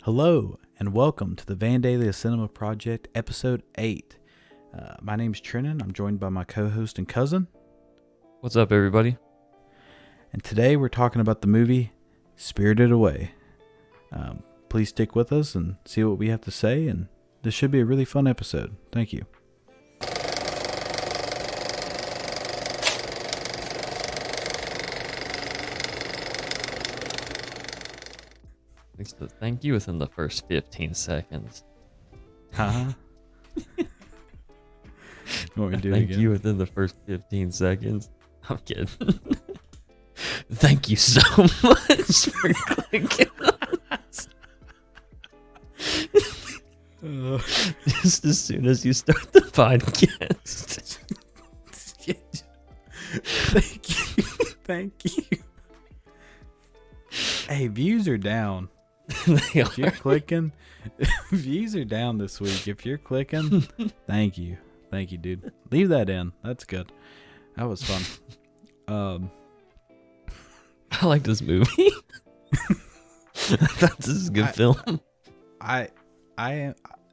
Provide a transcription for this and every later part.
Hello, and welcome to the Vandalia Cinema Project, Episode 8. My name's Trenton. I'm joined by my co-host and cousin. What's up, everybody? And today we're talking about the movie Spirited Away. Please stick with us and see what we have to say, and this should be a really fun episode. Thank you. Thanks to thank you within the first 15 seconds. Huh? You want me to do it Thank again? you within the first 15 seconds. I'm kidding. Thank you so much for clicking on us. Just as soon as you start the podcast. Thank you. Thank you. Hey, views are down. If you're clicking, views are down this week. If you're clicking, thank you, dude. Leave that in. That's good. That was fun. I like this movie. I thought this is a good film.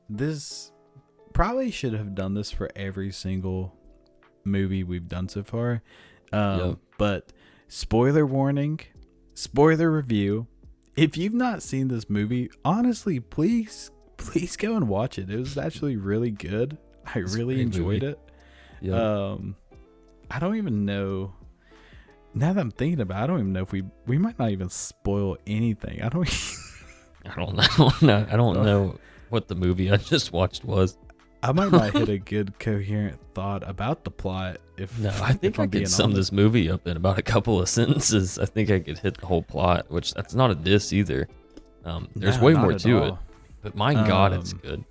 This probably should have done this for every single movie we've done so far. But spoiler warning, spoiler review. If you've not seen this movie, honestly, please go and watch it. It was actually really good. I really enjoyed it. Yeah. I don't even know. Now that I'm thinking about it, I don't even know if we might not even spoil anything. I don't know what the movie I just watched was. I might not hit a good coherent thought about the plot. I think I could sum this movie up in about a couple of sentences. I think I could hit the whole plot, which that's not a diss either. There's way more to it, but my God, it's good.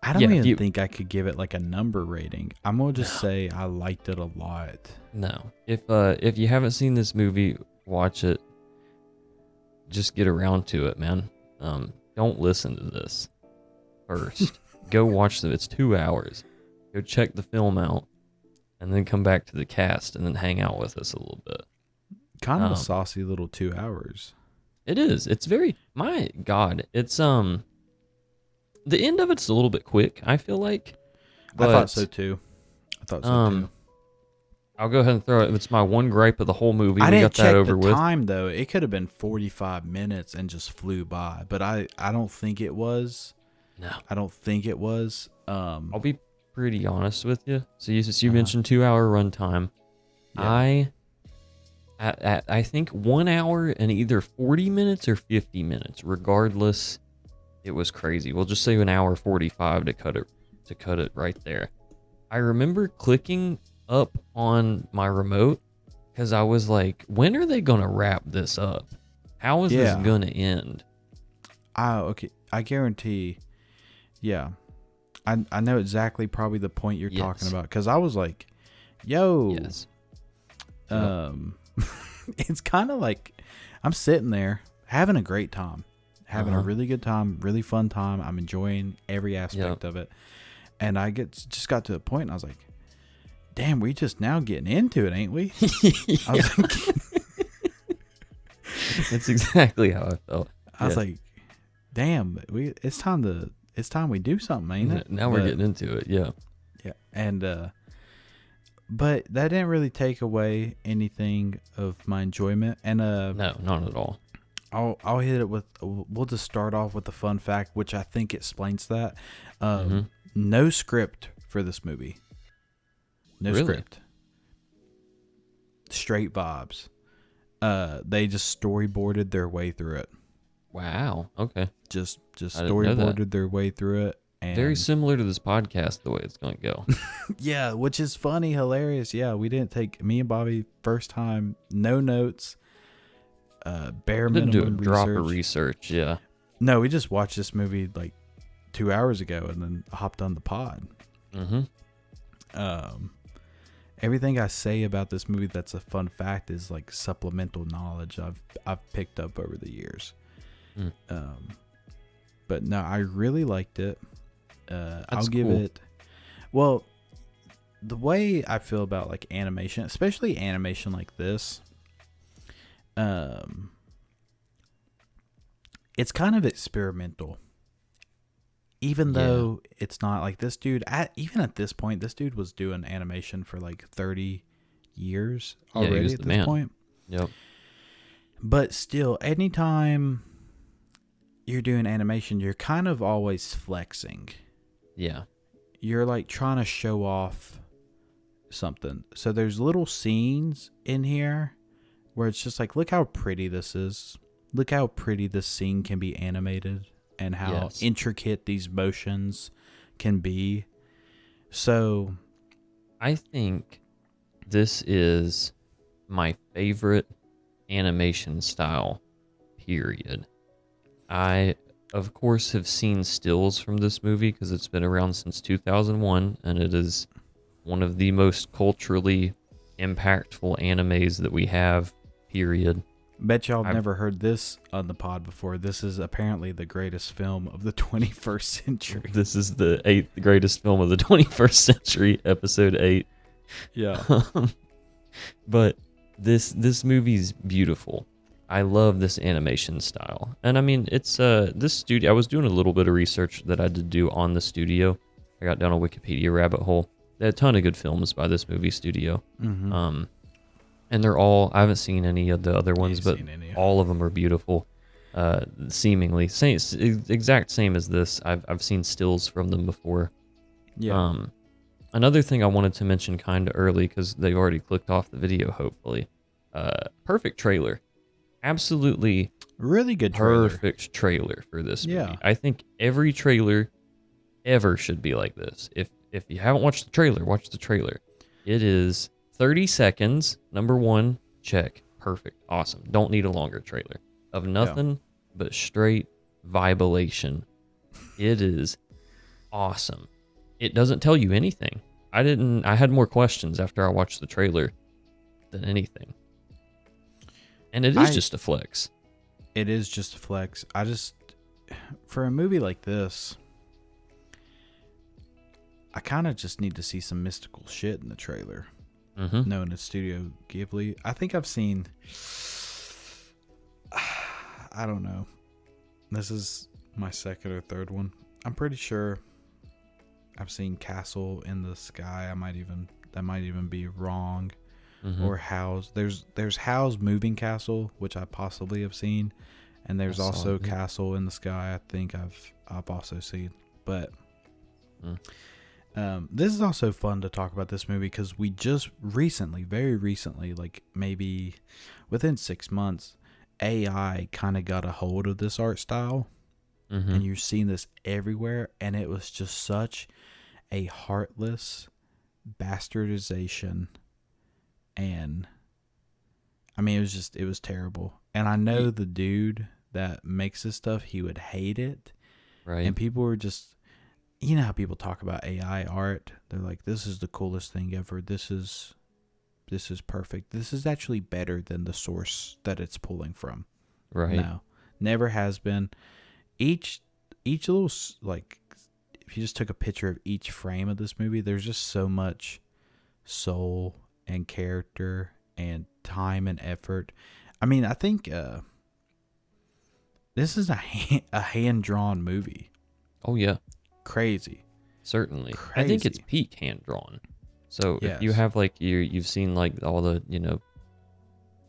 I don't even think I could give it like a number rating. I'm gonna just say I liked it a lot. No, if you haven't seen this movie, watch it. Just get around to it, man. Don't listen to this first. Go watch them. It's 2 hours. Go check the film out, and then come back to the cast, and then hang out with us a little bit. Kind of a saucy little 2 hours. It is. It's very. My God, it's the end of it's a little bit quick. I feel like. I thought so too. I'll go ahead and throw it. It's my one gripe of the whole movie. I didn't check the with. time though. It could have been 45 minutes and just flew by, but I don't think it was. No, I don't think it was. I'll be pretty honest with you. So you mentioned 2 hour runtime. Yeah. I think 1 hour and either 40 minutes or 50 minutes. Regardless, it was crazy. We'll just say an hour 45 to cut it right there. I remember clicking up on my remote because I was like, when are they gonna wrap this up? How is this gonna end? Okay. I guarantee. Yeah, I know exactly probably the point you're talking about, because I was like, yo. Yes. It's kind of like I'm sitting there having a great time, having a really good time, really fun time. I'm enjoying every aspect of it. And I just got to a point and I was like, damn, we just now getting into it, ain't we? I was like, that's exactly how I felt. I was like, damn, it's time we do something, ain't it? Now we're getting into it, yeah. Yeah, and but that didn't really take away anything of my enjoyment. And no, not at all. I'll hit it with. We'll just start off with the fun fact, which I think explains that. No script for this movie. No script. Straight vibes. They just storyboarded their way through it. Wow. Okay. Just storyboarded their way through it. And very similar to this podcast, the way it's going to go. Yeah, which is funny, hilarious. Yeah, we didn't take, me and Bobby, first time, no notes, bare minimum do a drop of research, yeah. No, we just watched this movie like 2 hours ago and then hopped on the pod. Everything I say about this movie that's a fun fact is like supplemental knowledge I've picked up over the years. But no, I really liked it. I'll give it. Well, the way I feel about like animation, especially animation like this, it's kind of experimental. Even though it's not like this dude, even at this point, this dude was doing animation for like 30 years already at this point. Yep. But still, anytime you're doing animation, you're kind of always flexing. Yeah. You're like trying to show off something. So there's little scenes in here where it's just like, look how pretty this is. Look how pretty this scene can be animated. And how intricate these motions can be. So I think this is my favorite animation style, period. I, of course, have seen stills from this movie because it's been around since 2001, and it is one of the most culturally impactful animes that we have, period. Bet y'all never heard this on the pod before. This is apparently the greatest film of the 21st century. This is the 8th greatest film of the 21st century, episode 8. Yeah. But this movie's beautiful. I love this animation style. And I mean, it's this studio, I was doing a little bit of research that I had to do on the studio. I got down a Wikipedia rabbit hole. They had a ton of good films by this movie studio. Mm-hmm. And they're all, I haven't seen any of the other ones, but all of them are beautiful. Seemingly. Exact same as this. I've seen stills from them before. Yeah. Another thing I wanted to mention kind of early, because they've already clicked off the video, hopefully. Perfect trailer. Absolutely. Really good trailer. Perfect trailer for this movie. I think every trailer ever should be like this. If you haven't watched the trailer, watch the trailer. It is 30 seconds. Number one, check. Perfect. Awesome. Don't need a longer trailer. Of nothing but straight vibulation. It is awesome. It doesn't tell you anything. I had more questions after I watched the trailer than anything. And it is just a flex. It is just a flex. For a movie like this, I kind of just need to see some mystical shit in the trailer. Mm-hmm. Known as Studio Ghibli. I think I've seen, I don't know. This is my second or third one. I'm pretty sure I've seen Castle in the Sky. That might even be wrong. Mm-hmm. Or Howl's. There's Howl's Moving Castle, which I possibly have seen, and there's also Castle in the Sky. I think I've also seen. But this is also fun to talk about this movie because we just recently, very recently, like maybe within 6 months, AI kind of got a hold of this art style. Mm-hmm. And you're seeing this everywhere, and it was just such a heartless bastardization. And I mean, it was terrible. And I know the dude that makes this stuff, he would hate it. Right. And people were just, you know how people talk about AI art? They're like, this is the coolest thing ever. This is perfect. This is actually better than the source that it's pulling from. Right. No, never has been. Each little, like, if you just took a picture of each frame of this movie, there's just so much soul and character and time and effort. I mean, I think this is a hand-drawn movie. Oh, yeah. Crazy. Certainly. Crazy. I think it's peak hand-drawn. So if you have, like, you've seen, like, all the,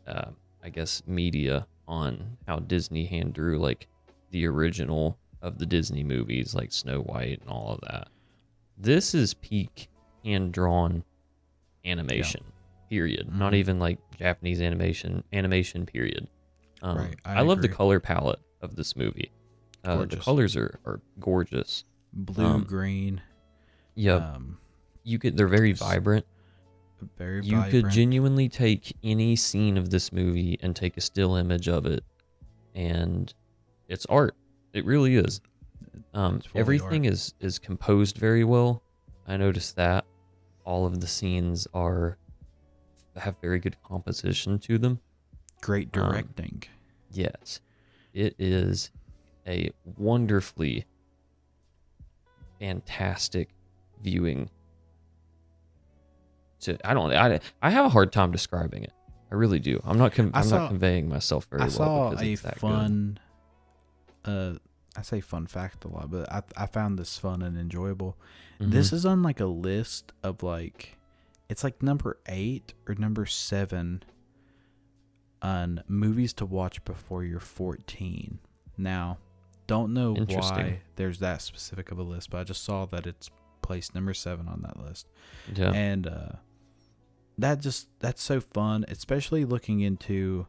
I guess, media on how Disney hand-drew, like, the original of the Disney movies, like Snow White and all of that. This is peak hand-drawn animation, period. Mm-hmm. Not even like Japanese animation, period. Right, I love the color palette of this movie. The colors are gorgeous. Blue, green. Yeah. They're very vibrant. Very you vibrant. Could genuinely take any scene of this movie and take a still image of it, and it's art. It really is. Everything is composed very well. I noticed that all of the scenes have very good composition to them. Great directing. Yes, it is a wonderfully fantastic viewing. I have a hard time describing it. I really do. I'm not conveying myself very well. I saw a I say fun fact a lot, but I found this fun and enjoyable. Mm-hmm. This is on like a list of like, it's like number 8 or number 7 on movies to watch before you're 14. Now, don't know why there's that specific of a list, but I just saw that it's placed number 7 on that list. Yeah. And that's so fun, especially looking into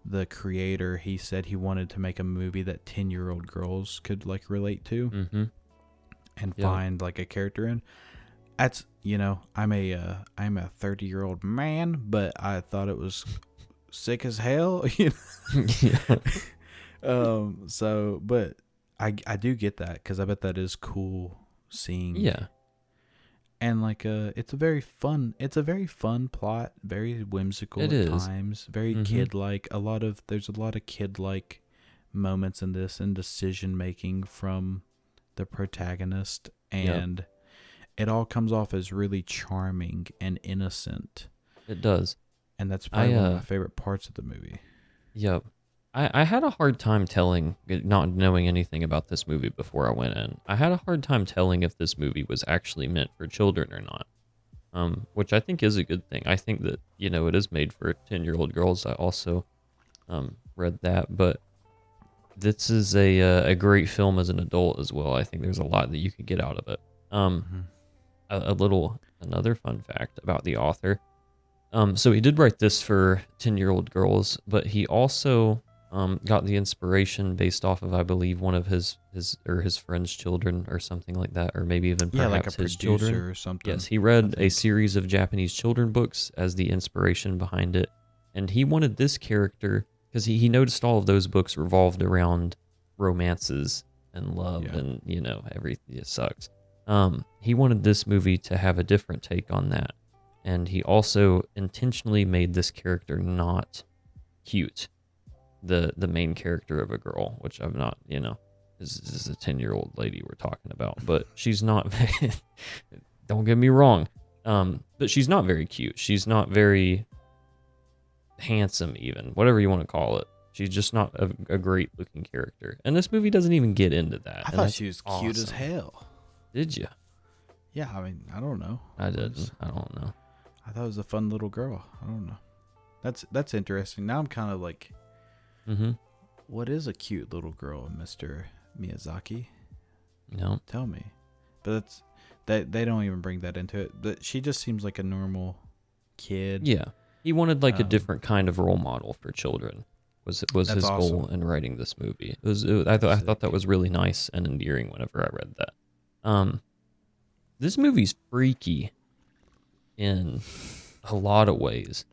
the creator. He said he wanted to make a movie that 10-year-old girls could like relate to and find like a character in. That's, I'm a 30-year-old man, but I thought it was sick as hell. So, but I do get that, because I bet that is cool seeing. Yeah. And like it's a very fun plot, very whimsical It at is. times, very kid-like. There's a lot of kid-like moments in this, and decision making from the protagonist, and it all comes off as really charming and innocent. It does. And that's probably one of my favorite parts of the movie. Yep. I had a hard time telling, not knowing anything about this movie before I went in. I had a hard time telling if this movie was actually meant for children or not, which I think is a good thing. I think that, it is made for 10-year-old girls. I also read that, but this is a great film as an adult as well. I think there's a lot that you could get out of it. Another fun fact about the author. So he did write this for 10-year-old girls, but he also got the inspiration based off of, I believe, one of his friend's children or something like that, or maybe even perhaps like a his producer children or something. Yes, he read a series of Japanese children books as the inspiration behind it, and he wanted this character because he noticed all of those books revolved around romances and love, and everything. It sucks. He wanted this movie to have a different take on that. And he also intentionally made this character not cute. The main character of a girl, which I'm not, this is a 10-year-old lady we're talking about, but she's not, don't get me wrong, but she's not very cute. She's not very handsome even, whatever you want to call it. She's just not a great looking character. And this movie doesn't even get into that. I thought she was cute as hell. Did you? Yeah, I mean, I don't know. I didn't. I don't know. I thought it was a fun little girl. I don't know. That's interesting. Now I'm kind of like, what is a cute little girl, Mr. Miyazaki? No. Tell me. But they don't even bring that into it. But she just seems like a normal kid. Yeah. He wanted like a different kind of role model for children. Was his goal in writing this movie. I thought that was really nice and endearing whenever I read that. This movie's freaky in a lot of ways.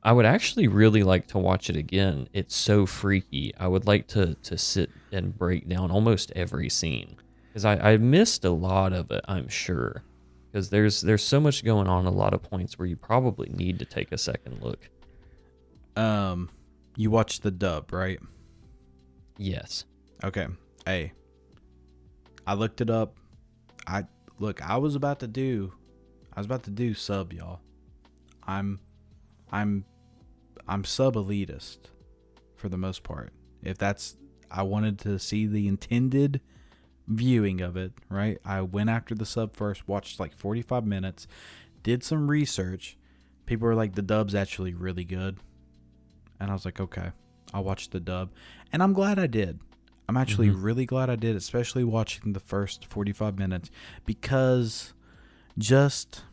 I would actually really like to watch it again. It's so freaky. I would like to sit and break down almost every scene, because I missed a lot of it, I'm sure, because there's so much going on, a lot of points where you probably need to take a second look. You watched the dub, right? Yes. Okay. Hey, I looked it up. I was about to do sub, y'all. I'm sub elitist for the most part. I wanted to see the intended viewing of it, right? I went after the sub first, watched like 45 minutes, did some research. People were like, the dub's actually really good. And I was like, okay, I'll watch the dub. And I'm glad I did. I'm actually really glad I did, especially watching the first 45 minutes, because just,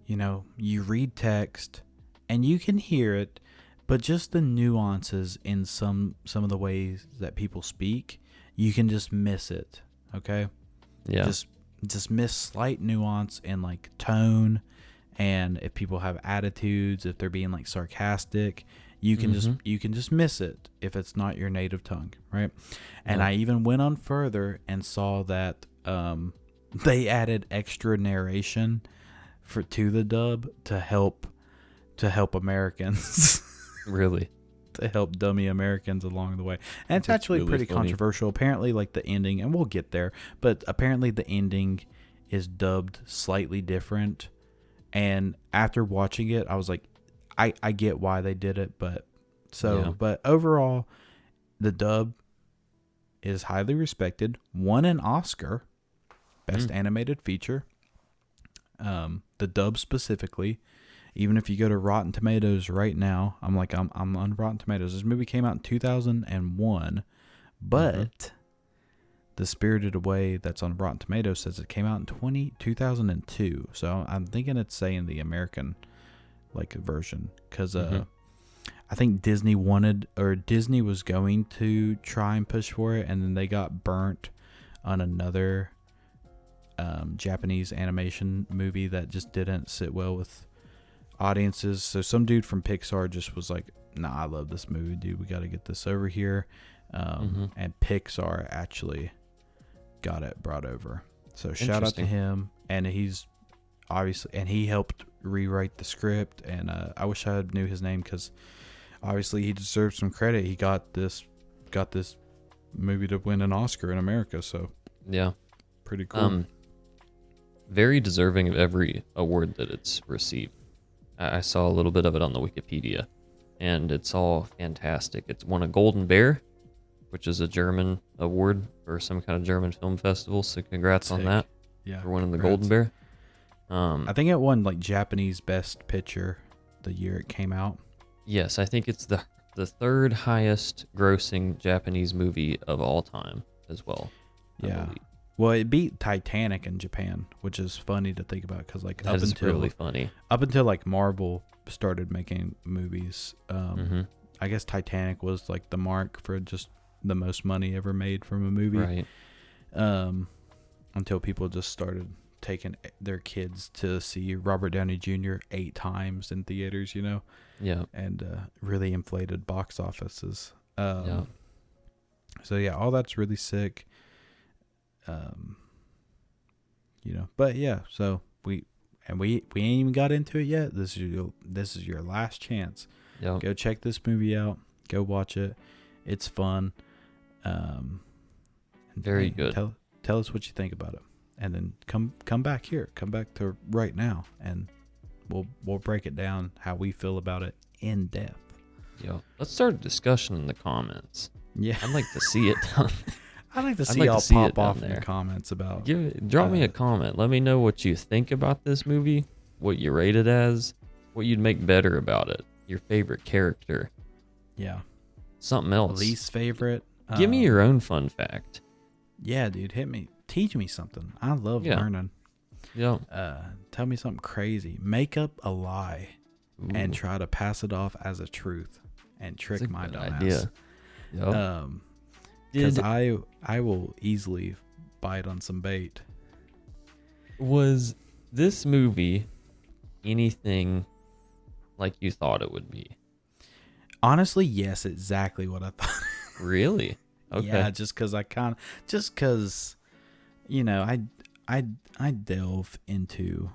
you read text and you can hear it, but just the nuances in some of the ways that people speak, you can just miss it. Okay. Yeah. Just miss slight nuance in like tone. And if people have attitudes, if they're being like sarcastic, you can just miss it if it's not your native tongue, right? And I even went on further and saw that they added extra narration to the dub to help Americans. Really? To help dummy Americans along the way. And it's actually really pretty controversial. Apparently, like the ending, and we'll get there, but apparently the ending is dubbed slightly different. And after watching it, I was like, I get why they did it, but overall, the dub is highly respected, won an Oscar, Best Animated Feature. The dub specifically, even if you go to Rotten Tomatoes right now, I'm on Rotten Tomatoes. This movie came out in 2001, but the Spirited Away that's on Rotten Tomatoes says it came out in 2002. So I'm thinking it's saying the American version, because I think Disney was going to try and push for it, and then they got burnt on another Japanese animation movie that just didn't sit well with audiences. So some dude from Pixar just was like, nah, I love this movie, dude, we got to get this over here. And Pixar actually got it brought over. So shout out to him, and he's obviously, and he helped rewrite the script, and I wish I knew his name, because obviously he deserves some credit. He got this movie to win an Oscar in America, so yeah, pretty cool. Very deserving of every award that it's received. I saw a little bit of it on the Wikipedia, and it's all fantastic. It's won a Golden Bear, which is a German award for some kind of German film festival, so congrats on that. Yeah, for winning the Golden Bear. I think it won Japanese Best Picture the year it came out. Yes, I think it's the third highest grossing Japanese movie of all time as well. Yeah. Well, it beat Titanic in Japan, which is funny to think about, because really funny. Up until Marvel started making movies, I guess Titanic was the mark for just the most money ever made from a movie. Right. Until people just started taking their kids to see Robert Downey Jr. 8 times in theaters, Yeah. And really inflated box offices. Yeah. So yeah, all that's really sick. But yeah, so we ain't even got into it yet. This is your last chance. Yep. Go check this movie out. Go watch it. It's fun. Very good. Tell us what you think about it, and then come back here. Come back to right now, and we'll break it down how we feel about it in depth. Yo, let's start a discussion in the comments. Yeah, I'd like to see it done. I'd like to see y'all pop off in the comments about. Drop me a comment. Let me know what you think about this movie, what you rate it as, what you'd make better about it, your favorite character. Yeah. Something else. Least favorite. Give me your own fun fact. Yeah, dude, hit me. Teach me something. I love learning. Yeah. Tell me something crazy. Make up a lie and try to pass it off as a truth and trick my dumb ass. Yep. Because I will easily bite on some bait. Was this movie anything like you thought it would be? Honestly, yes, exactly what I thought. Really? Okay. Yeah, just because I delve into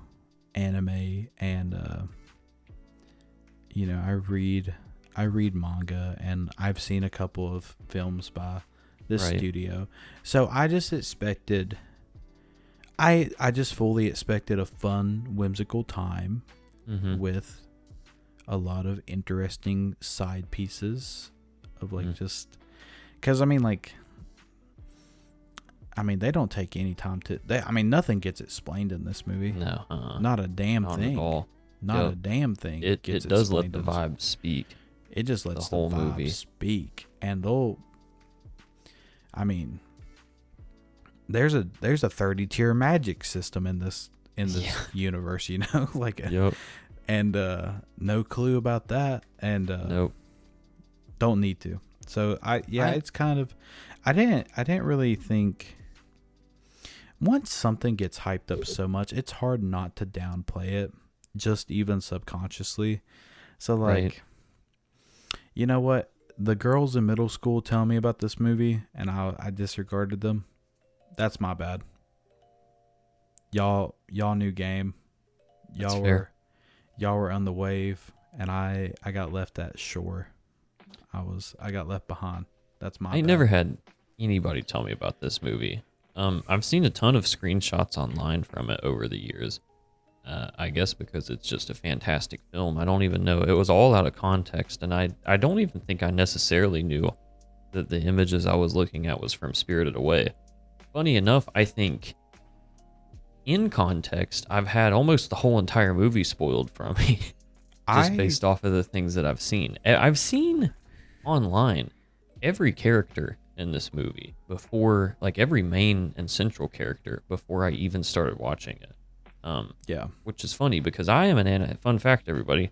anime, and I read manga, and I've seen a couple of films by this studio. So I just expected, I just fully expected a fun, whimsical time with a lot of interesting side pieces of just, because they don't take any time to. Nothing gets explained in this movie. No, not a damn not thing. At all. Not a damn thing. It does let the vibe speak. It just lets the whole vibe movie speak, and there's a 30-tier magic system in this universe, Yep. And no clue about that, and nope. Don't need to. So it's kind of, I didn't really think, once something gets hyped up so much, it's hard not to downplay it, just even subconsciously. So you know what? The girls in middle school tell me about this movie, and I disregarded them. That's my bad. Y'all knew game. Y'all were on the wave, and I got left at shore. I got left behind. That's my bad. Never had anybody tell me about this movie. I've seen a ton of screenshots online from it over the years. I guess because it's just a fantastic film. I don't even know. It was all out of context, and I don't even think I necessarily knew the images I was looking at was from Spirited Away. Funny enough, I think in context, I've had almost the whole entire movie spoiled from me just based off of the things that I've seen. I've seen online every character in this movie before, like every main and central character before I even started watching it. Yeah. Which is funny because I am fun fact, everybody.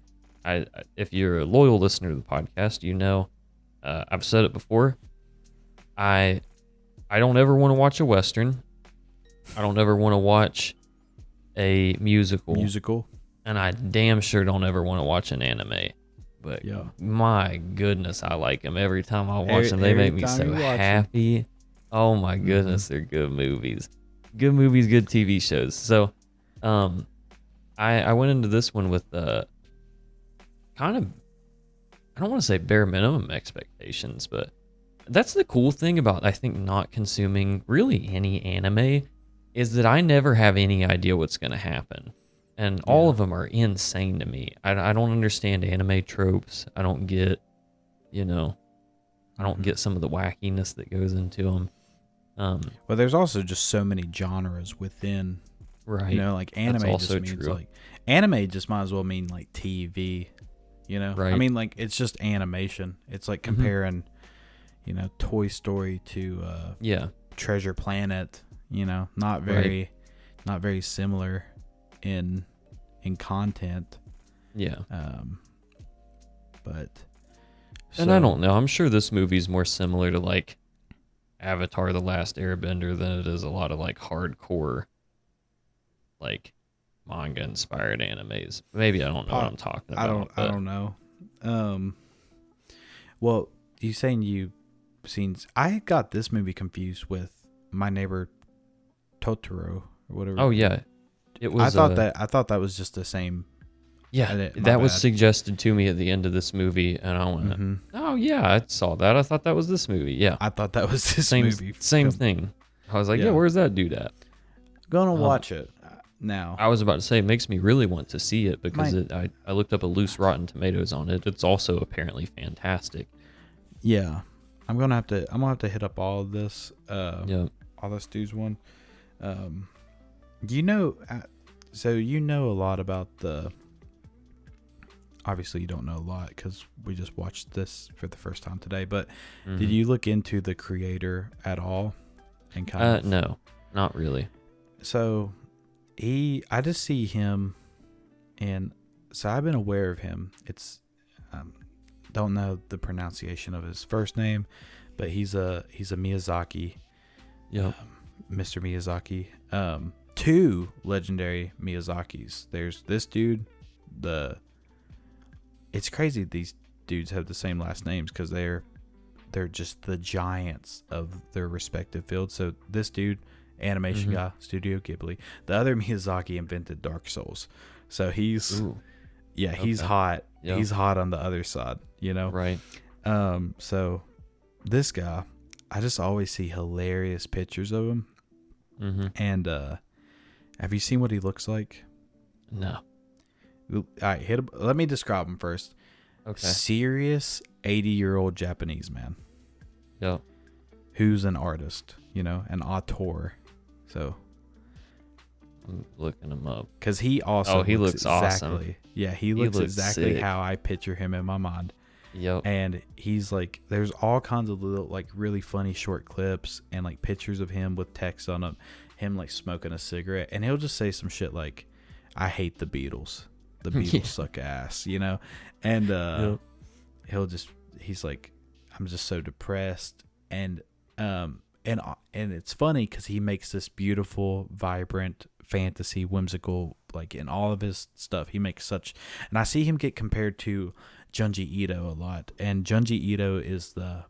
If you're a loyal listener to the podcast, you know, I've said it before. I don't ever want to watch a Western. I don't ever want to watch a musical. And I damn sure don't ever want to watch an anime. But yeah. My goodness, I like them. Every time I watch them, they make me so happy. Oh my goodness, they're good movies. Good movies, good TV shows. So, I went into this one with kind of, I don't want to say bare minimum expectations, but that's the cool thing about, I think, not consuming really any anime is that I never have any idea what's going to happen. And all of them are insane to me. I don't understand anime tropes. I don't get, I don't get some of the wackiness that goes into them. Well, there's also just so many genres within, right? Like anime just means like anime just might as well mean like TV, Right. I mean, like it's just animation. It's like comparing, Toy Story to Treasure Planet. Not very similar in content. Yeah. But and I don't know. I'm sure this movie's more similar to like Avatar: The Last Airbender than it is a lot of like hardcore, like manga inspired animes. Maybe I don't know what I'm talking about. I don't know. Well, you saying you seen? I got this movie confused with My Neighbor Totoro or whatever. Oh yeah, it was. I thought that was just the same. Yeah, that was suggested to me at the end of this movie, and I went, "Oh yeah, I saw that. I thought that was this movie." Yeah, I thought that was this movie. Same thing. I was like, "Yeah, where's that dude at?" Gonna watch it now. I was about to say, it makes me really want to see it because I looked up a loose Rotten Tomatoes on it. It's also apparently fantastic. Yeah, I'm gonna have to hit up all of this. All this dude's one. So you know a lot about the. Obviously, you don't know a lot because we just watched this for the first time today. But did you look into the creator at all? And no, not really. So I just see him, and so I've been aware of him. It's don't know the pronunciation of his first name, but he's a Miyazaki. Yeah, Mr. Miyazaki. Two legendary Miyazakis. There's this dude. It's crazy these dudes have the same last names because they're just the giants of their respective fields. So this dude, animation guy, Studio Ghibli. The other Miyazaki invented Dark Souls. So he's hot. Yep. He's hot on the other side, Right. So this guy, I just always see hilarious pictures of him. And have you seen what he looks like? No. All right, let me describe him first. Okay. Serious 80-year-old Japanese man. Yep. Who's an artist, an auteur. So I'm looking him up. Because he also he looks exactly, awesome. Yeah, he looks exactly sick. how I picture him in my mind. Yep. And he's like, there's all kinds of little, like, really funny short clips and, like, pictures of him with text on them. Him, like, smoking a cigarette. And he'll just say some shit like, I hate the Beatles. The Beatles suck ass, And he's like, I'm just so depressed. And it's funny because he makes this beautiful, vibrant, fantasy, whimsical, like in all of his stuff. He makes and I see him get compared to Junji Ito a lot. And Junji Ito is the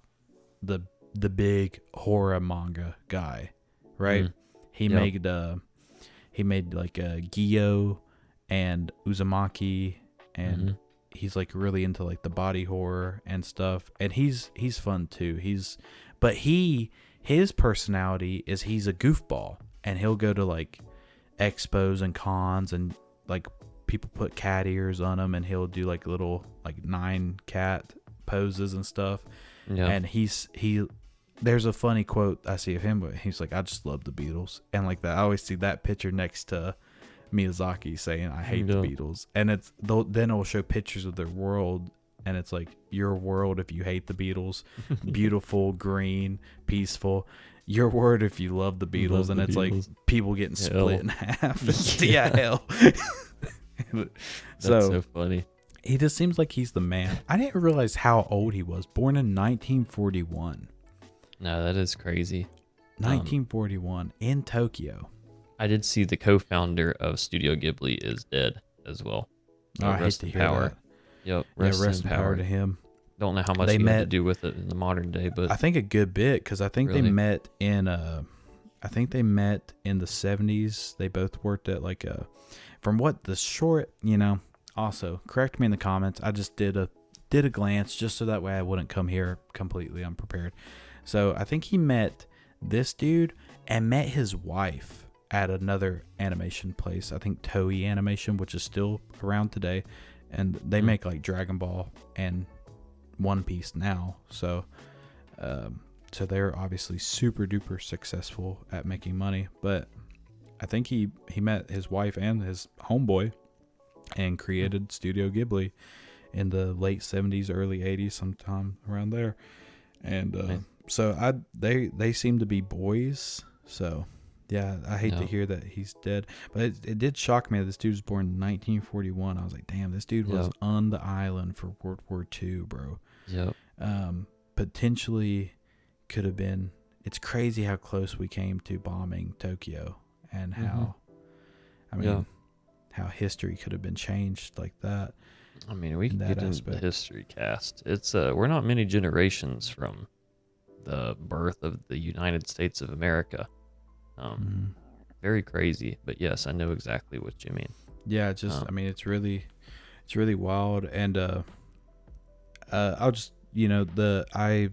big horror manga guy, right? He made like Gyo and Uzumaki, and he's like really into like the body horror and stuff. And he's fun too. His personality is he's a goofball, and he'll go to like expos and cons, and like people put cat ears on him, and he'll do like little like 9 cat poses and stuff. Yeah. And there's a funny quote I see of him, but he's like, I just love the Beatles. And like that, I always see that picture next to Miyazaki saying, I hate the Beatles. And then it'll show pictures of their world. And it's like, your world if you hate the Beatles, beautiful, green, peaceful. Your word if you love the Beatles. And it's like people getting split in half. Yeah, hell. That's so funny. He just seems like he's the man. I didn't realize how old he was. Born in 1941. No, that is crazy. 1941 in Tokyo. I did see the co-founder of Studio Ghibli is dead as well. I hate to hear that. Yep. Rest in power to him. Don't know how much he had to do with it in the modern day, but I think a good bit, because I think they met in the 70s. They both worked at like from what the short, also correct me in the comments. I just did a glance just so that way I wouldn't come here completely unprepared. So I think he met this dude and met his wife at another animation place. I think Toei Animation, which is still around today, and they make like Dragon Ball and One Piece now. So they're obviously super duper successful at making money. But I think he met his wife and his homeboy and created Studio Ghibli in the late 70s, early 80s, sometime around there. And so they seem to be boys. So yeah, I hate to hear that he's dead. But it did shock me that this dude was born in 1941. I was like, damn, this dude was on the island for World War II, bro. Yep. Potentially could have been. It's crazy how close we came to bombing Tokyo, and how, how history could have been changed like that. I mean, we can get into the history cast. It's we're not many generations from the birth of the United States of America. Very crazy, but yes, I know exactly what you mean. Yeah, it's just, I mean, it's really wild. And I'll just, I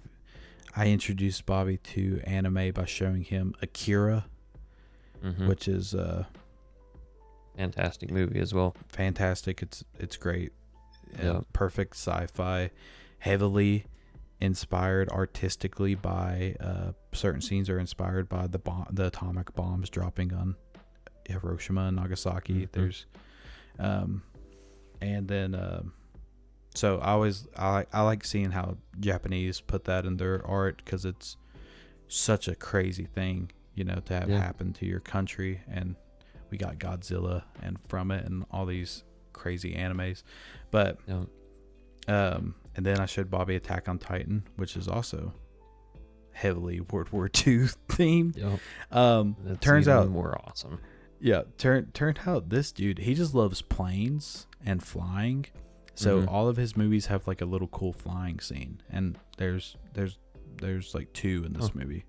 introduced Bobby to anime by showing him Akira, which is fantastic movie as well. Fantastic. It's great. Perfect sci-fi, heavily inspired artistically by certain scenes are inspired by the atomic bombs dropping on Hiroshima and Nagasaki. There's and then so I like seeing how Japanese put that in their art, because it's such a crazy thing, to have happen to your country. And we got Godzilla and from it and all these crazy animes. But and then I showed Bobby Attack on Titan, which is also heavily World War II themed. That's turns even out more awesome. Yeah, turned out this dude, he just loves planes and flying. So all of his movies have like a little cool flying scene, and there's like 2 in this movie.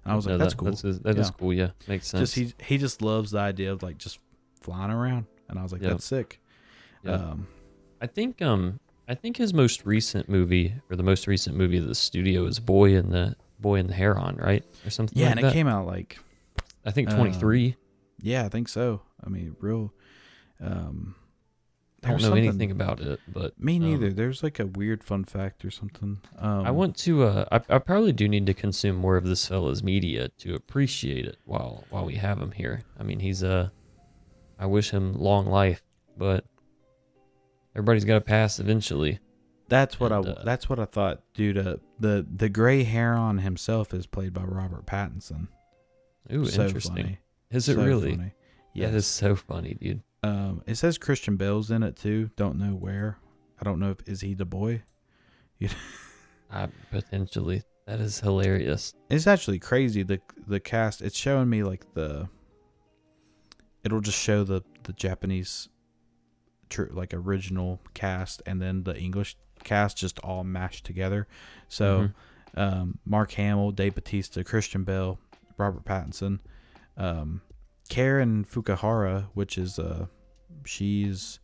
And I was like, that's cool. That is cool. Yeah, makes sense. Just he just loves the idea of like just flying around, and I was like, that's sick. I think his most recent movie, or the most recent movie of the studio, is Boy and the Heron, right, or something. Yeah, like and that. It came out like I think 23. Yeah, I think so. I mean, real. I don't know anything about it, but me neither. There's like a weird fun fact or something. I want to. I probably do need to consume more of this fella's media to appreciate it while we have him here. I mean, he's I wish him long life, but everybody's got to pass eventually. That's what I thought, dude. The Gray Heron himself is played by Robert Pattinson. Ooh, so interesting. Funny. Is it really? Funny. Yes. That is so funny, dude. It says Christian Bale's in it too. Don't know where. I don't know if is he the boy. Potentially. That is hilarious. It's actually crazy. The cast. It's showing me like it'll just show the Japanese, like original cast, and then the English cast just all mashed together. So, Mark Hamill, Dave Bautista, Christian Bale, Robert Pattinson, Karen Fukuhara, which is she's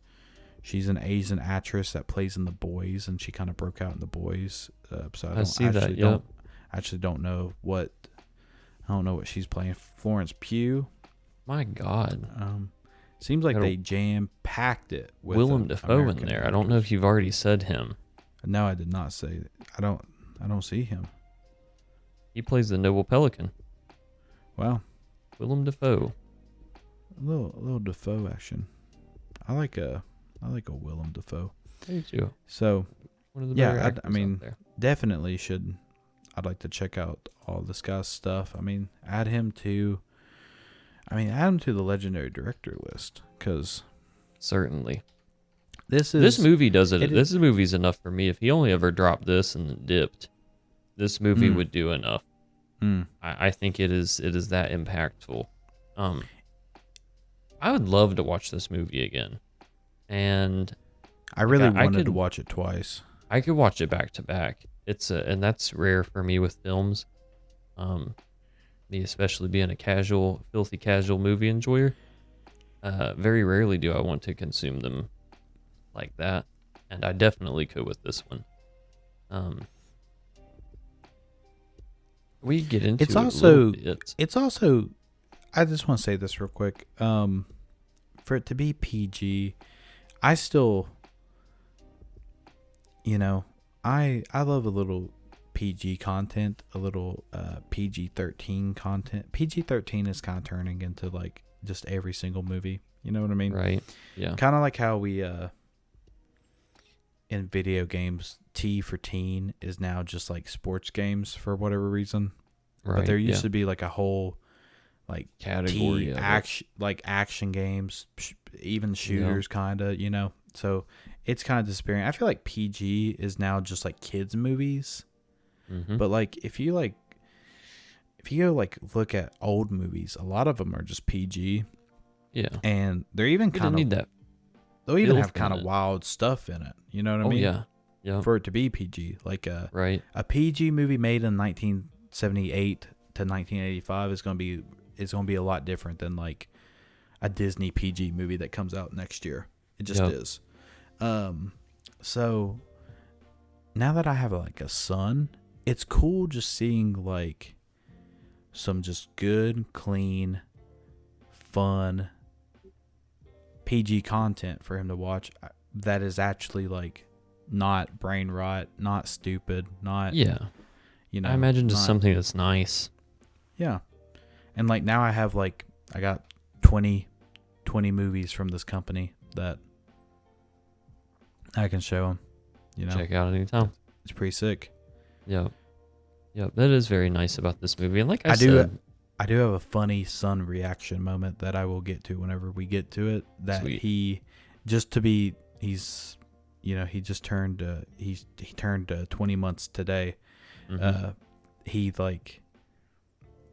an Asian actress that plays in The Boys, and she kind of broke out in The Boys. So I actually don't know what she's playing. Florence Pugh. My God. Seems like they jam packed it with Willem Dafoe in there. I don't know if you've already said him. No, I did not say. I don't. I don't see him. He plays the noble pelican. Wow. Willem Dafoe. A little Dafoe action. I like a Willem Dafoe. Me too. So, one of the better yeah, actors I mean, out there. definitely should. I'd like to check out all this guy's stuff. I mean, add him to the legendary director list, because Certainly. this movie does it. This movie's enough for me. If he only ever dropped this and then dipped, this movie would do enough. I think it is that impactful. I would love to watch this movie again, and I really wanted to watch it twice. I could watch it back to back. And that's rare for me with films. Me especially being a filthy casual movie enjoyer. Very rarely do I want to consume them like that, and I definitely could with this one. We get into it a little bit. It's also, I just want to say this real quick. For it to be PG, I still, I love a little PG content, a little PG-13 content. PG-13 is kind of turning into like just every single movie. You know what I mean? Right. Yeah. Kind of like how we in video games, T for teen is now just like sports games for whatever reason. Right. But there used to be like a whole like category action games, even shooters, kind of, So it's kind of disappearing. I feel like PG is now just like kids movies. Mm-hmm. But like if you go like look at old movies, a lot of them are just PG. Yeah. And they're even kind of need that. They'll even have kind of wild stuff in it. You know what I mean? Yeah. Yeah. For it to be PG, like a PG movie made in 1978 to 1985 is going to be a lot different than like a Disney PG movie that comes out next year. It just is. So now that I have like a son, it's cool just seeing like some just good, clean, fun PG content for him to watch that is actually like not brain rot, not stupid, not I imagine just something that's nice. Yeah. And like now I got 20 movies from this company that I can show them, Check out anytime. It's pretty sick. Yeah. That is very nice about this movie. And like I said, I do have a funny son reaction moment that I will get to whenever we get to it. That Sweet. he turned 20 months today. Mm-hmm. He like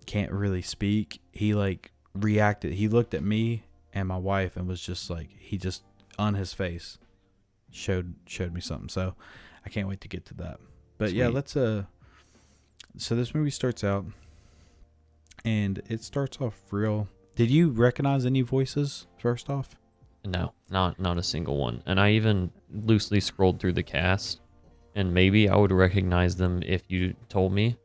can't really speak. He like reacted. He looked at me and my wife and was just like, he just on his face showed me something. So I can't wait to get to that. But Sweet. yeah, let's so this movie starts out and it starts off real. Did you recognize any voices first off? No, not a single one. And I even loosely scrolled through the cast, and maybe I would recognize them if you told me.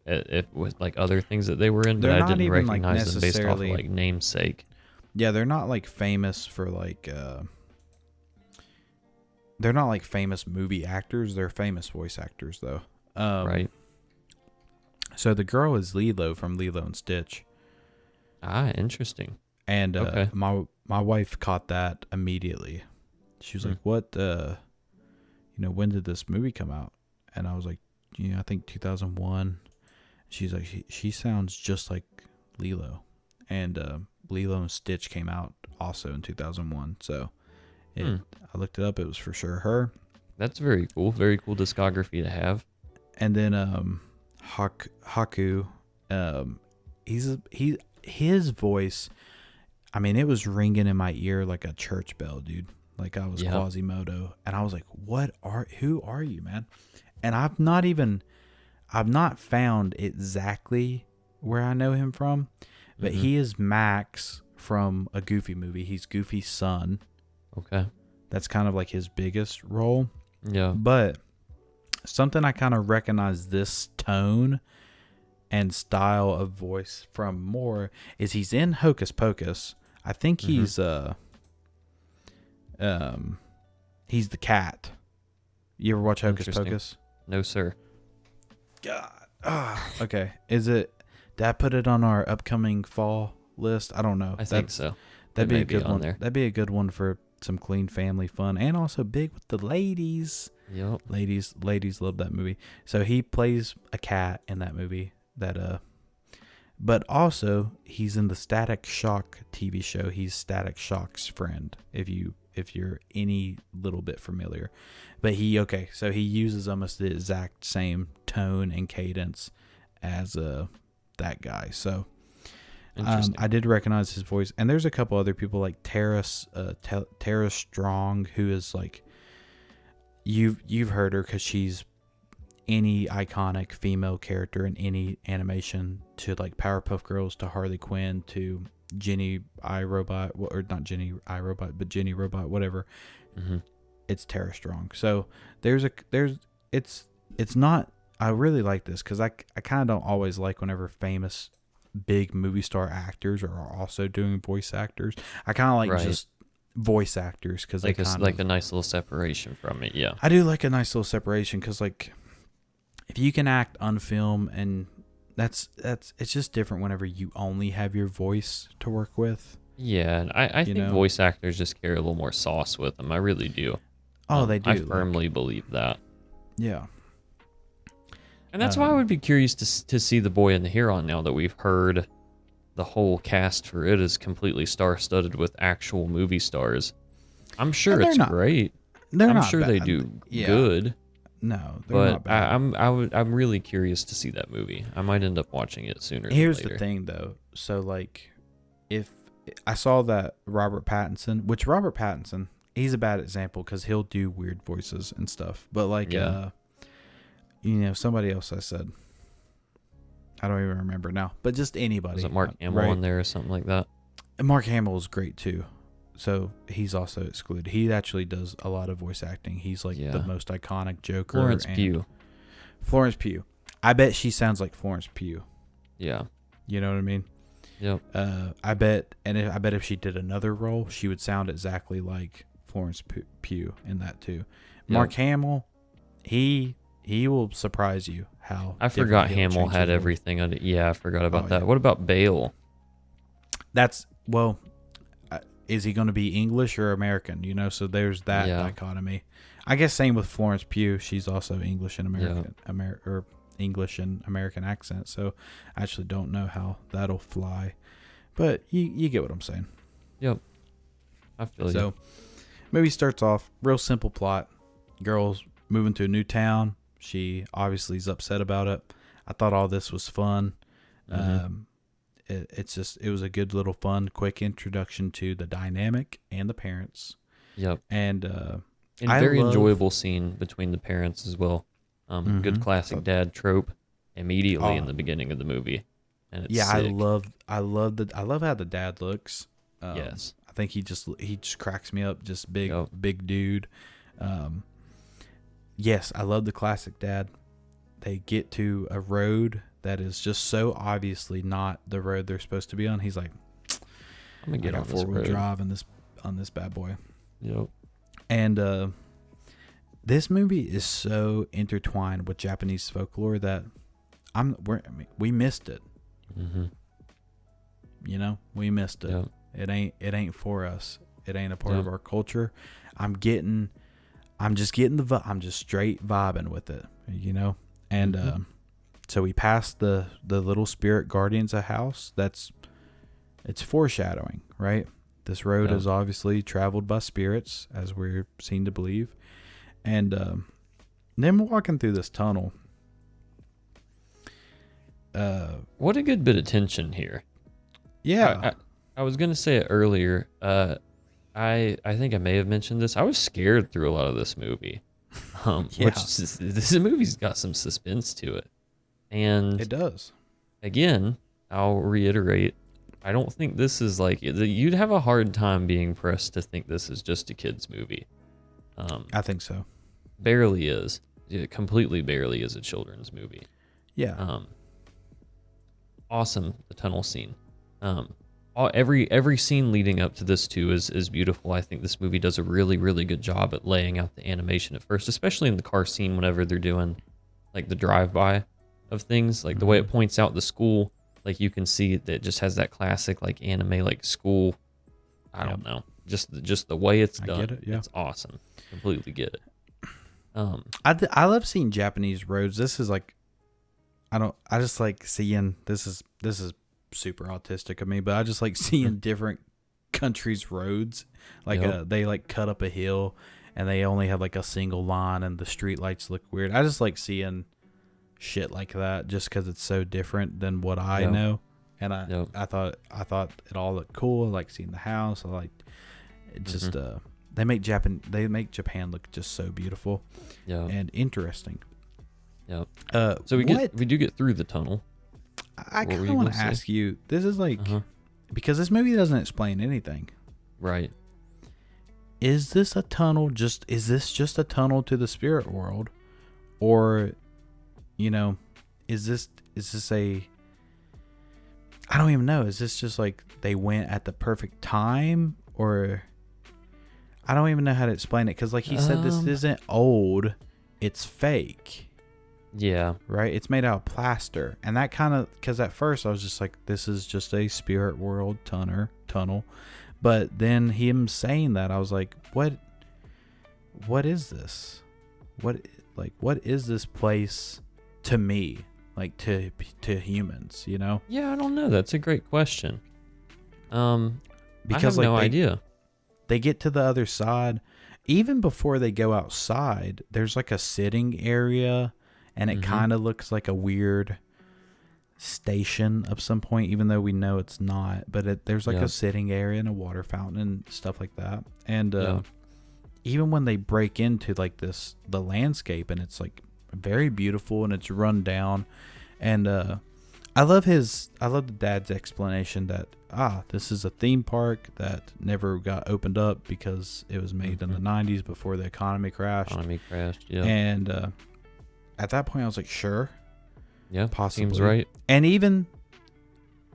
If with like other things that they were in, but I didn't recognize them based off of like namesake. Yeah, they're not like famous for like they're not like famous movie actors. They're famous voice actors though. Right. So the girl is Lilo from Lilo and Stitch. Ah, interesting. And okay. my wife caught that immediately. She was like, "What? When did this movie come out?" And I was like, "I think 2001." She's like, "She sounds just like Lilo," and Lilo and Stitch came out also in 2001. So I looked it up. It was for sure her. That's very cool. Very cool discography to have. And then Haku, his voice. I mean, it was ringing in my ear like a church bell, dude. Like I was Quasimodo, and I was like, who are you, man? And I've not found exactly where I know him from, but he is Max from a Goofy movie. He's Goofy's son. Okay. That's kind of like his biggest role. Yeah. But something I kind of recognize this tone and style of voice from more is he's in Hocus Pocus. I think he's the cat. You ever watch Hocus Pocus? No, sir. God. Okay. Did I put it on our upcoming fall list? I don't know. I think so. That'd be a good on one. there. That'd be a good one for some clean family fun, and also big with the ladies. Yep. Ladies love that movie. So he plays a cat in that movie. But also he's in the Static Shock TV show. He's Static Shock's friend. If you're any little bit familiar, but so he uses almost the exact same tone and cadence as that guy. So I did recognize his voice, and there's a couple other people like Tara Strong, who is like you've heard her because she's any iconic female character in any animation, to like Powerpuff Girls, to Harley Quinn, to Jenny iRobot, or not Jenny iRobot, but Jenny Robot, whatever. Mm-hmm. It's Tara Strong. So it's not. I really like this because I kind of don't always like whenever famous big movie star actors are also doing voice actors. I kind of like just voice actors because like a nice little separation from it. Yeah, I do like a nice little separation because like if you can act on film, and that's it's just different whenever you only have your voice to work with. Yeah, and I think voice actors just carry a little more sauce with them. I really do. Oh, they do. I firmly believe that. Yeah. And that's why I would be curious to see The Boy and the Heron now that we've heard the whole cast for it is completely star-studded with actual movie stars. I'm sure it's great. I'm sure they do good. No, they're not bad. I'm really curious to see that movie. I might end up watching it sooner than Here's later. the thing, though. So, like, if I saw that Robert Pattinson, he's a bad example because he'll do weird voices and stuff. But, like, somebody else I said. I don't even remember now. But just anybody. Was it Mark Hamill in there or something like that? Mark Hamill is great, too. So he's also excluded. He actually does a lot of voice acting. He's like the most iconic Joker. Florence Pugh. I bet she sounds like Florence Pugh. Yeah. You know what I mean? Yep. I bet if she did another role, she would sound exactly like Florence Pugh in that too. Yep. Mark Hamill, he will surprise you how. I forgot Hamill had everything on it. Yeah, I forgot about that. Yeah. What about Bale? Is he going to be English or American? So there's that dichotomy. I guess same with Florence Pugh. She's also English and American, or English and American accent. So I actually don't know how that'll fly, but you get what I'm saying. Yep, I feel you. So movie starts off real simple plot. Girl's moving to a new town. She obviously is upset about it. I thought all this was fun. Mm-hmm. It was a good little fun, quick introduction to the dynamic and the parents. Yep. And very enjoyable scene between the parents as well. Good classic dad trope immediately in the beginning of the movie. And it's sick. I love how the dad looks. Yes. I think he just cracks me up, just big dude. Yes, I love the classic dad. They get to a road that is just so obviously not the road they're supposed to be on. He's like, I'm gonna get on this road. Drive on this bad boy. Yep. And this movie is so intertwined with Japanese folklore that we missed it. Mm-hmm. We missed it. Yep. It ain't for us. It ain't a part of our culture. I'm just straight vibing with it. And so we passed the little spirit guardians a house. It's foreshadowing, right? This road is obviously traveled by spirits, as we're seen to believe. And then we're walking through this tunnel. What a good bit of tension here. Yeah. I was going to say it earlier. I think I may have mentioned this. I was scared through a lot of this movie. This movie's got some suspense to it. And it does. Again, I'll reiterate, I don't think this is like, you'd have a hard time being pressed to think this is just a kid's movie. I think so. Barely is. It completely barely is a children's movie. Yeah. Awesome, the tunnel scene. Every scene leading up to this too is beautiful. I think this movie does a really, really good job at laying out the animation at first, especially in the car scene whenever they're doing like the drive-by. of things, like the way it points out the school. Like you can see that it just has that classic like anime like school. I don't know, just the way it's done. I get it, yeah. It's awesome. Completely get it. I love seeing Japanese roads. This is like, I just like seeing, this is super autistic of me, but I just like seeing different countries' roads. Like they like cut up a hill and they only have like a single line and the street lights look weird. I just like seeing shit like that just because it's so different than what I know. And I thought it all looked cool. I like seeing the house. I liked it. Just they make Japan look just so beautiful and interesting. Yeah. So we do get through the tunnel. I kind of want to ask you. This is like because this movie doesn't explain anything. Right. Is this a tunnel? Is this just a tunnel to the spirit world, or, is this a? I don't even know. Is this just like they went at the perfect time, or? I don't even know how to explain it because, like he said, this isn't old. It's fake. Yeah. Right? It's made out of plaster. And that kind of, because at first I was just like, this is just a spirit world tunnel. But then him saying that, I was like, what is this? What is this place to me? Like to humans, Yeah, I don't know. That's a great question. Because I have no idea. They get to the other side. Even before they go outside, there's like a sitting area. And it kind of looks like a weird station of some point, even though we know it's not. But there's like a sitting area and a water fountain and stuff like that. And even when they break into like the landscape, and it's like very beautiful and it's run down. And I love the dad's explanation that this is a theme park that never got opened up because it was made in the 90s before the economy crashed. Yeah. And at that point, I was like, sure. Yeah, possibly. Seems right. And even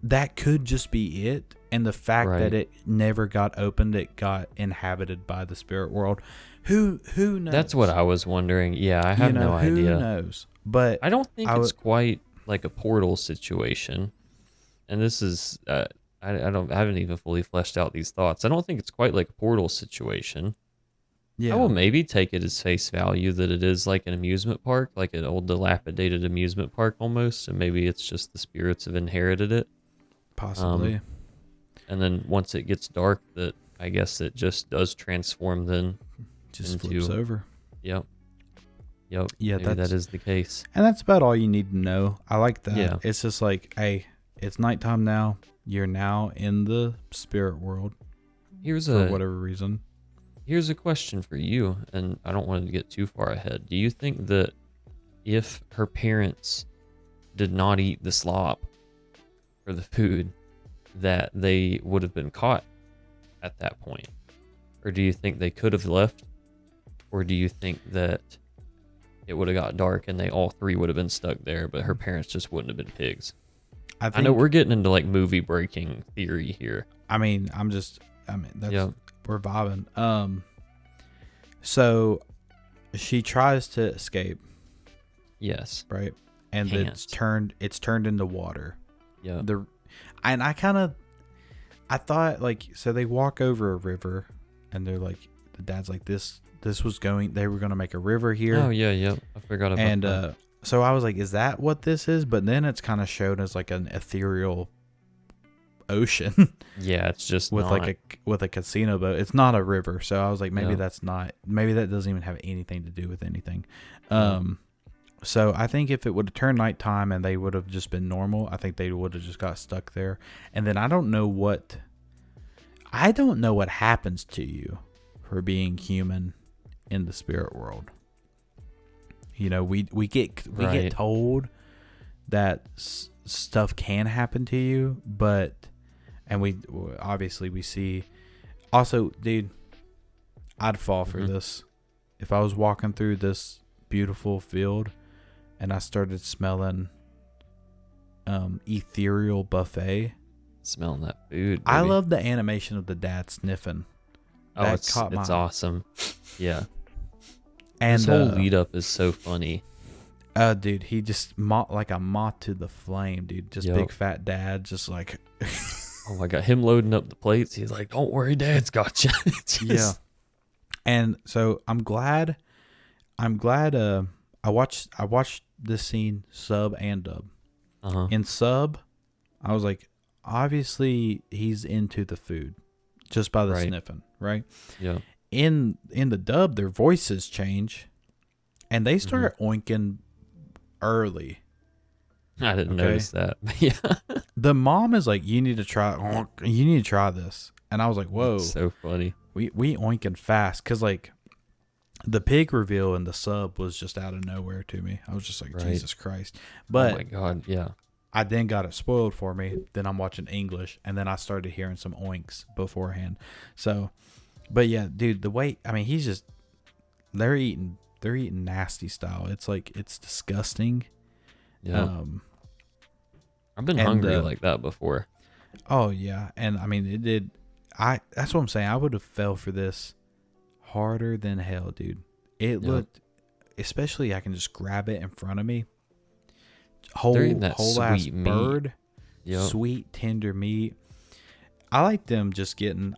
that could just be it. And the fact that it never got opened, it got inhabited by the spirit world. Who knows? That's what I was wondering. Yeah, I have no idea. Who knows? But I don't think it's quite like a portal situation. And this is, I haven't even fully fleshed out these thoughts. I don't think it's quite like a portal situation. Yeah. I will maybe take it as face value that it is like an amusement park, like an old dilapidated amusement park almost, and maybe it's just the spirits have inherited it. Possibly. And then once it gets dark, that I guess it just does transform then. Just flips over. Yep. Yeah, maybe that is the case. And that's about all you need to know. I like that. Yeah. It's just like, hey, it's nighttime now. You're now in the spirit world. For whatever reason. Here's a question for you, and I don't want to get too far ahead. Do you think that if her parents did not eat the slop or the food, that they would have been caught at that point? Or do you think they could have left? Or do you think that it would have got dark and they all three would have been stuck there, but her parents just wouldn't have been pigs? I know we're getting into like movie breaking theory here. That's... We're vibing. So she tries to escape. Yes. Right. And it's turned into water. Yeah. I thought like, so they walk over a river and they're like, the dad's like, they were going to make a river here. Oh yeah. I forgot about that. So I was like, is that what this is? But then it's kind of shown as like an ethereal ocean. Yeah, it's just with a casino boat. It's not a river, so I was like, maybe that doesn't even have anything to do with anything. So I think if it would have turned nighttime and they would have just been normal, I think they would have just got stuck there. And then I don't know what happens to you for being human in the spirit world. We get told that stuff can happen to you, and we obviously see. Also, dude, I'd fall for this. If I was walking through this beautiful field and I started smelling ethereal buffet. Smelling that food, baby. I love the animation of the dad sniffing. It's awesome. Yeah. And this whole lead up is so funny. Dude, he just like a moth to the flame, dude. Just big fat dad, just like. Oh my god, him loading up the plates. He's like, "Don't worry, Dad's got you." Yeah. And so I'm glad. I watched this scene sub and dub. In sub, I was like, obviously he's into the food, just by the sniffing, right? Yeah. In the dub, their voices change, and they start oinking early. I didn't notice that. Yeah. The mom is like, you need to try this. And I was like, whoa. That's so funny. We oinking fast. Cause like the pig reveal in the sub was just out of nowhere to me. I was just like, Jesus Christ. But oh my God. Yeah. I then got it spoiled for me. Then I'm watching English, and then I started hearing some oinks beforehand. So, but yeah, dude, the way, I mean, they're eating nasty style. It's like, it's disgusting. Yeah. I've been hungry like that before. Oh yeah. And I mean, that's what I'm saying. I would have fell for this harder than hell, dude. It looked, especially I can just grab it in front of me. Whole ass bird. Sweet, tender meat. I like them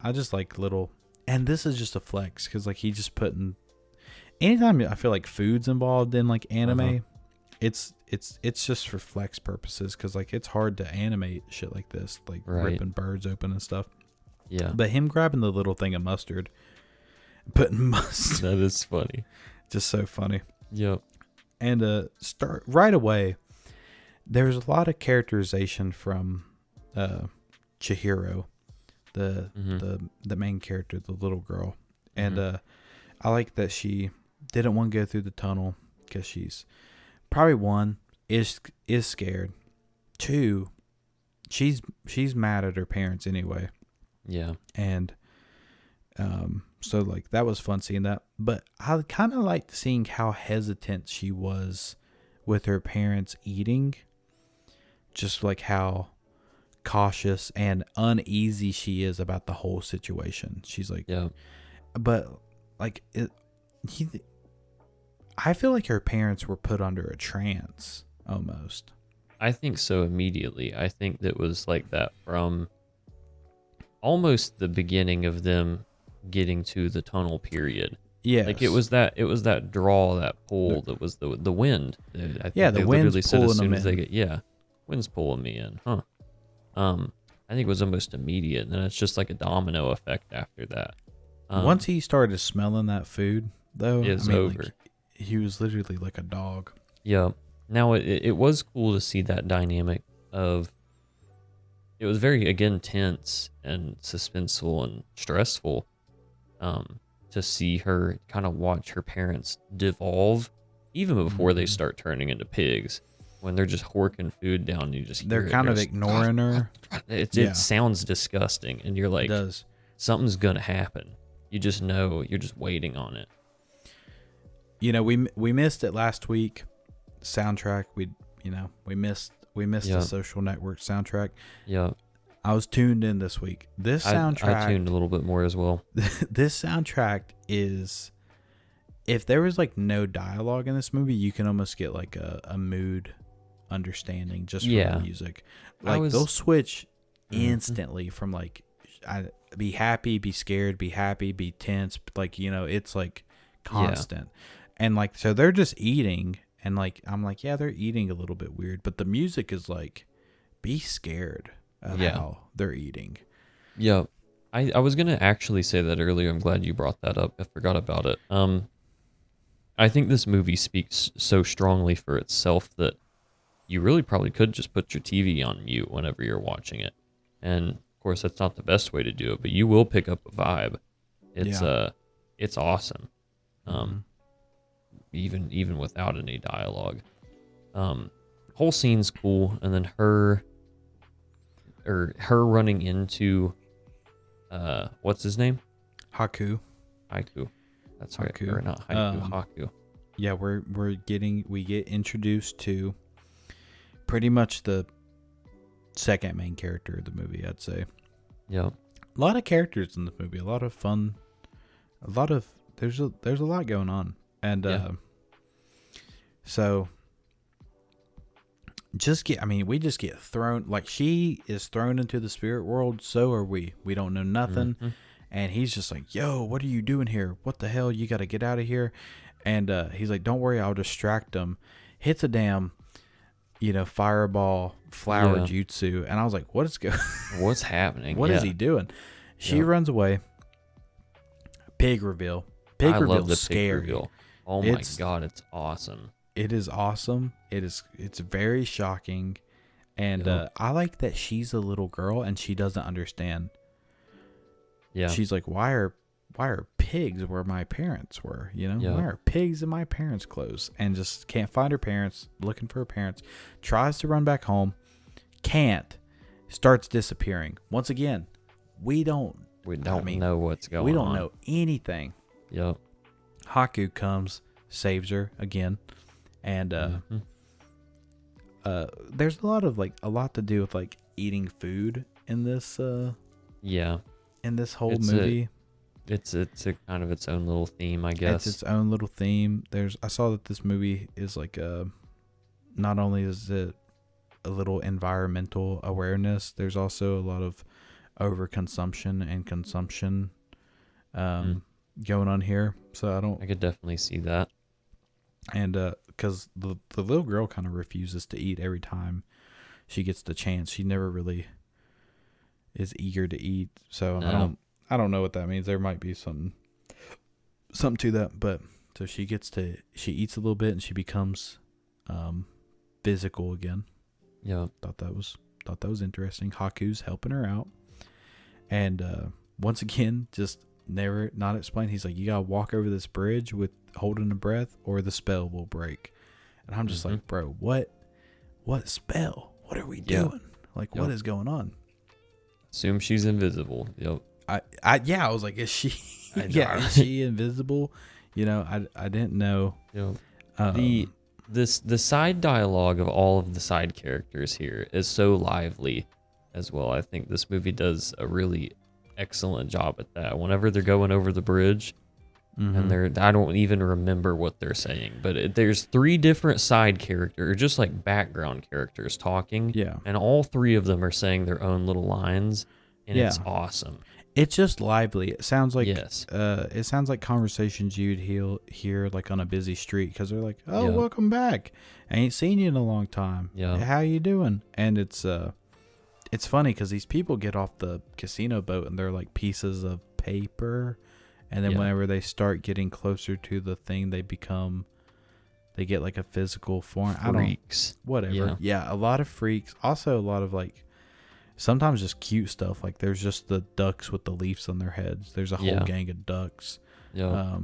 I just like little, and this is just a flex because like he just anytime I feel like food's involved in like anime, it's just for flex purposes because like it's hard to animate shit like this, like ripping birds open and stuff. Yeah. But him grabbing the little thing of mustard, putting mustard. That is funny. Just so funny. Yep. And start right away. There's a lot of characterization from Chihiro, the main character, the little girl, and I like that she didn't want to go through the tunnel because she's probably one is scared. Two, she's mad at her parents anyway. Yeah. And so like that was fun seeing that. But I kind of liked seeing how hesitant she was with her parents eating. Just like how cautious and uneasy she is about the whole situation. She's like, yeah. But like I feel like her parents were put under a trance almost. I think so immediately. I think that was like that from almost the beginning of them getting to the tunnel period. Yeah. Like it was that draw, that pull that was the wind. I think the wind's pulling them in. Wind's pulling me in. Huh. I think it was almost immediate, and then it's just like a domino effect after that. Once he started smelling that food, though, it's over. Like, he was literally like a dog. Yeah. Now it was cool to see that dynamic of. It was very again tense and suspenseful and stressful. To see her kind of watch her parents devolve, even before they start turning into pigs. When they're just horking food down, you just they're kind of ignoring her. It sounds disgusting, and you're like, something's gonna happen. You just know, you're just waiting on it. You know, we missed it last week. Soundtrack, we missed the Social Network soundtrack. Yeah, I was tuned in this week. This soundtrack, I tuned a little bit more as well. This soundtrack is, if there was like no dialogue in this movie, you can almost get like a mood understanding just from the music. Like they'll switch instantly from like be happy, be scared, be happy, be tense. Like, it's like constant. And like, so they're just eating, and like, I'm like, yeah, they're eating a little bit weird, but the music is like, be scared of how they're eating. Yeah. I was going to actually say that earlier. I'm glad you brought that up. I forgot about it. I think this movie speaks so strongly for itself that you really probably could just put your TV on mute whenever you're watching it. And of course, that's not the best way to do it, but you will pick up a vibe. It's awesome. Even without any dialogue. Whole scene's cool, and then her running into what's his name? Haiku. That's right. Or not Haiku, Haku. Yeah, we get introduced to pretty much the second main character of the movie, I'd say. Yeah. A lot of characters in the movie, a lot of fun, there's a lot going on. And so we just get thrown, like she is thrown into the spirit world. So are we. We don't know nothing. Mm-hmm. And he's just like, yo, what are you doing here? What the hell? You got to get out of here. And he's like, don't worry, I'll distract him. Hits a damn, fireball flower jutsu. And I was like, What's happening? What is he doing? She runs away. Pig reveal. Pig reveal is scary. Pig reveal. Oh my God, it's awesome. It is awesome. It's very shocking. And I like that she's a little girl and she doesn't understand. Yeah. She's like, why are pigs where my parents were? Why are pigs in my parents' clothes? And just can't find her parents, looking for her parents, tries to run back home, can't, starts disappearing. Once again, we don't know what's going on. We don't know anything. Yep. Haku comes, saves her again. And there's a lot to do with like eating food in this in this whole movie. It's a kind of its own little theme, I guess. It's its own little theme. I saw that this movie is like not only is it a little environmental awareness, there's also a lot of overconsumption and consumption going on here. So I could definitely see that. And because the little girl kind of refuses to eat every time she gets the chance. She never really is eager to eat. So No. I don't know what that means. There might be something to that. But so she eats a little bit and she becomes physical again. Yeah. Thought that was interesting. Haku's helping her out. And once again, just never not explained. He's like, you gotta walk over this bridge with holding a breath or the spell will break. And I'm just like, bro, what spell? What are we doing? Like, what is going on? Assume she's invisible. Yep. I was like, is she is she invisible? I didn't know. Yep. The side dialogue of all of the side characters here is so lively as well. I think this movie does a really excellent job at that. Whenever they're going over the bridge and I don't even remember what they're saying, but there's 3 different side characters, just like background characters talking. Yeah. And all 3 of them are saying their own little lines, and it's awesome. It's just lively. It sounds like it sounds like conversations you'd hear like on a busy street, because they're like, "Oh, welcome back. I ain't seen you in a long time. Yeah. How you doing?" And it's funny because these people get off the casino boat and they're like pieces of paper, and then whenever they start getting closer to the thing, they get like a physical form. Freaks. Whatever. Yeah, a lot of freaks. Also, a lot of like sometimes just cute stuff. Like there's just the ducks with the leaves on their heads. There's a whole gang of ducks. Yeah.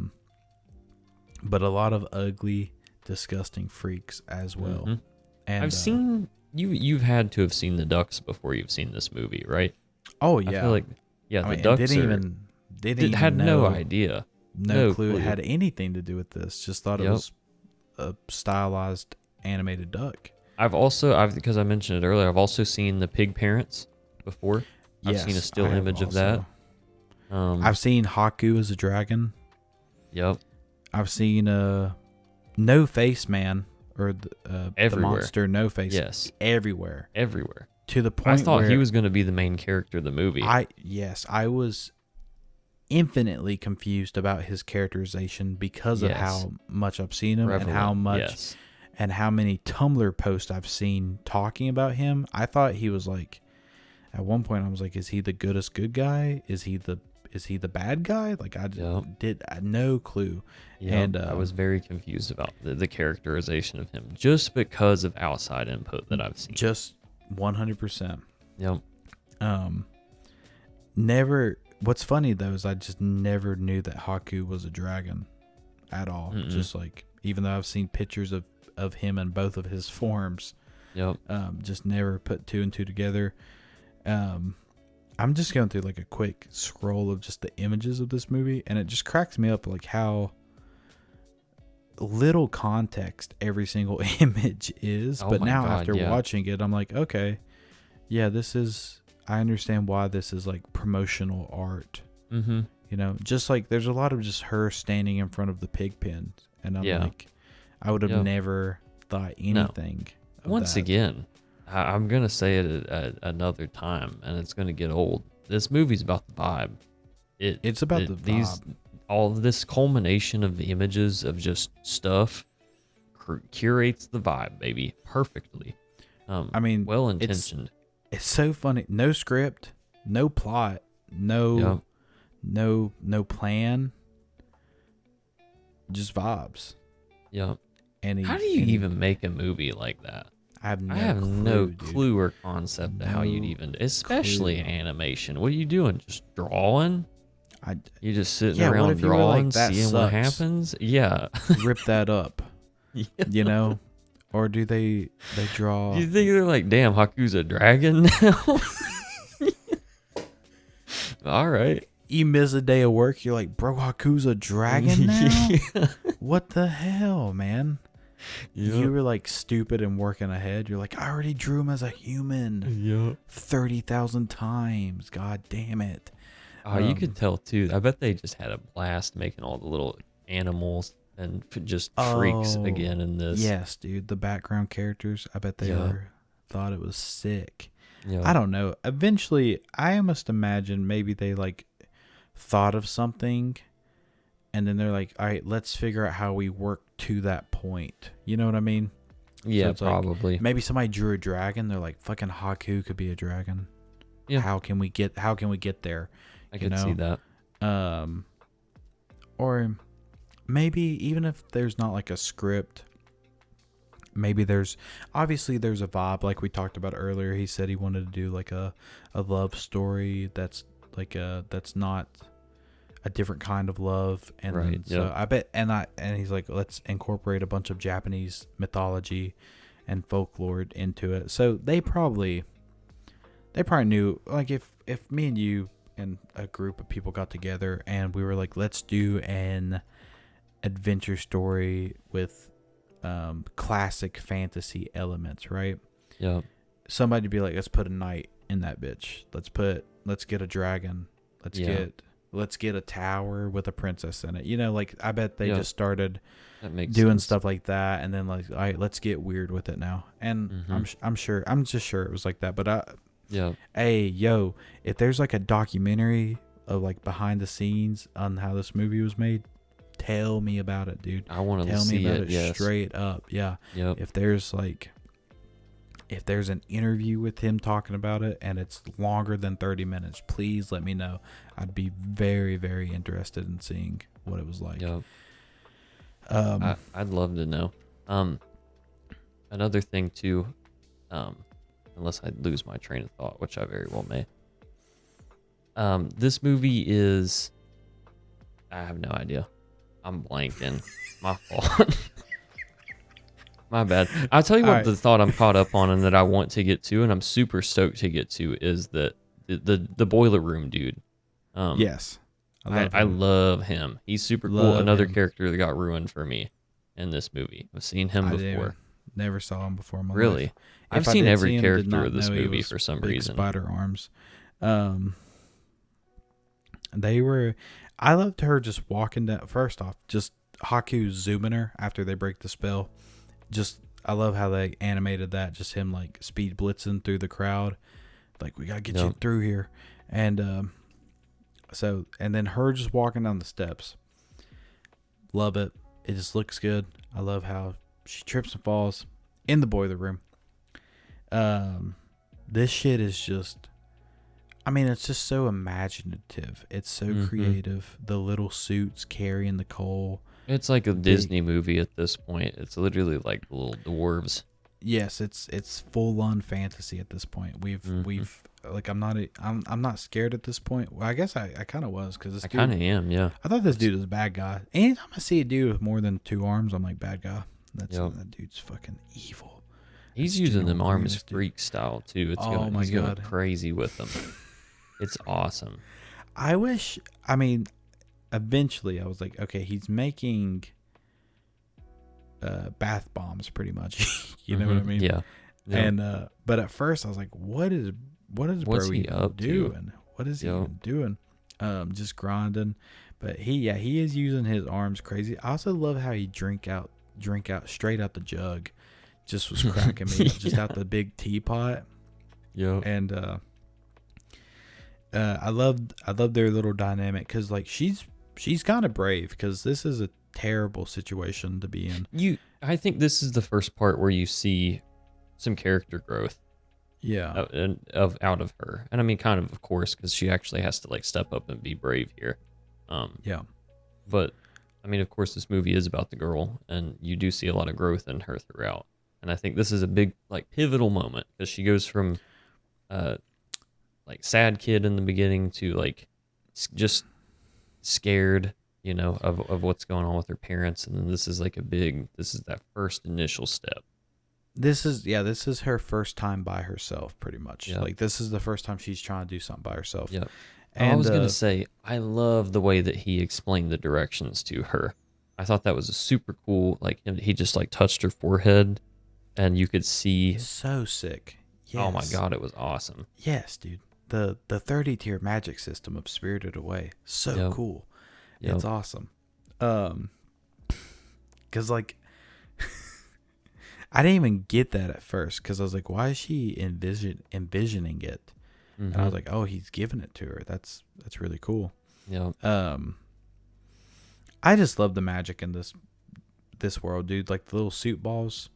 But a lot of ugly, disgusting freaks as well. And I've seen you've had to have seen the ducks before you've seen this movie, right? Oh yeah. I feel like the ducks had no idea. No clue it had anything to do with this. Just thought it was a stylized animated duck. Because I mentioned it earlier, I've also seen the pig parents before. I've seen a still image of that. I've seen Haku as a dragon. Yep. I've seen No Face Man, or the monster No Face. Yes. Everywhere. To the point I thought where he was going to be the main character of the movie. I was infinitely confused about his characterization because of how much I've seen him and how much and how many Tumblr posts I've seen talking about him. I thought he was like, at one point I was like, is he the goodest good guy? Is he the bad guy? Like I did no clue. And I was very confused about the characterization of him just because of outside input that I've seen. Just 100%. Yep. Never. What's funny though is I just never knew that Haku was a dragon at all. Just like, even though I've seen pictures of him in both of his forms. Yep. Just never put 2 and 2 together. I'm just going through like a quick scroll of just the images of this movie, and it just cracks me up like how little context every single image is. But now after watching it, I'm like, okay, yeah, I understand why this is like promotional art. Just like there's a lot of just her standing in front of the pig pen, and I'm like, I would have never thought anything once again, I'm gonna say it at another time, and it's gonna get old. This movie's about the vibe. It's about the vibe. All of this culmination of the images of just stuff curates the vibe, baby, perfectly. I mean, well intentioned. It's so funny. No script, no plot, no plan, just vibes. Yeah. And how do you even make a movie like that? I have no clue or concept of how you'd even, especially animation. What are you doing? Just drawing? You just sitting around drawing, seeing what happens? Yeah. Rip that up. Yeah. You know? Or do they draw? Do you think they're like, damn, Haku's a dragon now? All right. You miss a day of work, you're like, bro, Haku's a dragon now? Yeah. What the hell, man? Yep. You were like stupid and working ahead. You're like, I already drew him as a human. Yep. 30,000 times. God damn it. Oh, you could tell too. I bet they just had a blast making all the little animals and just freaks again in this. Yes, dude. The background characters, I bet they thought it was sick. Yeah. I don't know. Eventually, I must imagine maybe they like thought of something and then they're like, all right, let's figure out how we work to that point. You know what I mean? Yeah, so probably. Like, maybe somebody drew a dragon. They're like, fucking Haku could be a dragon. Yeah. How can we get there? I could see that. Or maybe even if there's not like a script, maybe there's a vibe like we talked about earlier. He said he wanted to do like a love story that's like that's not a different kind of love, and right, then, so I bet and he's like, let's incorporate a bunch of Japanese mythology and folklore into it. So they probably knew, like, if me and you and a group of people got together and we were like, let's do an adventure story with classic fantasy elements, right? Yeah. Somebody'd be like, let's put a knight in that bitch. Let's get a dragon. Let's get a tower with a princess in it. You know, like, I bet they just started doing stuff like that, and then like, all right, let's get weird with it now. And I'm just sure it was like that. But hey, yo, if there's like a documentary of like behind the scenes on how this movie was made, tell me about it, dude. I want to see it. Yes. Straight up. Yeah. Yep. If there's an interview with him talking about it and it's longer than 30 minutes, please let me know. I'd be very, very interested in seeing what it was like. Yep. I'd love to know. Another thing too, unless I lose my train of thought, which I very well may. This movie is, I have no idea. I'm blanking. My fault. My bad. I'll tell you what, the thought I'm caught up on and that I want to get to, and I'm super stoked to get to, is that the boiler room dude. Yes. I love him. He's super cool. Another character that got ruined for me in this movie. I've seen him before. Never saw him before in my life. Really? I've seen every character of this movie for some reason. Spider arms. I loved her just walking down. First off, just Haku zooming her after they break the spell. I love how they animated that. Just him like speed blitzing through the crowd. Like, we got to get you through here. And and then her just walking down the steps. Love it. It just looks good. I love how she trips and falls in the boiler room. This shit is just, I mean, it's just so imaginative. It's so creative. The little suits carrying the coal. It's like a Disney movie at this point. It's literally like little dwarves. Yes, it's full on fantasy at this point. We've like, I'm not scared at this point. Well, I guess I kind of was, because I kind of am. Yeah. I thought this dude was a bad guy. Anytime I see a dude with more than 2 arms, I'm like, bad guy. That dude's fucking evil. He's using them arm as freak style too. He's going crazy with them. It's awesome. Eventually I was like, okay, he's making bath bombs pretty much. You know what I mean? Yeah. And but at first I was like, what's bro he up doing? What is he even doing? Just grinding. But he is using his arms crazy. I also love how he drink out straight out the jug. just was cracking me up, just out the big teapot. Yep. And I loved their little dynamic because like she's kind of brave because this is a terrible situation to be in. I think this is the first part where you see some character growth. Yeah. Out of her, and I mean, kind of course, because she actually has to like step up and be brave here. Yeah. But I mean, of course, this movie is about the girl, and you do see a lot of growth in her throughout. And I think this is a big, like, pivotal moment because she goes from, like, sad kid in the beginning to like just scared, you know, of what's going on with her parents, and then this is like this is that first initial step. This is her first time by herself, pretty much. Yep. Like this is the first time she's trying to do something by herself. Yep. And I was gonna say, I love the way that he explained the directions to her. I thought that was a super cool. Like he just like touched her forehead, and you could see. So sick. Yes. Oh my god, it was awesome. Yes, dude. The 30-tier magic system of Spirited Away. So cool. Yep. It's awesome. Because like. I didn't even get that at first because I was like, why is she envisioning it? Mm-hmm. And I was like, oh, he's giving it to her. That's really cool. Yeah. I just love the magic in this world, dude. Like the little suit balls.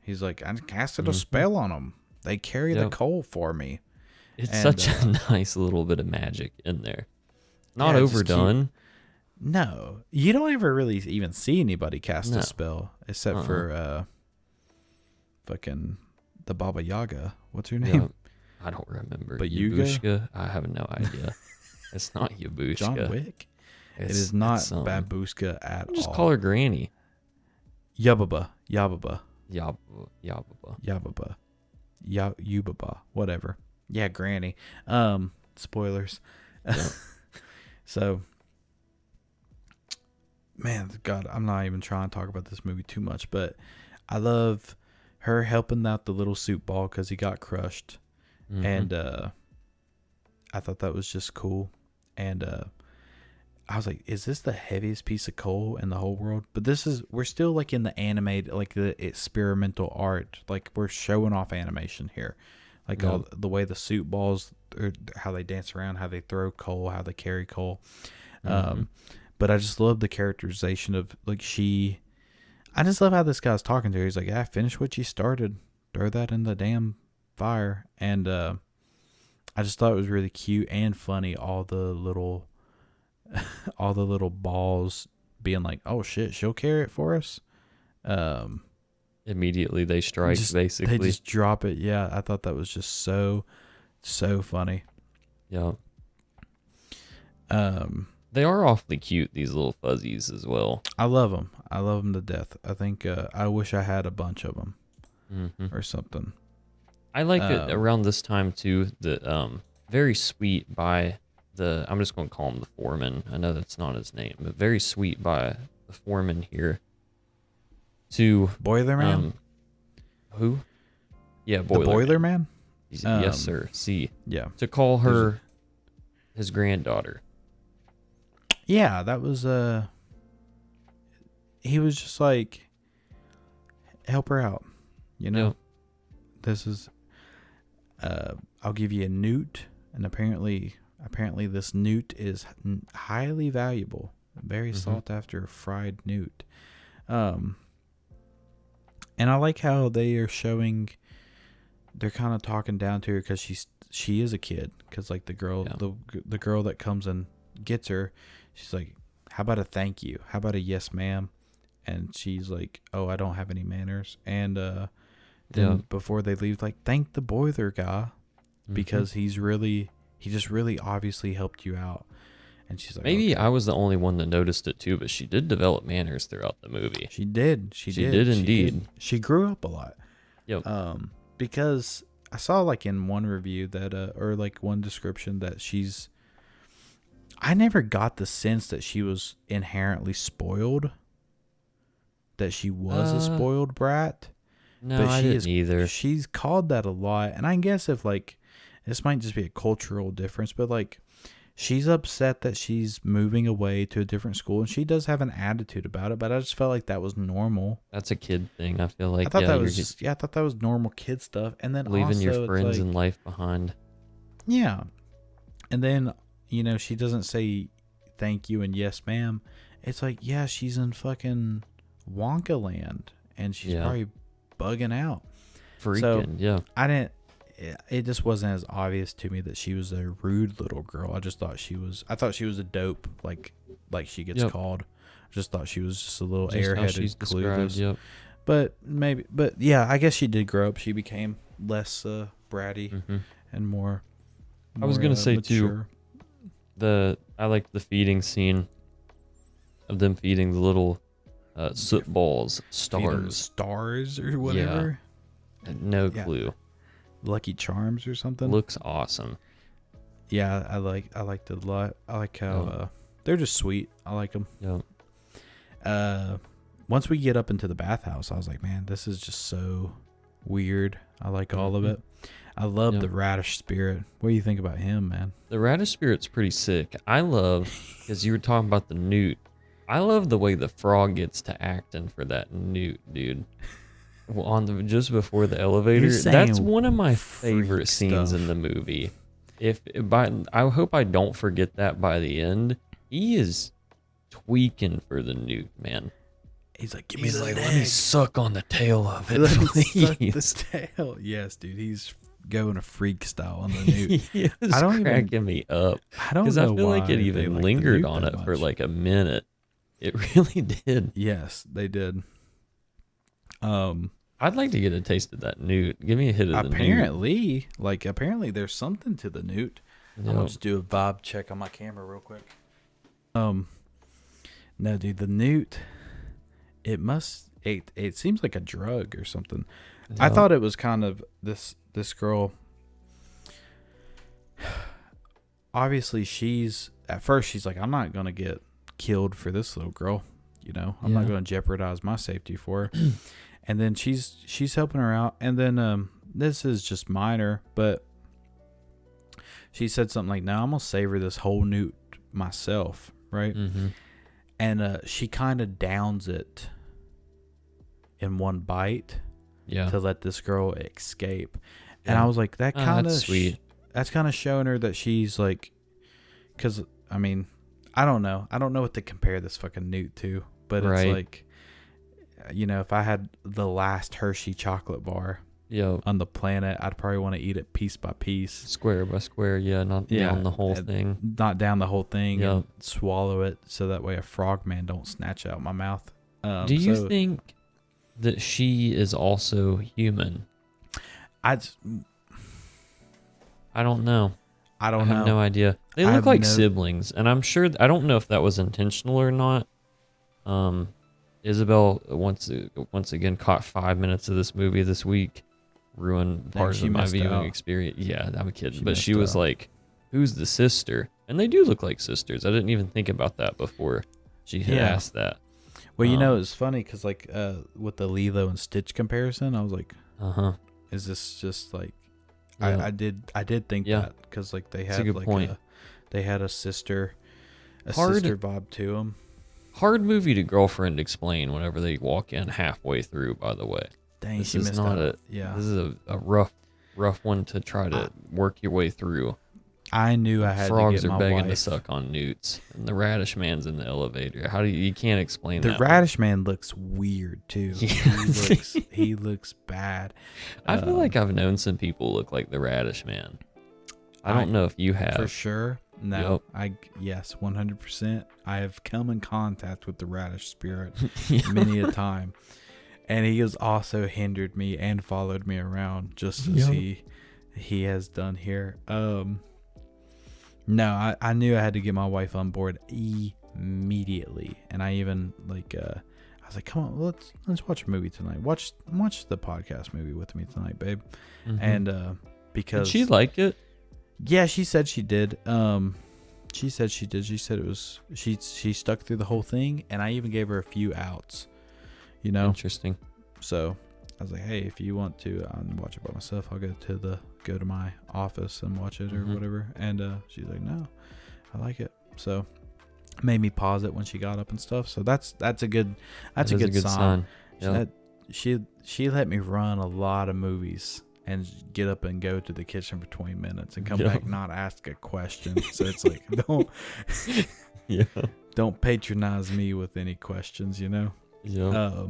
He's like, I casted a spell on them. They carry the coal for me. It's such a nice little bit of magic in there. Not overdone. No. You don't ever really even see anybody cast a spell except for fucking the Baba Yaga. What's her name? Yeah, I don't remember. But Yabushka? I have no idea. It's not Yabushka. John Wick? It is not Babushka at all. Just call her Granny. Yubaba. Yababa. Yubaba. Whatever. Yeah, Granny. Spoilers. Yeah. So, man, God, I'm not even trying to talk about this movie too much, but I love her helping out the little suit ball because he got crushed. Mm-hmm. And I thought that was just cool. And I was like, is this the heaviest piece of coal in the whole world? But we're still like in the animated, like the experimental art. Like we're showing off animation here. Like all the way the suit balls, or how they dance around, how they throw coal, how they carry coal. Mm-hmm. But I just love the characterization of like I just love how this guy's talking to her. He's like, finish what you started. Throw that in the damn fire. And I just thought it was really cute and funny. All the little balls being like, oh shit, she'll carry it for us. Immediately they strike, basically. They just drop it. Yeah, I thought that was just so funny. Yeah. They are awfully cute, these little fuzzies as well. I love them. I love them to death. I think I wish I had a bunch of them or something. I like it around this time too. The very sweet by I'm just going to call him the foreman. I know that's not his name, but very sweet by the foreman here. To Boilerman. Who? Yeah, Boilerman. The Boilerman. Yes, sir. See. Yeah. To call her his granddaughter. Yeah, that was he was just like, help her out, you know. Yep. This is I'll give you a newt, and apparently this newt is highly valuable, very sought after fried newt. And I like how they are showing, they're kind of talking down to her because she is a kid, because like the girl the girl that comes and gets her, she's like, how about a thank you? How about a yes, ma'am? And she's like, oh, I don't have any manners. And then before they leave, like, thank the boiler guy because he just really obviously helped you out. And she's like, maybe okay. I was the only one that noticed it too, but she did develop manners throughout the movie. She did. She did indeed. She grew up a lot. Yep. Because I saw like in one review that or like one description that I never got the sense that she was inherently spoiled. That she was a spoiled brat. No, but I didn't either. She's called that a lot. And I guess if like, this might just be a cultural difference, but like she's upset that she's moving away to a different school, and she does have an attitude about it. But I just felt like that was normal. That's a kid thing. I feel like I thought that was just, I thought that was normal kid stuff. And then leaving also, your friends like, and life behind. Yeah, and then she doesn't say thank you and yes ma'am. It's like, yeah, she's in fucking Wonka land, and she's probably bugging out. Freaking, yeah. I didn't. It just wasn't as obvious to me that she was a rude little girl. I just thought she was. I thought she was a dope, like she gets called. I just thought she was just a little airheaded, clueless. Yep. But yeah, I guess she did grow up. She became less bratty and more. I was gonna say mature. too. I like the feeding scene of them feeding the little soot balls, stars or whatever. Yeah. No clue. Lucky Charms or something. Looks awesome. Yeah, I liked it a lot. I like how they're just sweet. I like them. Yeah. Once we get up into the bathhouse, I was like, man, this is just so weird. I like all of it. I love the radish spirit. What do you think about him, man? The radish spirit's pretty sick. I love, because you were talking about the newt. I love the way the frog gets to acting for that newt, dude. Just before the elevator. That's one of my favorite scenes in the movie. I hope I don't forget that by the end. He is tweaking for the newt, man. He's like, let me suck on the tail of it, please. Suck the tail. Yes, dude. He's going a freak style on the newt. He is cracking me up. I don't know, because I feel like it they even like lingered on it for like a minute. It really did. Yes, they did. I'd like to get a taste of that newt. Give me a hit of the newt. Apparently there's something to the newt. I'm gonna just do a vibe check on my camera real quick. No, dude, the newt. It seems like a drug or something. Yep. I thought it was kind of this girl. Obviously, at first she's like, I'm not gonna get killed for this little girl. I'm not gonna jeopardize my safety for her. And then she's helping her out, and then this is just minor, but she said something like, "No, I'm gonna savor this whole newt myself," right? Mm-hmm. And she kind of downs it in one bite, to let this girl escape. Yeah. And I was like, that kind of sweet. That's kind of showing her that she's like, because I mean, I don't know what to compare this fucking newt to, but it's like, if I had the last Hershey chocolate bar on the planet, I'd probably want to eat it piece by piece. Square by square, not down the whole thing. Not down the whole thing and swallow it so that way a frogman don't snatch out my mouth. Do you think that she is also human? I don't know. I have no idea. They look like siblings, and I'm sure, I don't know if that was intentional or not. Isabel once again caught 5 minutes of this movie this week, ruined part of my viewing experience. Yeah, I'm kidding, but she was like, "Who's the sister?" And they do look like sisters. I didn't even think about that before she had asked that. Well, it's funny because like with the Lilo and Stitch comparison, I was like, is this just like? I did think that because like they had a sister vibe to them. Hard movie to girlfriend explain whenever they walk in halfway through, by the way. Dang, this is not out. This is a rough one to try to work your way through. I knew I had Frogs to get my are begging wife. to suck on newts, and the radish man's in the elevator. You can't explain the that. The radish man looks weird too. He looks bad. I feel like I've known some people look like the radish man. I don't know if you have. For sure. No, yes, 100%. I have come in contact with the radish spirit many a time, and he has also hindered me and followed me around just as he has done here. No, I knew I had to get my wife on board immediately, and I even I was like, "Come on, let's watch a movie tonight. Watch the podcast movie with me tonight, babe." Mm-hmm. And because did she like it? Yeah, she said she did. She said she did. She said it was she stuck through the whole thing, and I even gave her a few outs. Interesting. So I was like, hey, if you want to watch it by myself, I'll go to my office and watch it or whatever. And she's like, no. I like it. So made me pause it when she got up and stuff. So that's a good sign. Yep. She let me run a lot of movies and get up and go to the kitchen for 20 minutes and come back not ask a question. So it's like don't patronize me with any questions, you know. Yeah.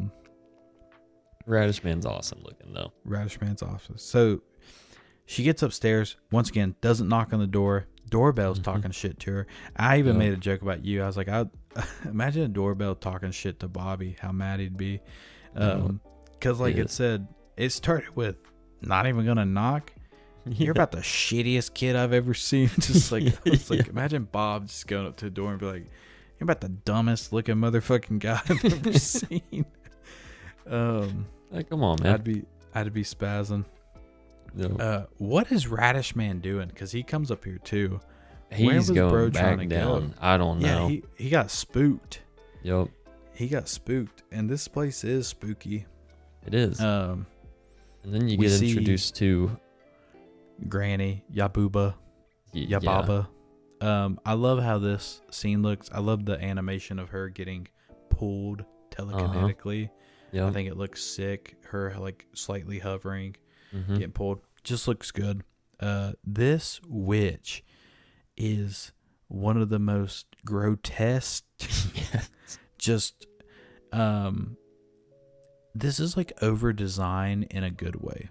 Radish Man's awesome looking though. Radish Man's awesome. So she gets upstairs once again, doesn't knock on the door. Doorbell's talking shit to her. I even made a joke about you. I was like, I imagine a doorbell talking shit to Bobby. How mad he'd be. Because like it said, it started with not even gonna knock. You're about the shittiest kid I've ever seen. Just like I was like, imagine Bob just going up to the door and be like, you're about the dumbest looking motherfucking guy I've ever seen. Like, come on, man. I'd be spazzing. No. What is Radish Man doing? Because he comes up here too. He's going back down. Go? I don't know. Yeah, he got spooked. Yep. He got spooked, and this place is spooky. It is. And then you get introduced to Granny Yabuba, Yababa. I love how this scene looks. I love the animation of her getting pulled telekinetically. Yeah. I think it looks sick. Her like slightly hovering, getting pulled, just looks good. This witch is one of the most grotesque. Just, this is like over design in a good way.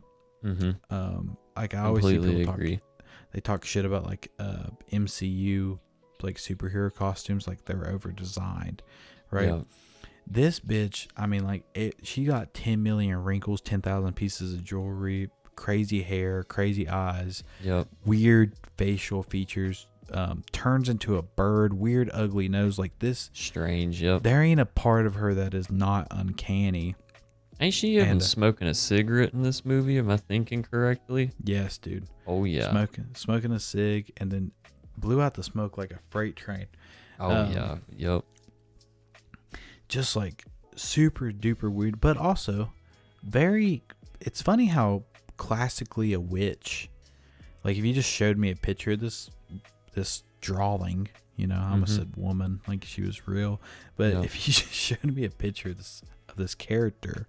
Like I always see people they talk shit about like MCU like superhero costumes, like they're over designed, right? Yeah. This bitch, I mean, like she got 10 million wrinkles, 10,000 pieces of jewelry, crazy hair, crazy eyes, weird facial features, turns into a bird, weird ugly nose, like this. Strange, yep. There ain't a part of her that is not uncanny. Ain't she even smoking a cigarette in this movie? Am I thinking correctly? Yes, dude. Oh, yeah. Smoking a cig and then blew out the smoke like a freight train. Oh, yeah. Yep. Just like super duper weird, but also it's funny how classically a witch, like if you just showed me a picture of this drawing, you know, I almost said woman, like she was real, but if you just showed me a picture of this character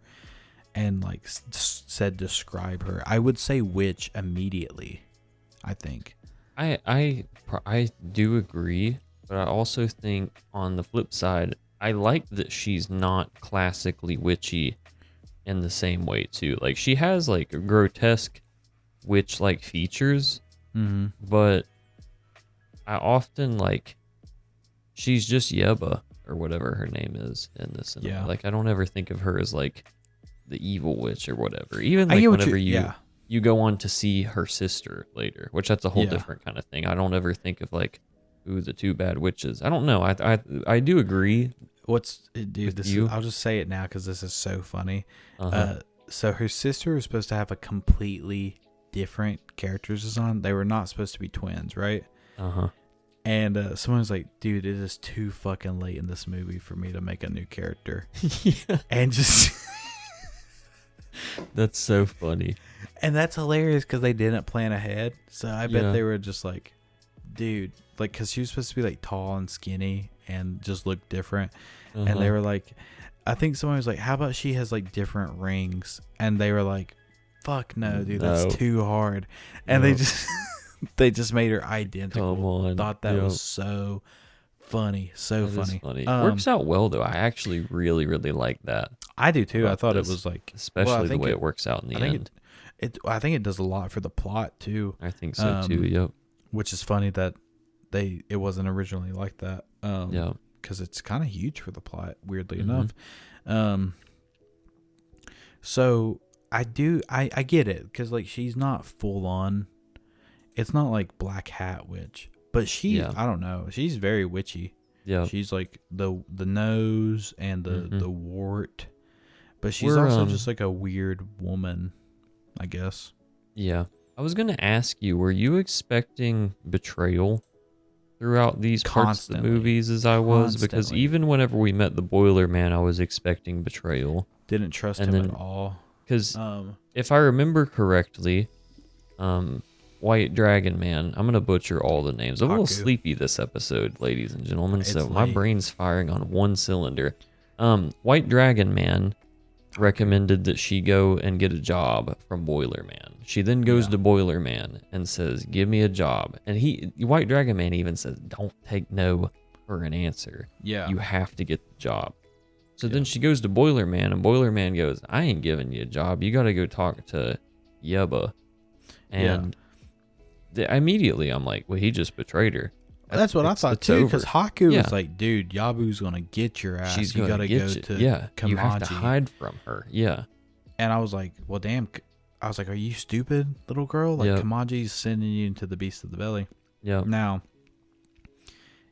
and like said describe her, I would say witch immediately. I think I do agree, but I also think on the flip side, I like that she's not classically witchy in the same way too. Like she has like grotesque witch-like features, but I often like she's just Yeba or whatever her name is in this. Like I don't ever think of her as like the evil witch or whatever. Even like whenever you go on to see her sister later, which that's a whole different kind of thing. I don't ever think of like, ooh, the two bad witches. I don't know. I do agree. I'll just say it now because this is so funny. So her sister was supposed to have a completely different character design. They were not supposed to be twins, right? And someone was like, dude, it is too fucking late in this movie for me to make a new character. And just that's so funny. And that's hilarious because they didn't plan ahead. So I bet they were just like, dude, like, because she was supposed to be like tall and skinny and just look different. And they were like, I think someone was like, how about she has like different rings? And they were like, fuck no, dude, that's too hard. And they just made her identical. Come on. Thought that was so funny. So funny. Works out well though. I actually really, really like that. I do too. I thought it was like, especially the way it works out in the end. I think it does a lot for the plot too. I think so too. Yep. Which is funny that it wasn't originally like that. Because it's kind of huge for the plot, weirdly enough. So I get it because like she's not full on. It's not like Black Hat witch, but I don't know. She's very witchy. Yeah. She's like the nose and the wart, but she's also just like a weird woman, I guess. Yeah. I was gonna ask you, were you expecting betrayal throughout these parts of the movies as I was? Because even whenever we met the Boiler Man, I was expecting betrayal. Didn't trust him at all. Because if I remember correctly, White Dragon Man. I'm gonna butcher all the names. I'm a little Haku. sleepy this episode, ladies and gentlemen. It's So my late. brain's firing on one cylinder. White Dragon Man recommended that she go and get a job from Boiler Man. She then goes to Boiler Man and says, "Give me a job." And White Dragon Man even says, "Don't take no for an answer. Yeah. You have to get the job." So then she goes to Boiler Man, and Boiler Man goes, "I ain't giving you a job. You got to go talk to Yubba." And immediately I'm like, well, he just betrayed her. That's what I thought too, because Haku was like, dude, Yabu's going to get your ass. She's you got to go to Kamaji. You have to hide from her. Yeah. And I was like, well, damn. I was like, are you stupid, little girl? Like, Kamaji's sending you into the beast of the belly. Yeah. Now,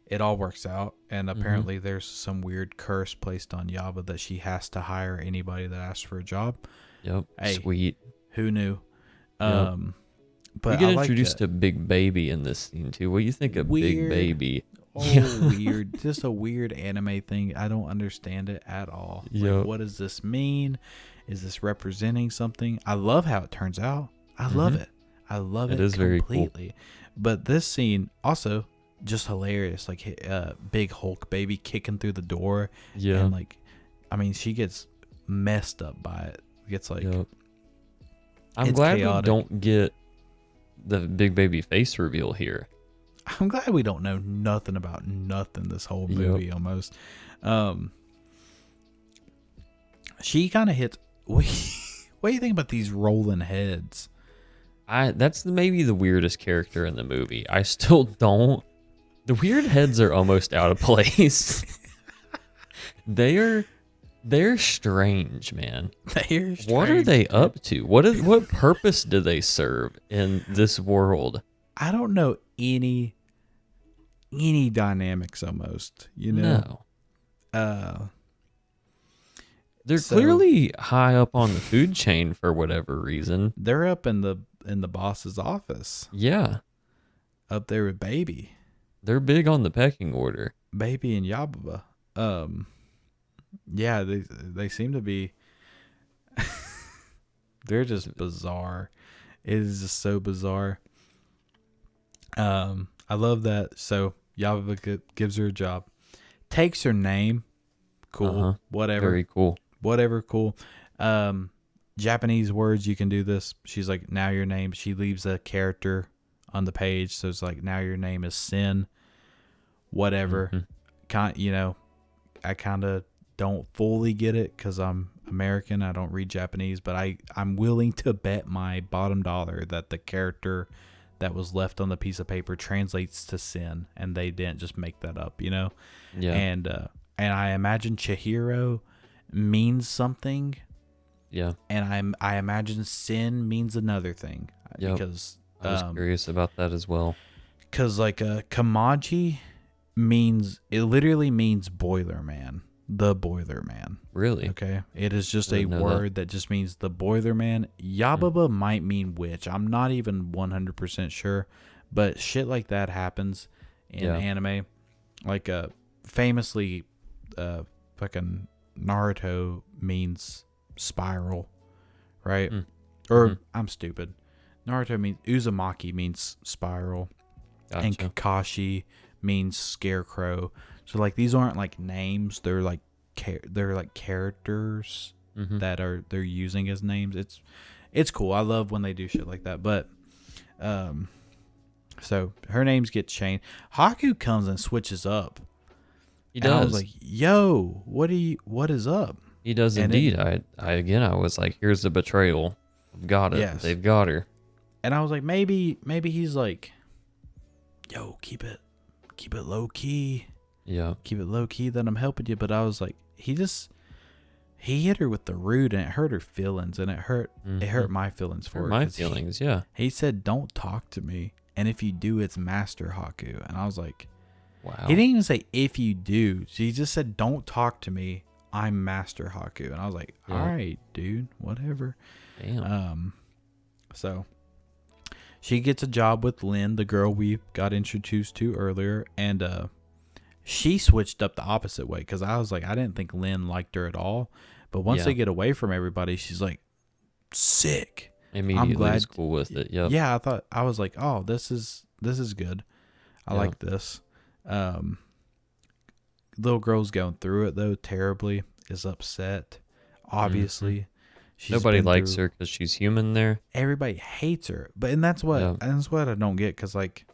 it all works out. And apparently there's some weird curse placed on Yaba that she has to hire anybody that asks for a job. Yep. Hey, sweet. Who knew? Yep. But we get introduced to Big Baby in this scene too. What do you think of Big Baby? Weird. Just a weird anime thing. I don't understand it at all. Like, what does this mean? Is this representing something? I love how it turns out. I love it. I love it is completely. very cool. But this scene also just hilarious. Like big Hulk baby kicking through the door. Yeah. And like, I mean, she gets messed up by it. Gets like, I'm glad we don't get the Big Baby face reveal here. I'm glad we don't know nothing about nothing this whole movie almost. She kind of hits. What do you think about these rolling heads? That's maybe the weirdest character in the movie. I still don't. The weird heads are almost out of place. They're strange, man. They're strange. What are they up to? What purpose do they serve in this world? I don't know any dynamics almost, you know. No. They're clearly high up on the food chain for whatever reason. They're up in the boss's office. Yeah. Up there with Baby. They're big on the pecking order. Baby and Yababa. Yeah, they seem to be. They're just bizarre. It is just so bizarre. I love that. So Yababa gives her a job, takes her name. Cool. Whatever. Very cool. Whatever. Cool. Japanese words, you can do this. She's like, now your name. She leaves a character on the page, so it's like, now your name is Sin. Whatever. I kind of don't fully get it because I'm American. I don't read Japanese, but I'm willing to bet my bottom dollar that the character that was left on the piece of paper translates to Sin, and they didn't just make that up, you know? Yeah. And I imagine Chihiro means something. Yeah. And I imagine Sin means another thing. Yep. Because I was curious about that as well. Because like Kamaji literally means Boiler Man. The Boiler Man. Really? Okay. It is just a word that just means the Boiler Man. Yababa might mean witch. I'm not even 100% sure. But shit like that happens in anime. Like famously, fucking Naruto means spiral, right? Or I'm stupid. Naruto means Uzumaki means spiral, and Kakashi means scarecrow. So like these aren't like names; they're like characters that they're using as names. It's cool. I love when they do shit like that. But so her names get changed. Haku comes and switches up. He does. And I was like, "Yo, what is up?" He does indeed. I was like, "Here's the betrayal. I've got it. Yes. They've got her." And I was like, maybe he's like, "Yo, keep it low key." Yeah. Keep it low key that I'm helping you. But I was like, he hit her with the rude, and it hurt her feelings, and it hurt my feelings for her. My feelings, yeah. He said, "Don't talk to me, and if you do, it's Master Haku." And I was like, wow. He didn't even say if you do. He just said, "Don't talk to me. I'm Master Haku." And I was like, all right, dude, whatever. Damn. So she gets a job with Lynn, the girl we got introduced to earlier, and she switched up the opposite way because I was like, I didn't think Lynn liked her at all. But once they get away from everybody, she's like, sick. Immediately glad. was cool with it. Yep. Yeah, I was like, oh, this is good. I Yep. like this. Little girl's going through it though terribly. Is upset. Obviously, Mhm. she's Nobody been likes through. her because she's human there. Everybody hates her, and Yep. that's what I don't get. Because like,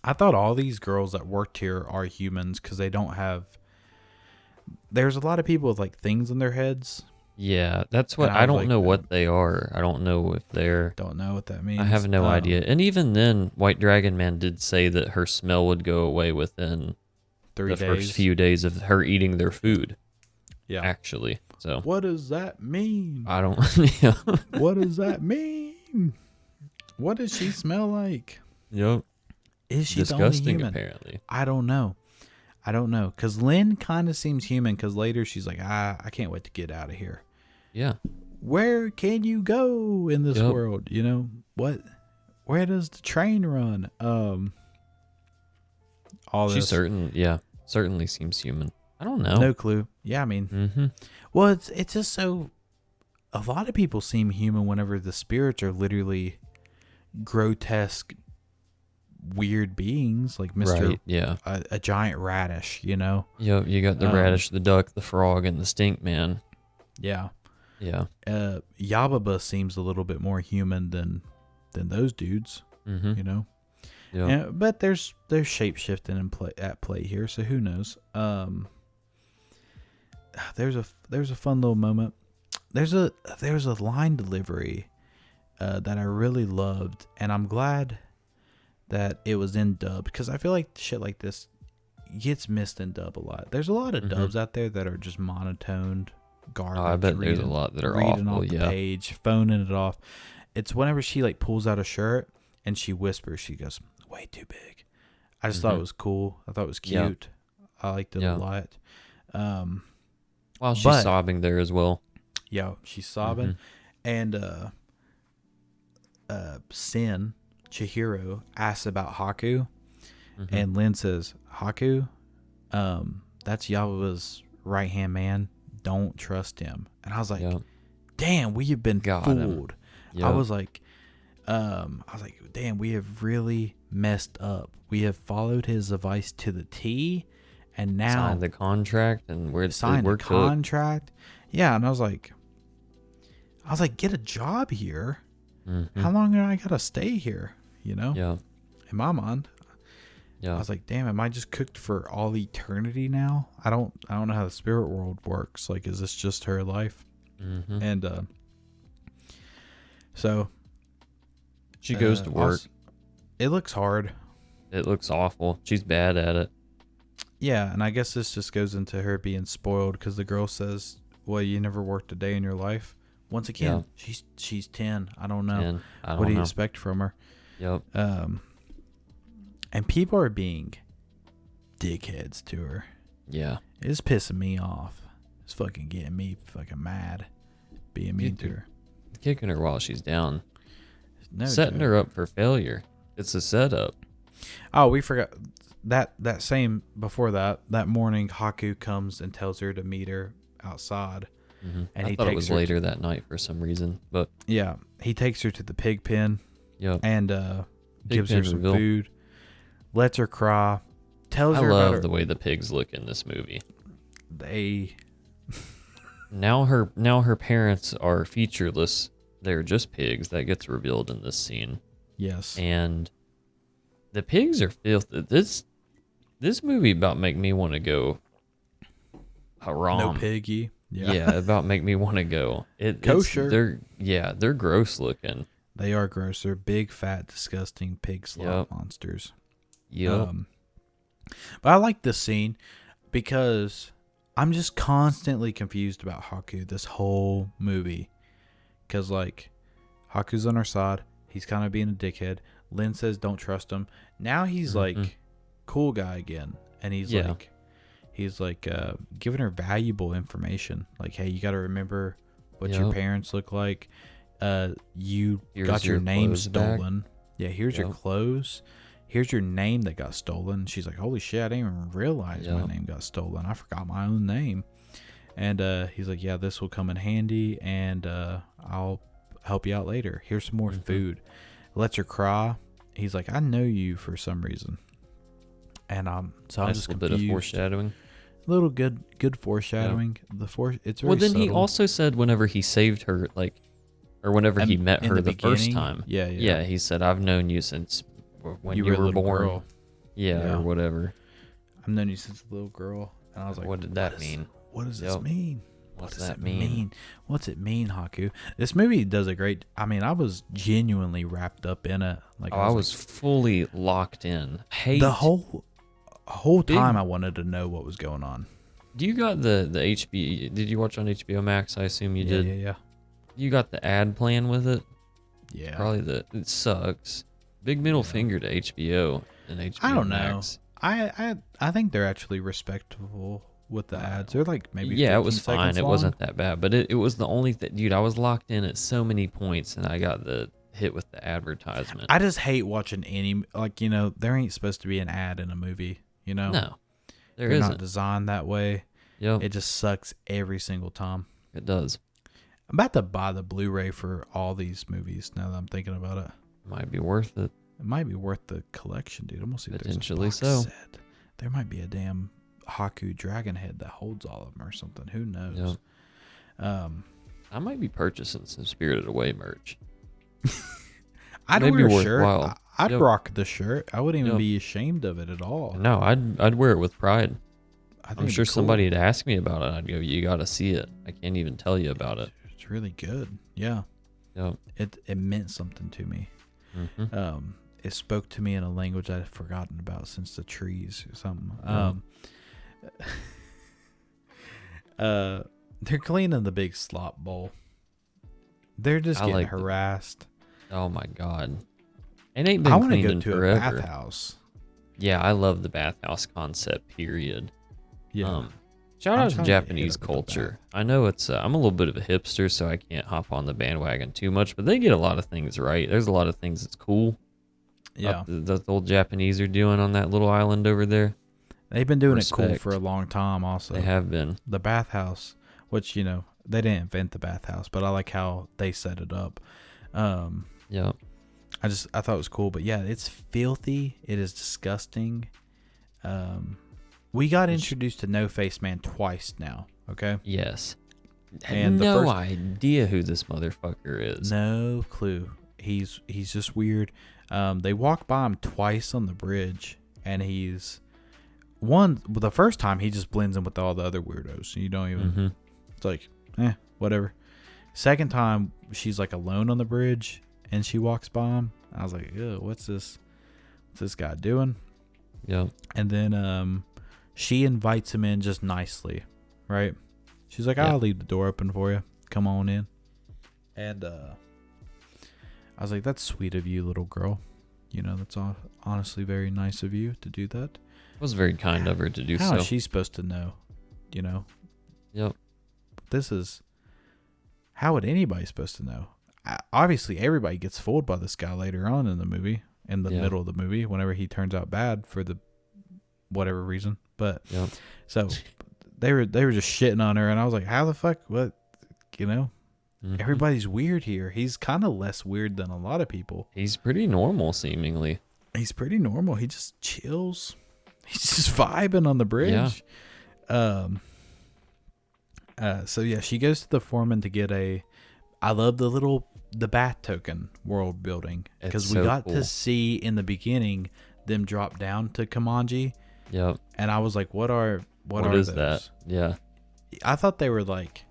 I thought all these girls that worked here are humans because they don't have. There's a lot of people with like things in their heads. Yeah, that's And what I I was don't like, know what they are. I don't know if they're. don't know what that means. I have no idea. And even then, White Dragon Man did say that her smell would go away within 3 the first days. few days of her eating their food. Yeah. Actually, so What does that mean? I don't. Yeah. What does that mean? What does she smell like? Yep. Is she the only Disgusting, human? apparently. I don't know. Because Lynn kind of seems human. Because later she's like, I can't wait to get out of here. Yeah. Where can you go in this Yep. world? You know what? Where does the train run? All She this. certainly seems human. I don't know. No clue. Yeah, I mean, Mm-hmm. well, it's just so. A lot of people seem human whenever the spirits are literally grotesque, weird beings like Mr. Right. Yeah. A giant radish, you know? Yep. You got the radish, the duck, the frog, and the stink man. Yeah. Yeah. Yababa seems a little bit more human than those dudes, Mm-hmm. you know? Yeah. Yeah, but there's shape shifting at play here, so who knows? There's a fun little moment. There's a line delivery that I really loved, and I'm glad that it was in dub because I feel like shit like this gets missed in dub a lot. There's a lot of dubs out there that are just monotoned garbage. I bet there's a lot that are reading awful. off the Yeah. page, phoning it off. It's whenever she like pulls out a shirt and she whispers, she goes, "Way too big." I just thought it was cool. I thought it was cute. I liked it a lot. While she's but- sobbing there as well. Yeah, she's sobbing, and Sin Chihiro asks about Haku, and Lin says, "Haku, that's Yababa's right hand man. Don't trust him." And I was like, "Damn, we have been fooled." I was like, "Damn, we have really messed up. We have followed his advice to the T, and now signed the contract, and we're signed a contract." Yeah, and I was like, get a job here. How long do I gotta stay here? You know? Yeah. In my mind. Yeah. I was like, damn, am I just cooked for all eternity now? I don't know how the spirit world works. Like, is this just her life? And so she goes to work. It looks hard. It looks awful. She's bad at it. Yeah, and I guess this just goes into her being spoiled because the girl says, "Well, you never worked a day in your life." Once again, she's 10. I don't know. What do you expect from her? Yep. And people are being dickheads to her. Yeah. It's pissing me off. It's fucking getting me fucking mad. Being mean to her. Kicking her while she's down. No Setting her up for failure. It's a setup. Oh, we forgot that same before that morning Haku comes and tells her to meet her outside. And I thought it was later that night for some reason, but yeah, he takes her to the pig pen. Yep. And gives her some food, lets her cry, tells her I about love the way the pigs look in this movie. They now her parents are featureless. They're just pigs. That gets revealed in this scene. Yes. And the pigs are filthy. This movie about make me want to go haram. No piggy. Yeah, about make me want to go. Kosher. They're gross looking. They are gross. They're big, fat, disgusting pig slop monsters. Yep. But I like this scene because I'm just constantly confused about Haku this whole movie. Because, like, Haku's on our side. He's kind of being a dickhead. Lin says don't trust him. Now he's like cool guy again. And he's like giving her valuable information. Like, hey, you got to remember what your parents look like. You got your name stolen. Back. Yeah, here's your clothes. Here's your name that got stolen. She's like, holy shit, I didn't even realize my name got stolen. I forgot my own name. And he's like, yeah, this will come in handy, and I'll help you out later. Here's some more Mm-hmm. food. Lets her cry. He's like, I know you for some reason. And so I'm just little confused. bit of foreshadowing. Little good foreshadowing. It's very Well, then subtle. he also said whenever he saved her, like, or whenever he met in her the the first beginning? time. Yeah. He said, I've known you since when you were a were little born. girl. Yeah, or whatever. I've known you since a little girl. And I was like, what did that mean? What does this mean? What does that mean? What's it mean, Haku? This movie does a great. I mean, I was genuinely wrapped up in it. Like I was fully locked in. The whole time I wanted to know what was going on. Do you got the HBO? Did you watch on HBO Max? I assume you did. Yeah. You got the ad plan with it? Yeah. Probably it sucks. Big middle finger to HBO and HBO I don't Max. know. I think they're actually respectable with the ads. They're like maybe it was fine. It long. wasn't that bad, but it was the only thing, dude. I was locked in at so many points, and I got the hit with the advertisement. I just hate watching any there ain't supposed to be an ad in a movie. No, they're isn't. not designed that way. Yep, It just sucks every single time. it does. I'm about to buy the Blu-ray for all these movies now that I'm thinking about it. Might be worth it. It might be worth the collection, dude. I'm gonna see if there's a Potentially box so. set. There might be a damn Haku dragon head that holds all of them or something. Who knows? Yep. I might be purchasing some Spirited Away merch. I'd Maybe wear a shirt. worthwhile. I'd Yep. rock the shirt. I wouldn't even Yep. be ashamed of it at all. No, I'd wear it with pride. I think I'm it'd sure be cool. somebody had asked me about it. I'd go, you got to see it. I can't even tell you about it. It's really good. Yeah. Yep. It meant something to me. Mm-hmm. It spoke to me in a language I'd forgotten about since the trees or something. They're cleaning the big slop bowl. They're just getting harassed. Oh my god. It ain't been I want to cleaned go in to forever. a bathhouse. Yeah, I love the bathhouse concept, period. Yeah. Shout I'm out to trying to Japanese hit up with the culture. I know it's I'm a little bit of a hipster, so I can't hop on the bandwagon too much, but they get a lot of things right. There's a lot of things that's cool. Yeah. The old Japanese are doing on that little island over there. They've been doing it cool Respect. for a long time also. They have been. The bathhouse, which, they didn't invent the bathhouse, but I like how they set it up. Yeah. I thought it was cool, but yeah, it's filthy. It is disgusting. We got introduced to No Face Man twice now, okay? Yes. Had And no idea who this motherfucker is. No clue. He's just weird. They walk by him twice on the bridge, and the first time he just blends in with all the other weirdos. You don't even, It's like, whatever. Second time, she's like alone on the bridge, and she walks by him. I was like, ew, what's this guy doing? Yeah. And then she invites him in just nicely, right? She's like, I'll leave the door open for you. Come on in. And I was like, that's sweet of you, little girl. That's honestly very nice of you to do that. It was very kind of her to do so. How is she supposed to know? Yep. How would anybody supposed to know? Obviously, everybody gets fooled by this guy later on in the movie, in the middle of the movie, whenever he turns out bad for the whatever reason. But so they were just shitting on her, and I was like, how the fuck? What? Everybody's weird here. He's kind of less weird than a lot of people. He's pretty normal, seemingly. He's pretty normal. He just chills. He's just vibing on the bridge. Yeah. So yeah, she goes to the foreman to get I love the bath token world building, because we got to see in the beginning them drop down to Kamanji. Yep. And I was like, what are is those? that? Yeah. I thought they were like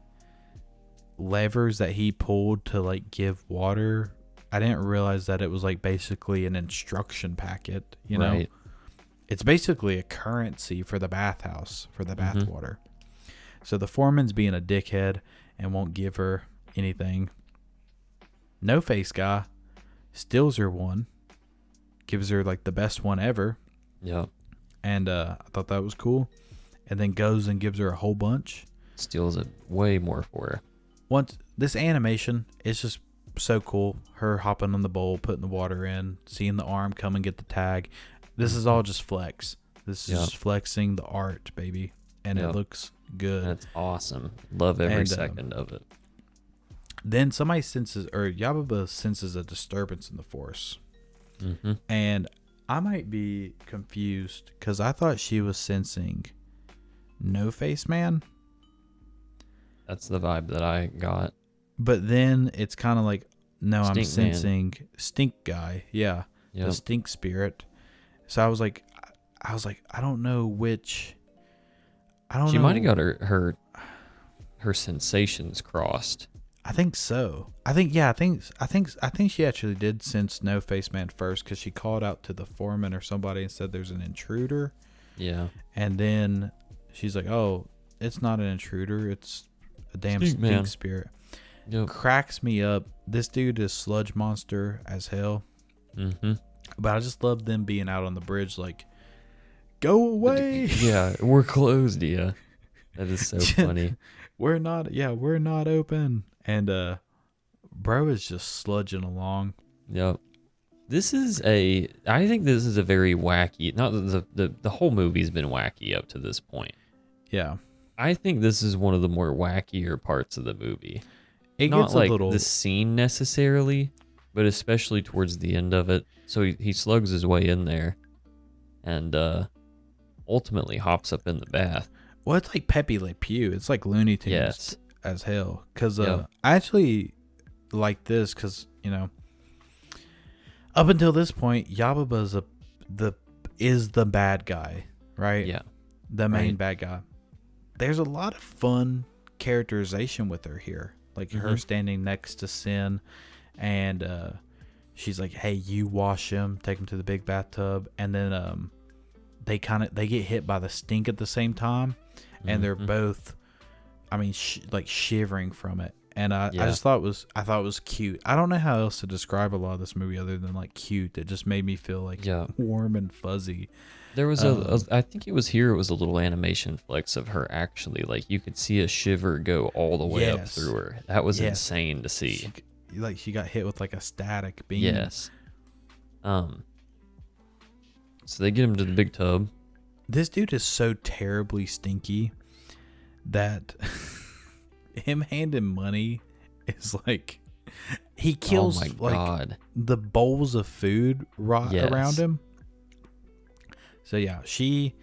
levers that he pulled to like give water. I didn't realize that it was like basically an instruction packet, Right. It's basically a currency for the bathhouse, for the bath water. So the foreman's being a dickhead and won't give her anything. No Face guy steals her one, gives her like the best one ever. Yep. And I thought that was cool. And then goes and gives her a whole bunch. Steals it way more for her. Once this animation is just so cool. Her hopping on the bowl, putting the water in, seeing the arm come and get the tag. This is all just flex. This is just flexing the art, baby. And it looks good. That's awesome. Love every second of it. Then somebody senses, or Yababa senses a disturbance in the force. Mm-hmm. And I might be confused because I thought she was sensing No Face Man. That's the vibe that I got. But then it's kind of like, no, Stink I'm sensing Stink Guy. Yeah. Yep. The Stink Spirit. So I was like, I don't know which. I don't know. She might have got her sensations crossed. I think so. I think she actually did sense No Face Man first because she called out to the foreman or somebody and said there's an intruder. Yeah. And then she's like, oh, it's not an intruder. It's a damn stink spirit. Yep. Cracks me up. This dude is sludge monster as hell. Mm-hmm. But I just love them being out on the bridge like, go away. Yeah, we're closed, yeah. That is so funny. We're not open. And bro is just sludging along. Yep. I think this is a very wacky, not the whole movie's been wacky up to this point. Yeah. I think this is one of the more wackier parts of the movie. It not gets like a little the scene necessarily, but especially towards the end of it. So he slugs his way in there and ultimately hops up in the bath. Well, it's like Pepe Le Pew. It's like Looney Tunes as hell. Because I actually like this because, you know, up until this point, Yababa's is the bad guy, right? Yeah. The main bad guy. There's a lot of fun characterization with her here. Like her standing next to Sin and she's like, hey, you wash him, take him to the big bathtub. And then they get hit by the stink at the same time. And they're both, I mean, like shivering from it. And I thought it was cute. I don't know how else to describe a lot of this movie other than like cute. It just made me feel like warm and fuzzy. There was I think it was a little animation flex of her actually. Like you could see a shiver go all the way up through her. That was insane to see. She got hit with like a static beam. Yes. So they get him to the big tub. This dude is so terribly stinky that him handing money is like he kills the bowls of food around him. So yeah, she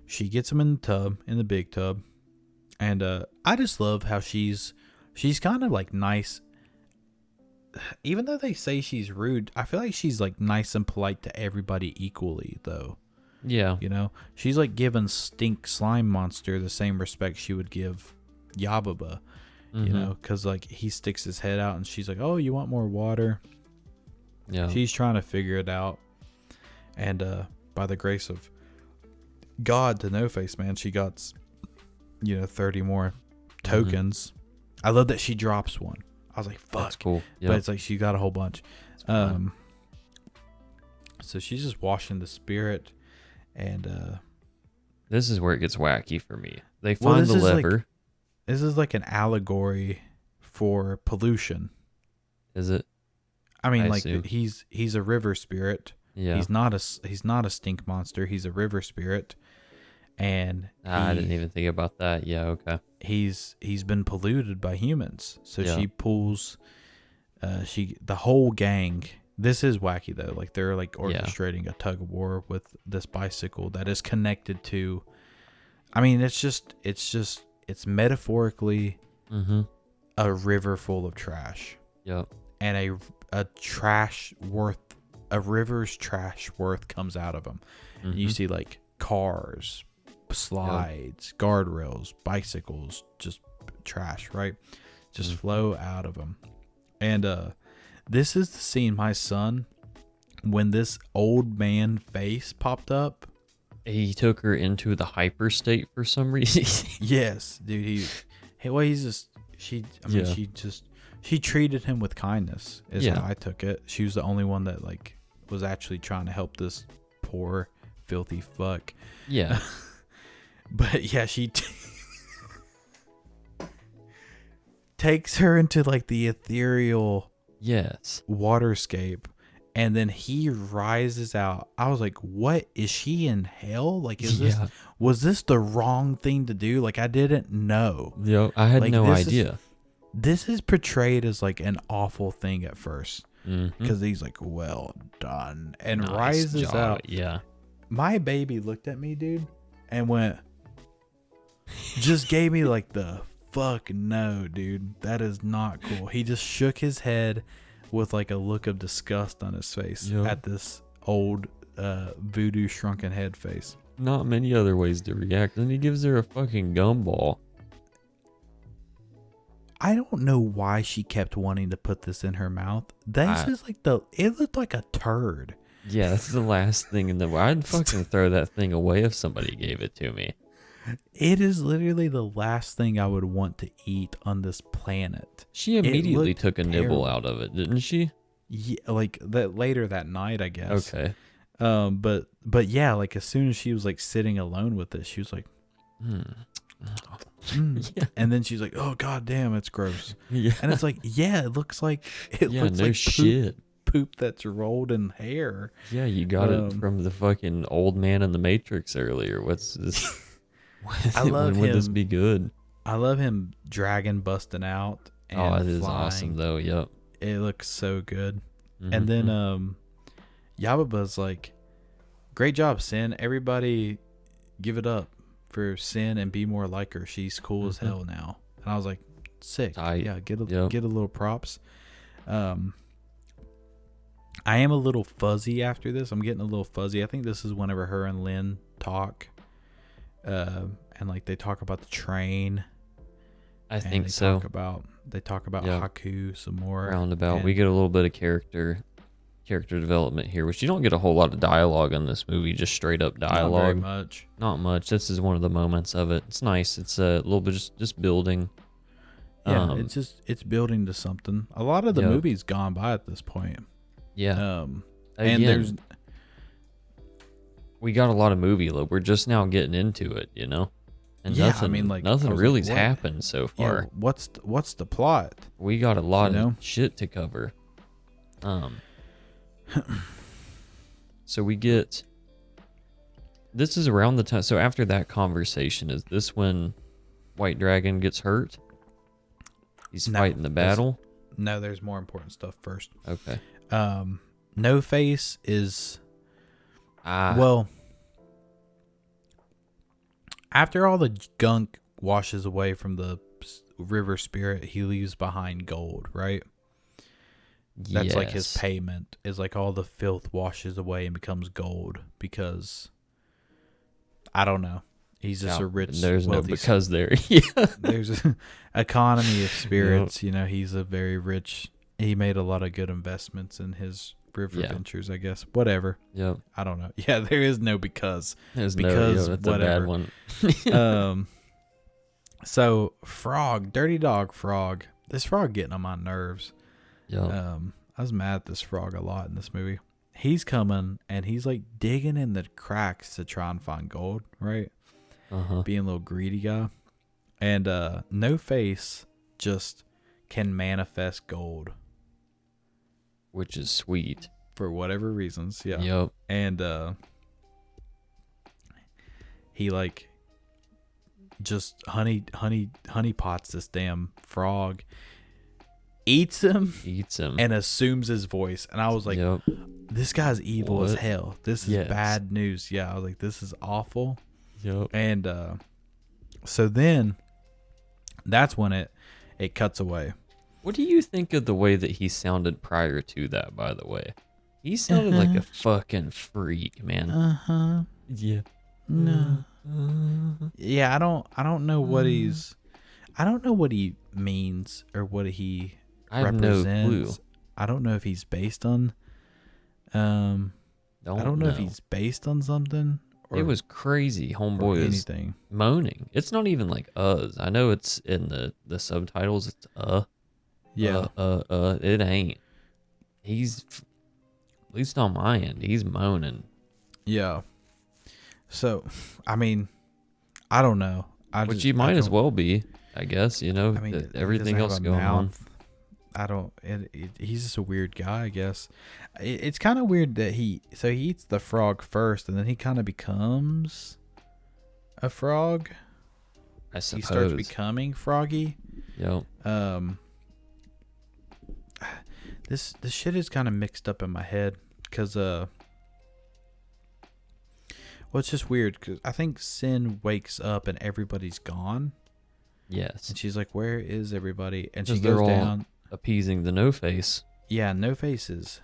gets him in the big tub, and I just love how she's kind of like nice. Even though they say she's rude, I feel like she's like nice and polite to everybody equally, though. Yeah. You know, she's like giving Stink Slime Monster the same respect she would give Yababa, you know, because like he sticks his head out and she's like, oh, you want more water? Yeah. She's trying to figure it out. And by the grace of God to No Face Man, she got, 30 more tokens. I love that she drops one. I was like, fuck. That's cool. Yep. But it's like she got a whole bunch. So she's just washing the spirit. And this is where it gets wacky for me. They find the lever. This is like an allegory for pollution. Is it? I mean, he's a river spirit. Yeah. He's not a stink monster. He's a river spirit. And I didn't even think about that. Yeah, okay. He's been polluted by humans. So she pulls the whole gang. This is wacky though. Like they're like orchestrating a tug of war with this bicycle that is connected to, I mean, it's metaphorically a river full of trash. Yep. And a river's trash worth comes out of them. You see like cars, slides, guardrails, bicycles, just trash, right? Just flow out of them. And this is the scene, my son, when this old man face popped up. He took her into the hyper state for some reason. Yes, dude. She treated him with kindness is how I took it. She was the only one that like was actually trying to help this poor filthy fuck. Yeah. But yeah, she takes her into like the ethereal waterscape, and then he rises out. I was like, what, is she in hell? Like, was this the wrong thing to do? Like, I didn't know. Yo, I had like, no idea. this is portrayed as like an awful thing at first because he's like, well done, and Nice rises job. out. Yeah. My baby looked at me, dude, and went, just gave me like the fuck no, dude. That is not cool. He just shook his head with like a look of disgust on his face at this old voodoo shrunken head face. Not many other ways to react. Then he gives her a fucking gumball. I don't know why she kept wanting to put this in her mouth. This is like it looked like a turd. Yeah, that's the last thing in the world. I'd fucking throw that thing away if somebody gave it to me. It is literally the last thing I would want to eat on this planet. She immediately took a nibble out of it, didn't she? Yeah, like that later that night, I guess. Okay. But yeah, like as soon as she was like sitting alone with it, she was like, Yeah. And then she's like, oh god damn, it's gross. Yeah. And it's like, yeah, it looks like looks no like shit. Poop that's rolled in hair. Yeah, you got it from the fucking old man in the Matrix earlier. What's this? When would this be good? I love him dragon busting out. And it is flying. awesome though. Yep. It looks so good. And then Yababa's like, great job, Sin. Everybody give it up for Sin and be more like her. She's cool as hell now. And I was like, sick. Tight. Yeah, get a little props. I am a little fuzzy after this. I'm getting a little fuzzy. I think this is whenever her and Lynn talk. And like they talk about the train. I think so. They talk about Haku some more. Roundabout. We get a little bit of character development here, which you don't get a whole lot of dialogue in this movie, just straight up dialogue. Not much. This is one of the moments of it. It's nice. It's a little bit just building. Yeah, it's building to something. A lot of the movie's gone by at this point. Yeah. And we got a lot of movie look. We're just now getting into it, you know? And nothing really's happened so far. Yeah, what's the plot? We got a lot of shit to cover. So we get, this is around the time, so after that conversation, is this when White Dragon gets hurt? He's fighting the battle? No, there's more important stuff first. Okay. No Face is, well, after all the gunk washes away from the river spirit, he leaves behind gold, right? That's like his payment, is like all the filth washes away and becomes gold because, I don't know. He's just a rich, there's no because there. Yeah. There's an economy of spirits. You know, he's a very rich, he made a lot of good investments in his river ventures, I guess. Whatever. Yep. I don't know. Yeah, there is no because. There's because that's whatever. a bad one. So Frog, Dirty Dog Frog. This frog getting on my nerves. Yeah. I was mad at this frog a lot in this movie. He's coming and he's like digging in the cracks to try and find gold, right? Being a little greedy guy. And No Face just can manifest gold. Which is sweet. For whatever reasons, yeah. Yep. And he like just honey pots this damn frog, eats him, and assumes his voice. And I was like, this guy's evil as hell. This is bad news. Yeah, I was like, this is awful. Yep. And so then that's when it cuts away. What do you think of the way that he sounded prior to that, by the way? He sounded like a fucking freak, man. Yeah. No. Yeah, I don't know what I don't know what he means or what he represents. No clue. I don't know if he's based on I don't know if he's based on something. It was crazy. Homeboy is moaning. It's not even like us. I know it's in the subtitles. It's Yeah. It ain't. He's, at least on my end, he's moaning. Yeah. So, I mean, I don't know. Which you might as well be, I guess. You know, I mean, everything else going on. I don't. He's just a weird guy, I guess. It's kind of weird that he eats the frog first, and then he kind of becomes a frog. I suppose he starts becoming froggy. Yep. this shit is kind of mixed up in my head because well, it's just weird because I think Sin wakes up and everybody's gone. Yes. And she's like, "Where is everybody?" And she They're goes all down, appeasing the No Face. Yeah, No Face is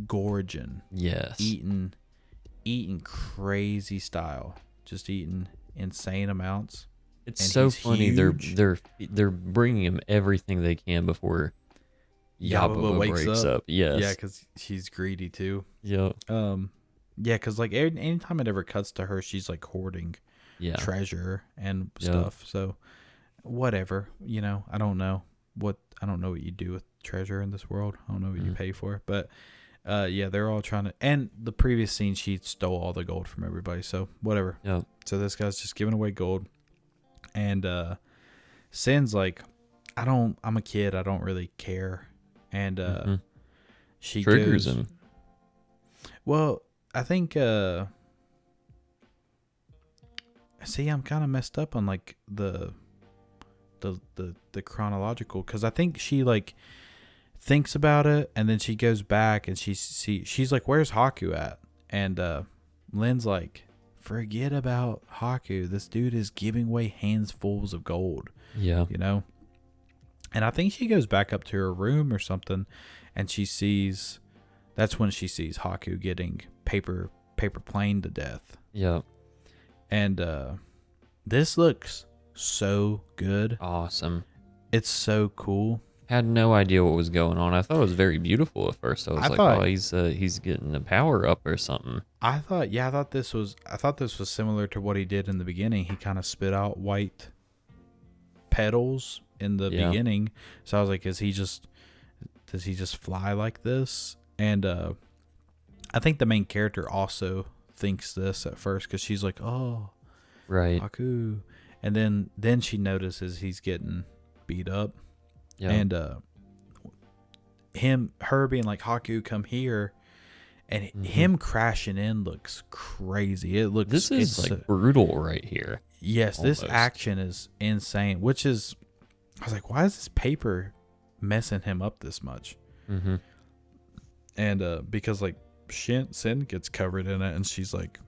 gorging. Yes. Eating crazy style, just eating insane amounts. It's And so he's funny. huge. They're bringing him everything they can before Yababa breaks up. Yes. Yeah, because she's greedy too. Yep. Yeah, because like anytime it ever cuts to her, she's like hoarding treasure and stuff. So whatever, I don't know what you do with treasure in this world. I don't know what you pay for, but they're all trying to. And the previous scene, she stole all the gold from everybody. So whatever. Yep. So this guy's just giving away gold, and Sin's like, I'm a kid. I don't really care. And she triggers goes, him. Well, I think see, I'm kind of messed up on like the chronological, because I think she like thinks about it and then she goes back and she's like, "Where's Haku at?" And Lynn's like, "Forget about Haku. This dude is giving away handfuls of gold." Yeah. And I think she goes back up to her room or something, and that's when she sees Haku getting paper planed to death. Yeah. And this looks so good. Awesome. It's so cool. Had no idea what was going on. I thought it was very beautiful at first. I was oh, he's getting a power up or something. I thought this was similar to what he did in the beginning. He kind of spit out white petals in the beginning. So I was like, does he just fly like this? And I think the main character also thinks this at first, because she's like, "Oh, right, Haku," and then she notices he's getting beat up. And her being like, "Haku, come here," and him crashing in looks crazy. This is like brutal right here. Yes, almost. This action is insane. I was like, why is this paper messing him up this much? And because like Sin gets covered in it, and she's like,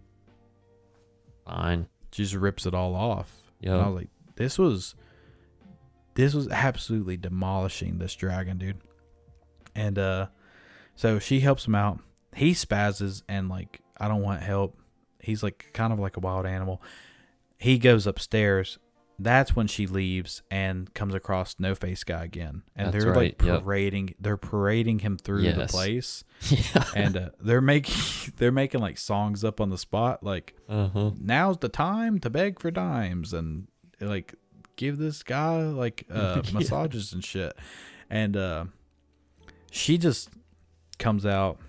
fine. She just rips it all off. Yeah. And I was like, this was absolutely demolishing this dragon, dude. And so she helps him out. He spazzes and like, I don't want help. He's like kind of like a wild animal. He goes upstairs. That's when she leaves and comes across No Face guy again, and they're like parading. They're parading him through the place. Yeah. And they're making like songs up on the spot, like now's the time to beg for dimes, and like give this guy like massages and shit. And she just comes out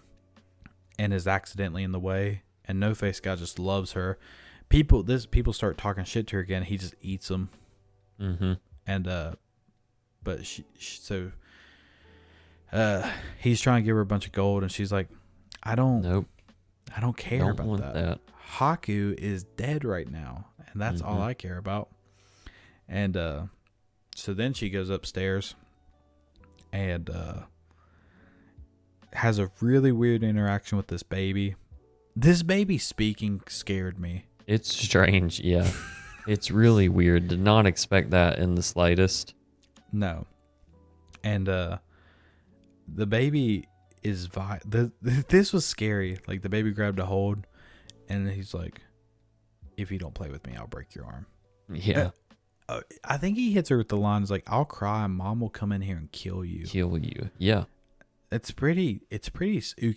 and is accidentally in the way, and No Face guy just loves her. People start talking shit to her again. He just eats them. And but so he's trying to give her a bunch of gold, and she's like, I don't care about that. Haku is dead right now, and that's all I care about. And so then she goes upstairs and has a really weird interaction with this baby. This baby speaking scared me. It's strange, yeah. It's really weird. Did not expect that in the slightest. No. And the baby is this was scary. Like, the baby grabbed a hold, and he's like, "If you don't play with me, I'll break your arm." Yeah. I think he hits her with the line, is like, "I'll cry, and Mom will come in here and kill you." Yeah. It's pretty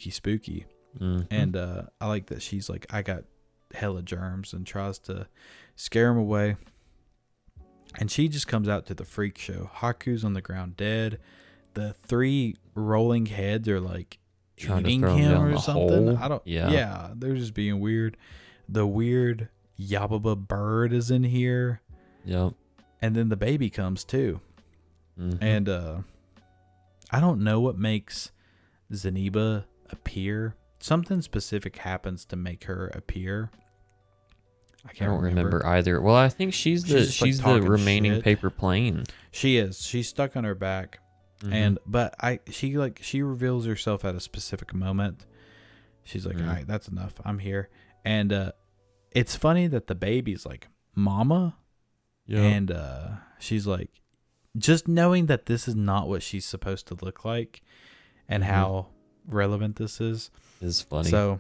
spooky. And I like that she's like, "I got hella germs," and tries to scare him away. And she just comes out to the freak show. Haku's on the ground dead. The 3 rolling heads are like eating him or something. Yeah, they're just being weird. The weird Yababa bird is in here. Yep. And then the baby comes too. And I don't know what makes Zeniba appear. Something specific happens to make her appear. I don't remember either. Well, I think she's the remaining shit. paper plane. She is. She's stuck on her back, And but she reveals herself at a specific moment. She's like, all right, that's enough. I'm here. And it's funny that the baby's like, Mama. Yeah. And she's like, just knowing that this is not what she's supposed to look like and how relevant this is funny. So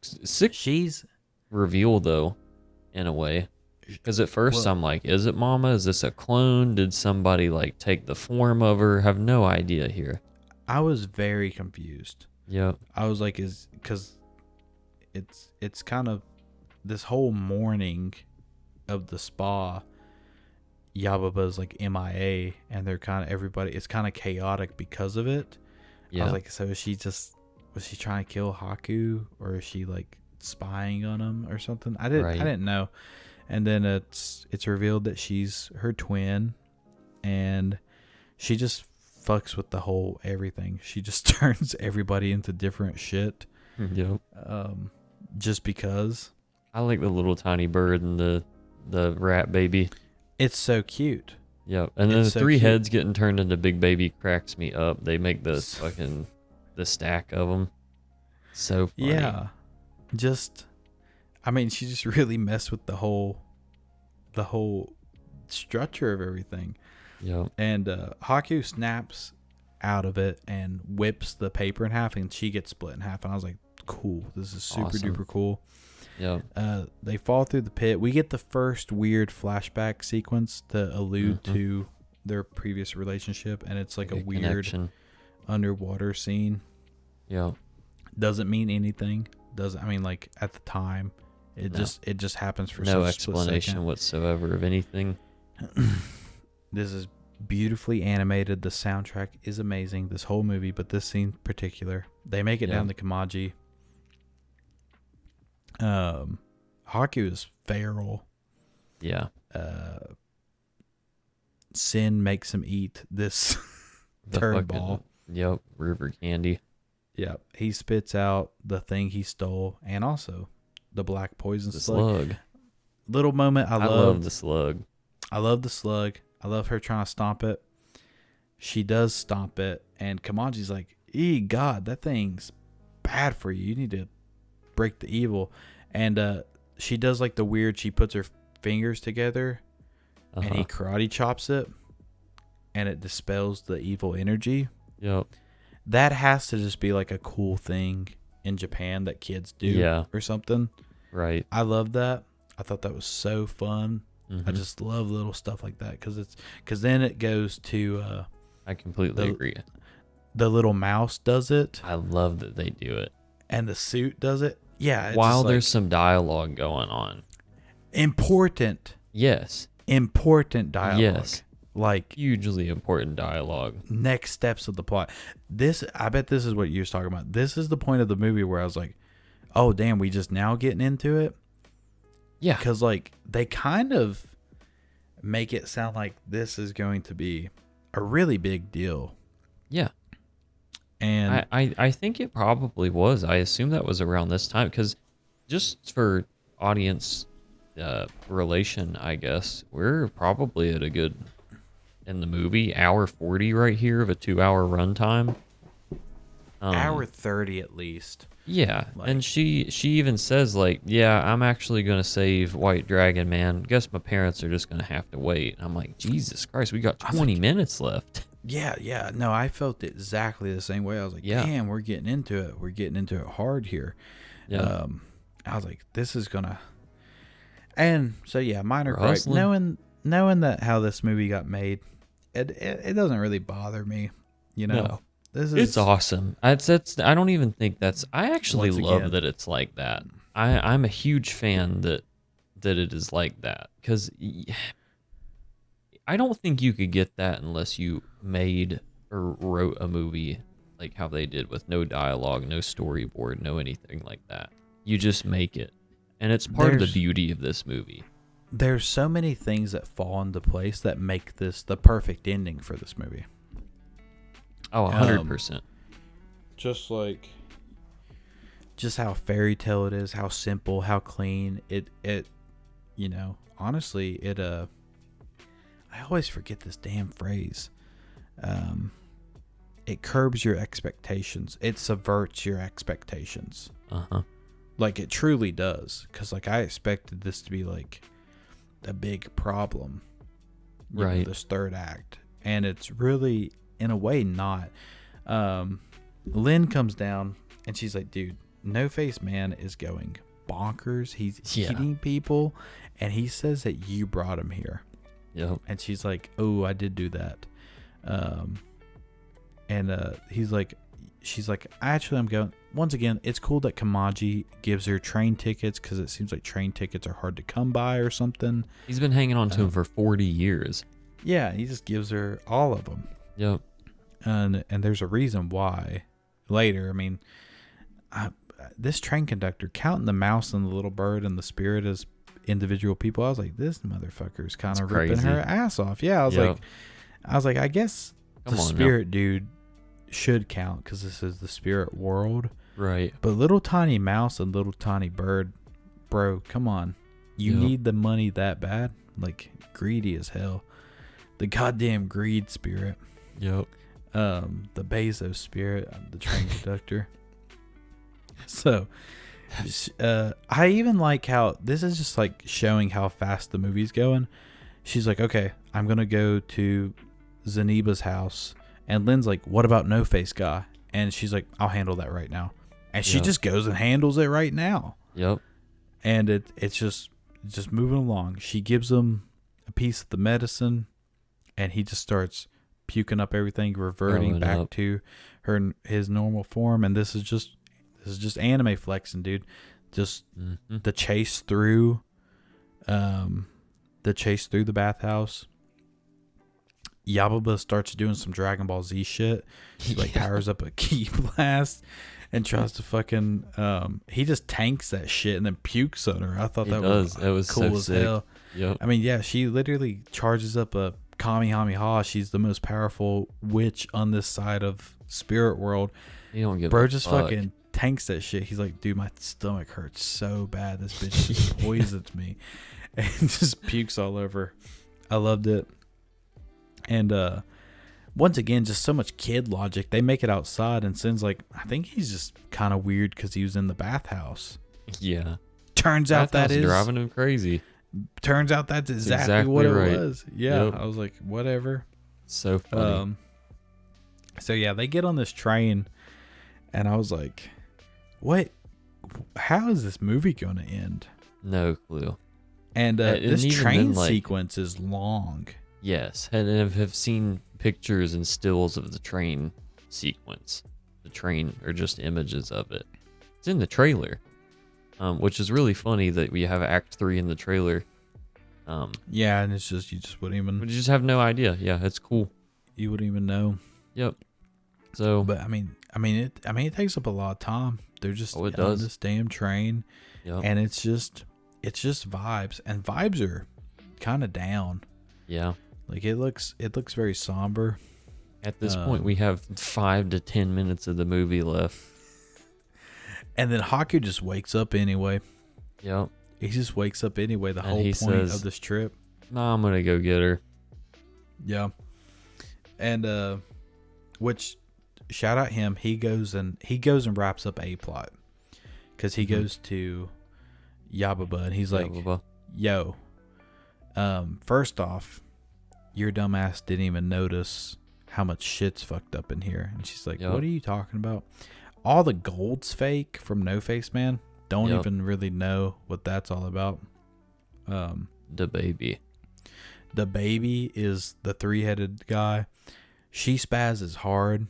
she's reveal though, in a way. Because at first I'm like, is it Mama? Is this a clone? Did somebody like take the form of her? Have no idea here. I was very confused. Yep. I was like, because it's kind of this whole morning of the spa, Yababa's like MIA, and they're kind of it's kind of chaotic because of it. Yeah. I was like, so was she trying to kill Haku, or is she like spying on him or something? I didn't know. And then it's revealed that she's her twin, and she just fucks with the whole everything. She just turns everybody into different shit. Yep. Just because. I like the little tiny bird and the rat baby. It's so cute. Yep. And then the three heads getting turned into big baby cracks me up. They make the stack of them. So funny. Yeah. She just really messed with the whole structure of everything. Yeah. And Haku snaps out of it and whips the paper in half, and she gets split in half. And I was like, cool. This is super duper cool. Yeah. They fall through the pit. We get the first weird flashback sequence to allude to their previous relationship, and it's like a weird connection. Underwater scene. Yeah. Doesn't mean anything. Like at the time, it just happens for no such explanation whatsoever of anything. This is beautifully animated. The soundtrack is amazing. This whole movie, but this scene in particular, they make it down to Kamaji. Haku is feral. Yeah. Sin makes him eat this turd ball. Yep, river candy. Yep, he spits out the thing he stole, and also the black poison slug. Little moment. I love the slug. I love the slug. I love her trying to stomp it. She does stomp it, and Kamaji's like, God, that thing's bad for you. You need to break the evil. And she does like the weird, she puts her fingers together and he karate chops it, and it dispels the evil energy. Yep. That has to just be like a cool thing in Japan that kids do or something. Right. I love that. I thought that was so fun. I just love little stuff like that because then it goes to I completely agree. The little mouse does it. I love that they do it. And the suit does it. Yeah. While there's some dialogue going on. Important. Yes. Important dialogue. Yes. Like hugely important dialogue. Next steps of the plot. I bet this is what you was talking about. This is the point of the movie where I was like, oh damn, we just now getting into it. Yeah. Because like they kind of make it sound like this is going to be a really big deal. Yeah. And I think it probably was. I assume that was around this time, because just for audience relation, I guess, we're probably at a good, in the movie, hour 40 right here of a 2-hour runtime. Hour 30 at least. Yeah, and she even says, like, yeah, I'm actually going to save White Dragon, man. Guess my parents are just going to have to wait. I'm like, Jesus Christ, we got 20 minutes left. Yeah. No, I felt exactly the same way. I was like, damn, we're getting into it. We're getting into it hard here. Yeah. I was like, this is going to... And so, yeah, minor gripe. Knowing that how this movie got made, it doesn't really bother me, you know? No. It's awesome. I don't even think that's... I actually love that it's like that. I'm a huge fan that it is like that, because I don't think you could get that unless you made or wrote a movie like how they did, with no dialogue, no storyboard, no anything like that. You just make it. And it's part of the beauty of this movie. There's so many things that fall into place that make this the perfect ending for this movie. Oh, 100%. Just how fairy tale it is, how simple, how clean. It you know, honestly, I always forget this damn phrase. it curbs your expectations. It subverts your expectations. Like it truly does. Because like I expected this to be like a big problem, right? This third act, and it's really in a way not. Lynn comes down and she's like, dude, No Face Man is going bonkers. He's eating people, and he says that you brought him here. Yep. And she's like, oh, I did do that. He's like, she's like, actually, I'm going. Once again, it's cool that Kamaji gives her train tickets because it seems like train tickets are hard to come by or something. He's been hanging on to him for 40 years. Yeah, he just gives her all of them. Yep. And there's a reason why. Later, I mean, this train conductor counting the mouse and the little bird and the spirit as individual people. I was like, this motherfucker's kind of ripping her ass off. Yeah, I was like, I guess the spirit dude should count because this is the spirit world, right? But little tiny mouse and little tiny bird, bro, come on, you need the money that bad? Like greedy as hell, the goddamn greed spirit. Yep. The Bezos spirit, the train conductor. So, I even like how this is just like showing how fast the movie's going. She's like, okay, I'm gonna go to Zaniba's house. And Lynn's like, what about No Face Guy? And she's like, I'll handle that right now. And she just goes and handles it right now. Yep. And it's just moving along. She gives him a piece of the medicine, and he just starts puking up everything, reverting back to his normal form. And this is just anime flexing, dude. Just the chase through the bathhouse. Yababa starts doing some Dragon Ball Z shit. He like powers up a ki blast and tries to fucking he just tanks that shit and then pukes on her. I thought that was cool as hell. Yep. I mean, yeah, she literally charges up a Kamehameha. She's the most powerful witch on this side of spirit world. You don't give Bro just fucking tanks that shit. He's like, dude, my stomach hurts so bad. This bitch just poisons me. And just pukes all over. I loved it. And once again, just so much kid logic. They make it outside, and Sin's like, I think he's just kind of weird because he was in the bathhouse. Yeah. Turns out that is driving him crazy. Turns out that's exactly what right. It was. Yeah. Yep. I was like, whatever. So funny. So yeah, they get on this train, and I was like, what? How is this movie going to end? No clue. And this train sequence is long. Yes, and have seen pictures and stills of the train sequence. The train are just images of it. It's in the trailer, which is really funny that we have Act 3 in the trailer. Yeah, and it's just you just wouldn't even. You just have no idea. Yeah, it's cool. You wouldn't even know. Yep. So, but I mean, it takes up a lot of time. They're just on this damn train, and it's just vibes, and vibes are kind of down. Yeah. Like it looks very somber. At this point, we have 5 to 10 minutes of the movie left. And then Haku just wakes up anyway. Yep. He just wakes up anyway. The whole point of this trip. Nah, I'm gonna go get her. Yeah. And which shout out him. He goes and wraps up a plot because he goes to Yababa and he's like, "Yo, first off, your dumbass didn't even notice how much shit's fucked up in here." And she's like, "What are you talking about? All the gold's fake from No Face Man. Don't even really know what that's all about." The baby is the 3-headed guy. She spazzes hard.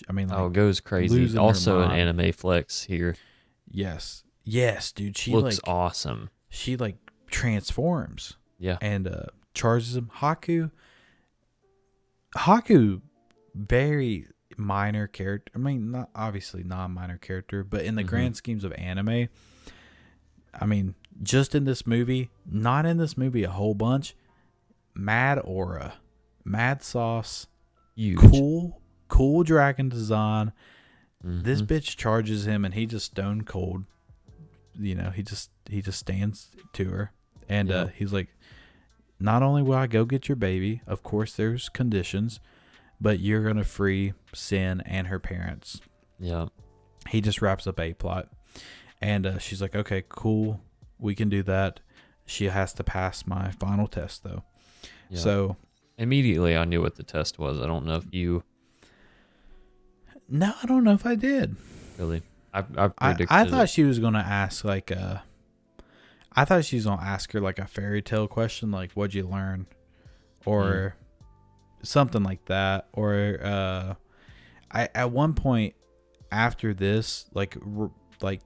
I mean, like, goes crazy. Also an anime flex here. Yes, dude. She looks awesome. She like transforms. Yeah, and charges him. Haku, very minor character. I mean, not obviously non-minor character, but in the grand schemes of anime, I mean, just in this movie, not in this movie a whole bunch. Mad aura, mad sauce, huge. Cool dragon design. This bitch charges him, and he just stone cold. You know, he just stands to her, and he's like, "Not only will I go get your baby, of course there's conditions, but you're gonna free Sin and her parents. Yeah. He just wraps up a plot, and she's like, okay, cool, we can do that. She has to pass my final test though. Yeah. So immediately I knew what the test was. I don't know if you. No, I don't know if I did. Really? I predicted I thought she was gonna ask like I thought she was gonna ask her like a fairy tale question, like what'd you learn, or something like that, or I at one point after this, like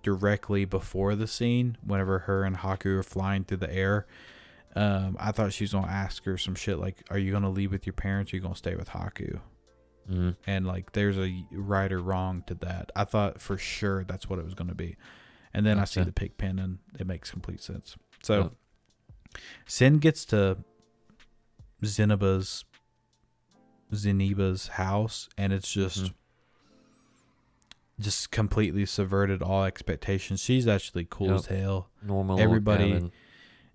directly before the scene, whenever her and Haku are flying through the air, I thought she was gonna ask her some shit like, are you gonna leave with your parents, or are you gonna stay with Haku? And like there's a right or wrong to that. I thought for sure that's what it was going to be, and then I see the pig pen and it makes complete sense. So Sin gets to Zeniba's house, and it's just completely subverted all expectations. She's actually cool as hell. Normal. Everybody,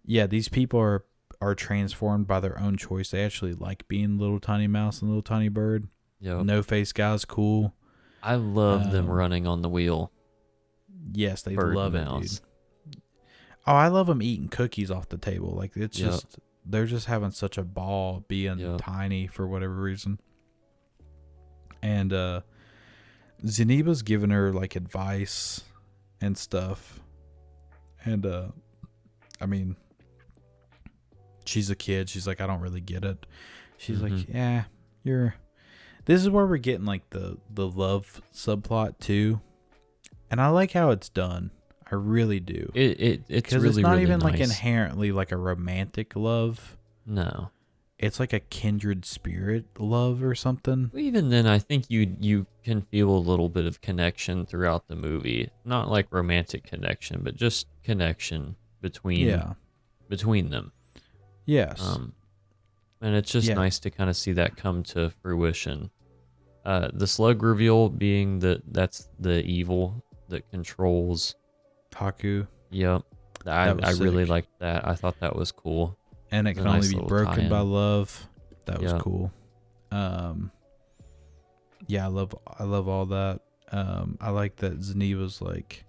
these people are transformed by their own choice. They actually like being little tiny mouse and little tiny bird. Yep. No face guy's cool. I love them running on the wheel. Yes, they Bird love mouse. it, dude. Oh, I love them eating cookies off the table. Like it's just they're just having such a ball being tiny for whatever reason. And Zeniba's giving her like advice and stuff. And I mean, she's a kid. She's like, I don't really get it. She's like, yeah, you're. This is where we're getting like the love subplot too, and I like how it's done. I really do. It's really, it's not really even nice. like inherently like a romantic love. No, it's like a kindred spirit love or something. Even then, I think you can feel a little bit of connection throughout the movie. Not like romantic connection, but just connection between them. Yes. And it's just nice to kind of see that come to fruition. The slug reveal being that's the evil that controls Haku. Yep. I really liked that. I thought that was cool. And it can only be broken by love. That was cool. I love all that. I like that Zeniba's like,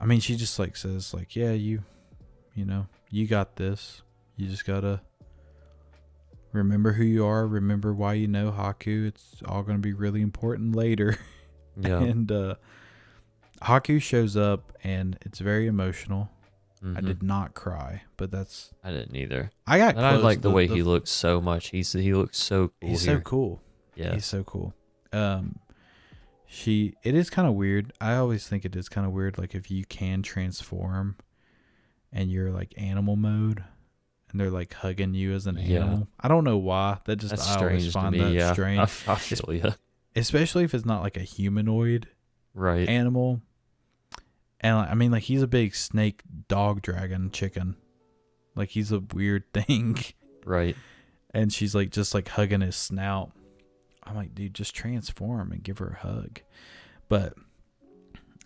I mean, she just like says like, yeah, you know, you got this. You just gotta remember who you are. Remember why you know Haku. It's all going to be really important later. Yeah. And Haku shows up, and it's very emotional. I did not cry, but I didn't either. I got close. I like the way he looks so much. He looks so cool. He's so cool. Yeah, he's so cool. It is kind of weird. I always think it is kind of weird. Like if you can transform, and you're like animal mode. And they're like hugging you as an animal. I don't know why. That's I always find that strange. I feel you. Especially if it's not like a humanoid animal. And I mean, like he's a big snake, dog, dragon, chicken. Like he's a weird thing. Right. And she's like just like hugging his snout. I'm like, dude, just transform and give her a hug. But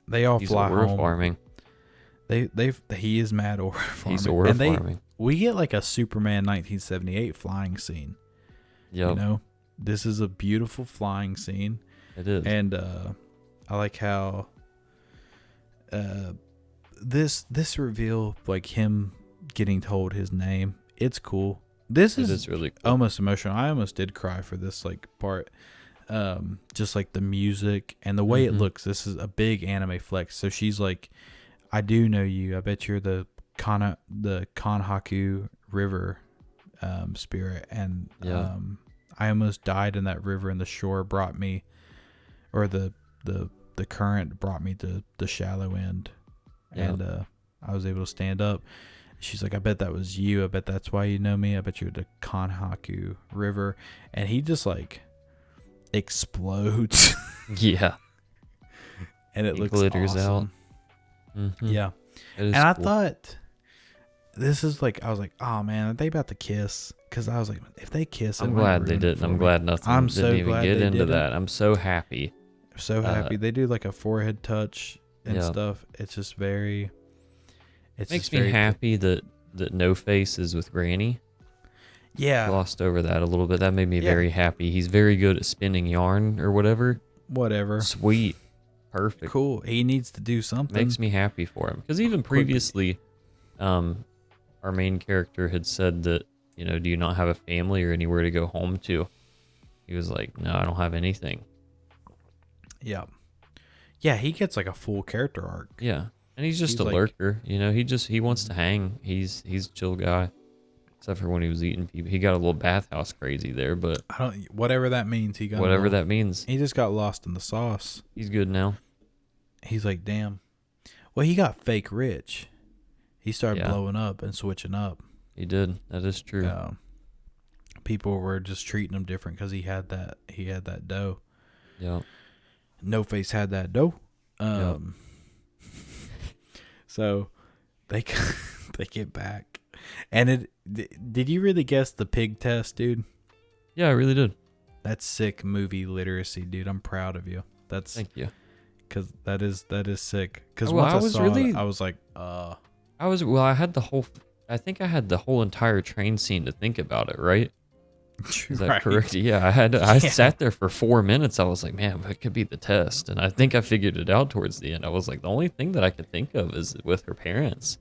they all fly home. Farming. He is mad ore farming. He's ore farming. We get like a Superman 1978 flying scene. Yep. You know, this is a beautiful flying scene. It is. And I like how this reveal, like him getting told his name, it's cool. This is really cool. Almost emotional. I almost did cry for this like part. Just like the music and the way it looks. This is a big anime flex. So she's like, I do know you. I bet you're the Kanhaku River spirit, and I almost died in that river, and the shore brought me, or the current brought me to the shallow end, and I was able to stand up. She's like, I bet that was you. I bet that's why you know me. I bet you're the Kanhaku River, and he just like explodes. Yeah, and it looks glitters awesome. Out. Yeah, and cool. I thought. This is like, I was like, oh man, are they about to kiss? Because I was like, if they kiss, I'm glad they didn't. I'm glad nothing didn't even get into that. I'm so happy. So happy. They do like a forehead touch and stuff. It's just very. It makes me happy that No Face is with Granny. Yeah. Glossed over that a little bit. That made me Yeah. very happy. He's very good at spinning yarn or whatever. Whatever. Sweet. Perfect. Cool. He needs to do something. Makes me happy for him. Because even previously, our main character had said that, do you not have a family or anywhere to go home to? He was like, no, I don't have anything. Yeah. Yeah, he gets like a full character arc. Yeah. And he's just a lurker. He wants to hang. He's a chill guy. Except for when he was eating people. He got a little bathhouse crazy there, but whatever that means, he got whatever that means. He just got lost in the sauce. He's good now. He's like, damn. Well, he got fake rich. He started blowing up and switching up. He did. That is true. People were just treating him different because he had that dough. Yeah. No Face had that dough. So they get back, and did you really guess the pig test, dude? Yeah, I really did. That's sick movie literacy, dude. I'm proud of you. Thank you. Because that is sick. Because once I saw it, I was like, I think I had the whole entire train scene to think about it, right? Is that right. correct? Yeah, I sat there for 4 minutes. I was like, man, that could be the test. And I think I figured it out towards the end. I was like, the only thing that I could think of is with her parents.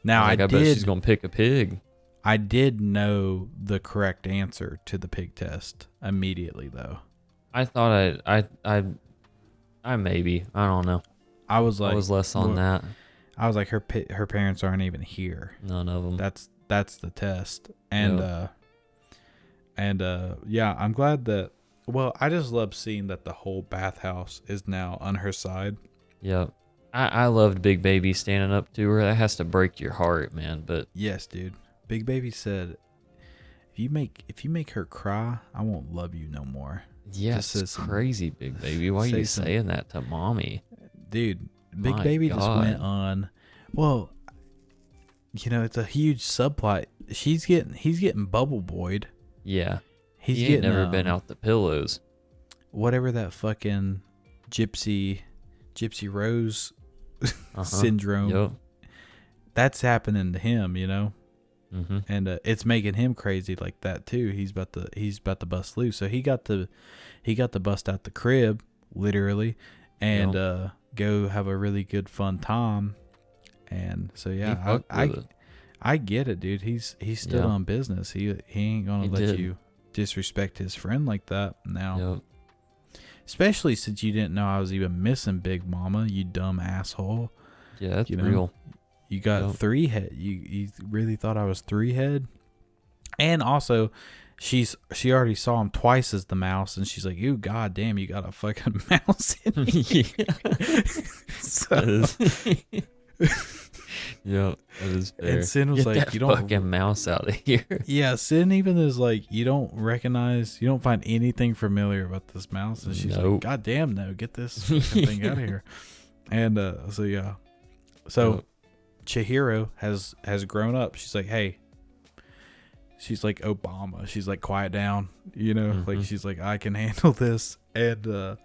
Now I bet she's going to pick a pig. I did know the correct answer to the pig test immediately, though. I thought I maybe. I don't know. I was less on that. I was like, her parents aren't even here. None of them. That's the test. And yeah, I'm glad that. Well, I just love seeing that the whole bathhouse is now on her side. Yeah, I loved Big Baby standing up to her. That has to break your heart, man. But yes, dude. Big Baby said, if you make her cry, I won't love you no more. Yeah, it's crazy, Big Baby. Why are you saying that to mommy? Dude, Big Baby just went on. Well, it's a huge subplot. He's getting bubble boyed. Yeah. He ain't never been out the pillows. Whatever that fucking Gypsy Rose syndrome. Yep. That's happening to him, Mm-hmm. And it's making him crazy like that too. He's about to bust loose. So he got to bust out the crib literally, and go have a really good fun time. And so yeah, I get it, dude. He's still on business. He ain't gonna let you disrespect his friend like that now. Yep. Especially since you didn't know I was even missing Big Mama, you dumb asshole. Yeah, that's real. You got 3 head. You really thought I was 3 head? And also, she already saw him twice as the mouse, and she's like, "Ooh, goddamn, you got a fucking mouse in here." Yeah, that is fair. And Sin was Get like, that "You don't fucking mouse out of here." Yeah, Sin even is like, "You don't find anything familiar about this mouse," and she's like, "God damn, no, get this fucking thing out of here." And so Chihiro has grown up. She's like, hey, she's like Obama. She's like, quiet down, like she's like, I can handle this. And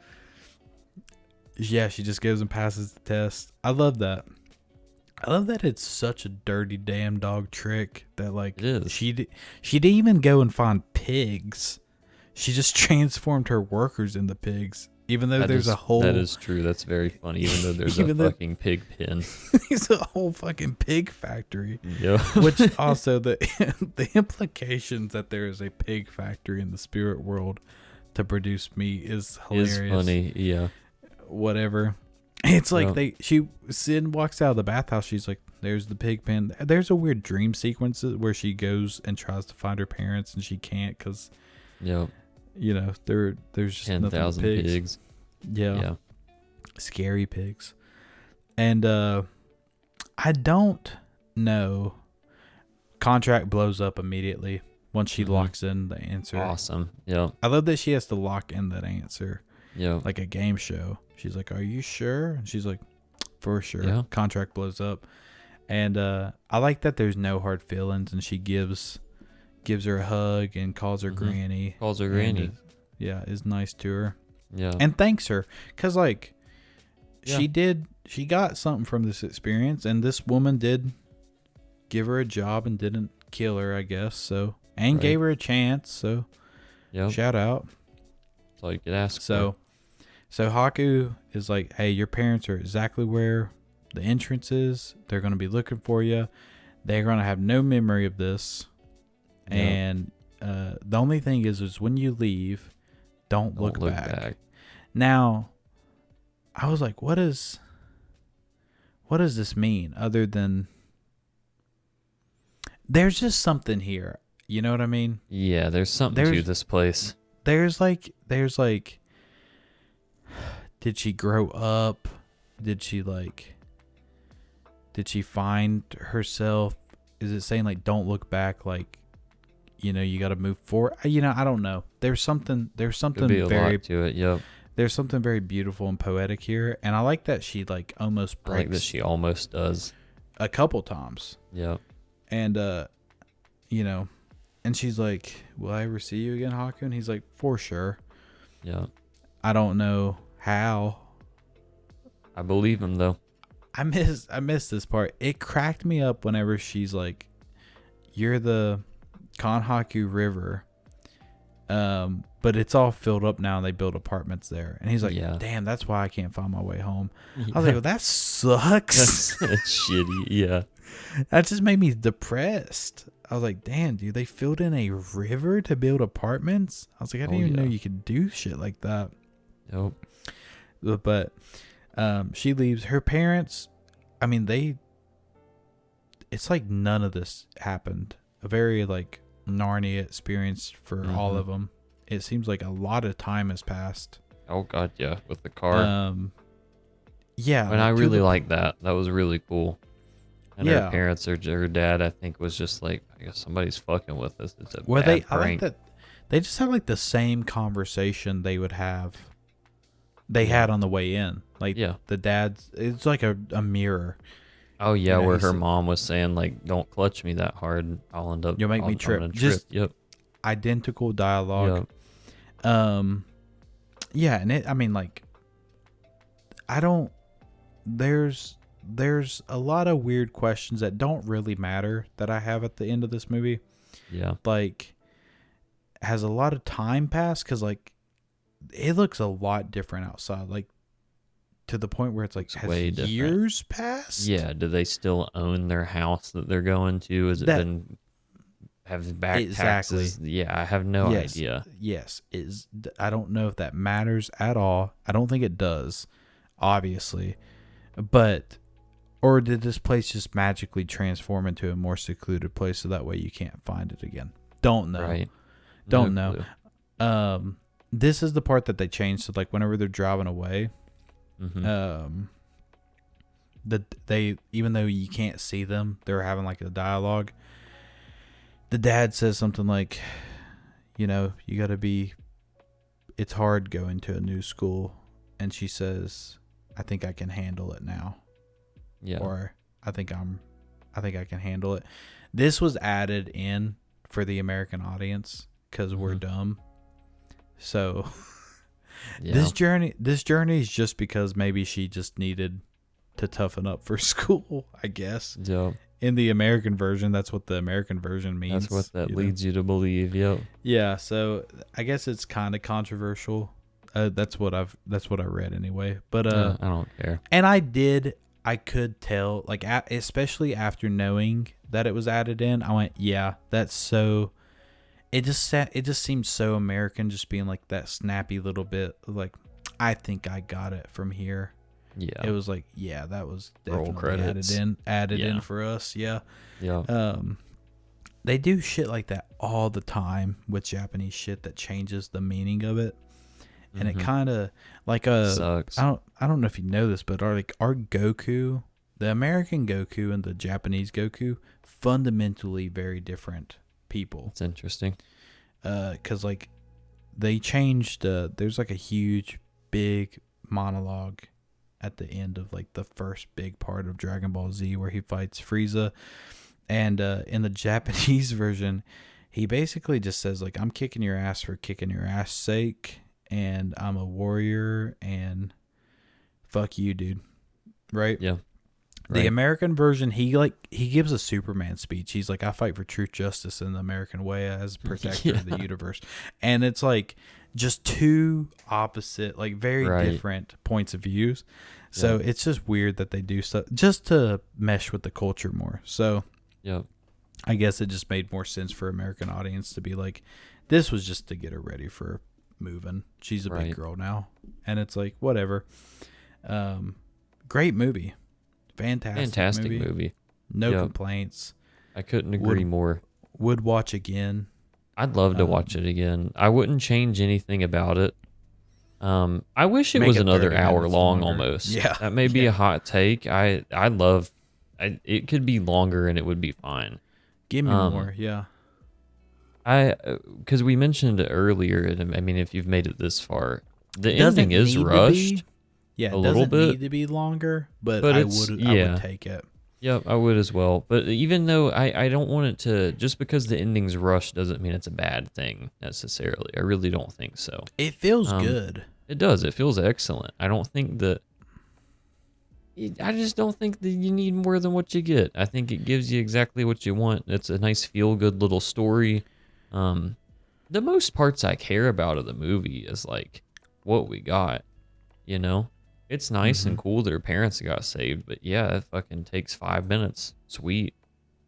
she just goes and passes the test. I love that. It's such a dirty damn dog trick that like it is. She didn't even go and find pigs. She just transformed her workers into pigs. Even though there's a whole... That is true. That's very funny. Even though there's a fucking pig pen. There's a whole fucking pig factory. Yeah. Which also, the implications that there is a pig factory in the spirit world to produce meat is hilarious. It's funny, yeah. Whatever. It's like Sin walks out of the bathhouse. She's like, there's the pig pen. There's a weird dream sequence where she goes and tries to find her parents and she can't because... Yeah. There's just 10,000 pigs. Yeah. Scary pigs. And I don't know. Contract blows up immediately once she locks in the answer. Awesome. Yeah. I love that she has to lock in that answer. Yeah. Like a game show. She's like, "Are you sure?" And she's like, "For sure." Yeah. Contract blows up. And I like that there's no hard feelings and she gives her a hug and calls her granny. Calls her granny. Is nice to her. Yeah. And thanks her. Because, she got something from this experience. And this woman did give her a job and didn't kill her, I guess. So, and gave her a chance. So, shout out. That's all you could ask for. So Haku is like, hey, your parents are exactly where the entrance is. They're going to be looking for you. They're going to have no memory of this. Yep. And the only thing is when you leave, don't look back. Now, I was like, what does this mean other than there's just something here. You know what I mean? Yeah, there's something to this place. There's like did she grow up? Did she find herself? Is it saying like don't look back, like, you know, you got to move forward? You know, I don't know. There's something Could be a very lot to it. Yep. There's something very beautiful and poetic here, and I like that she like almost breaks. I like that she almost does a couple times. Yep. And you know, and she's like, "Will I ever see you again, Haku?" And he's like, "For sure." Yeah. I don't know how. I believe him though. I miss this part. It cracked me up whenever she's like, "You're the Kanhaku River, but it's all filled up now. And they build apartments there." And he's like, "Damn, that's why I can't find my way home." I was like, "Well, that sucks." That's shitty. Yeah. That just made me depressed. I was like, "Damn, dude, they filled in a river to build apartments." I was like, "I didn't even know you could do shit like that." Nope. But she leaves. Her parents, I mean, it's like none of this happened. A very like Narnia experience for all of them. It seems like a lot of time has passed. Oh god, yeah, with the car. Yeah, and I really like that. That was really cool. And her parents, her dad, I think, was just like, I guess somebody's fucking with us. It's a bad prank. I like that they just had like the same conversation they would have. They had on the way in, like the dad's. It's like a mirror. Oh yeah, where her mom was saying like, "Don't clutch me that hard. I'll end up. You'll make me trip." Just identical dialogue. Yep. Yeah, and I mean, like, I don't. There's a lot of weird questions that don't really matter that I have at the end of this movie. Yeah. Like, has a lot of time passed? Because like, it looks a lot different outside. Like, to the point where it's like, has years passed? Yeah. Do they still own their house that they're going to? Has it been have back taxes? Yeah, I have no idea. Yes, I don't know if that matters at all. I don't think it does, obviously. But, or did this place just magically transform into a more secluded place so that way you can't find it again? Don't know. Right. Don't know. This is the part that they changed. So like whenever they're driving away, they, even though you can't see them, they're having like a dialogue. The dad says something like, you know, you got to be, it's hard going to a new school. And she says, I think I can handle it now. Yeah. Or I think I can handle it. This was added in for the American audience because we're dumb. So this journey is just because maybe she just needed to toughen up for school, I guess. Yeah. In the American version, that's what the American version means. That's what that leads you to believe. Yep. Yeah. So I guess it's kind of controversial. That's what I read anyway. But I don't care. And I could tell, like, especially after knowing that it was added in, I went, yeah, that's so. It just seems so American, just being like that snappy little bit, like, I think I got it from here. Yeah. It was like, yeah, that was definitely added in for us. Yeah. Yeah. They do shit like that all the time with Japanese shit that changes the meaning of it. And it kind of like sucks. I don't know if you know this, but our Goku, the American Goku and the Japanese Goku, fundamentally very different people. It's interesting. Cuz like they changed there's like a huge big monologue at the end of like the first big part of Dragon Ball Z where he fights Frieza, and in the Japanese version he basically just says like, I'm kicking your ass for kicking your ass sake, and I'm a warrior, and fuck you, dude. Right? Yeah. The Right. American version, he gives a Superman speech. He's like, "I fight for truth, justice, in the American way as protector Yeah. of the universe," and it's like just two opposite, like very Right. different points of views. So Yep. it's just weird that they do stuff just to mesh with the culture more. So Yep. I guess it just made more sense for American audience to be like, this was just to get her ready for moving. She's a big Right. girl now, and it's like whatever. Great movie. Fantastic movie. No Yep. complaints. I couldn't agree more. Would watch again. I'd love to watch it again. I wouldn't change anything about it. I wish it Make was it another 30 hour minutes long longer. almost. Yeah. That may be a hot take. It could be longer and it would be fine. Give me more. Yeah. Because we mentioned it earlier, and I mean, if you've made it this far, the Doesn't ending is need to rushed. be. Yeah, a it little doesn't bit. need to be longer, but But I it's- would yeah. take it. Yep, I would as well. But even though I don't want it to, just because the ending's rushed doesn't mean it's a bad thing necessarily. I really don't think so. It feels good. It does. It feels excellent. I just don't think that you need more than what you get. I think it gives you exactly what you want. It's a nice feel-good little story. The most parts I care about of the movie is like what we got, you know? It's nice and cool that her parents got saved, but yeah, it fucking takes 5 minutes. Sweet.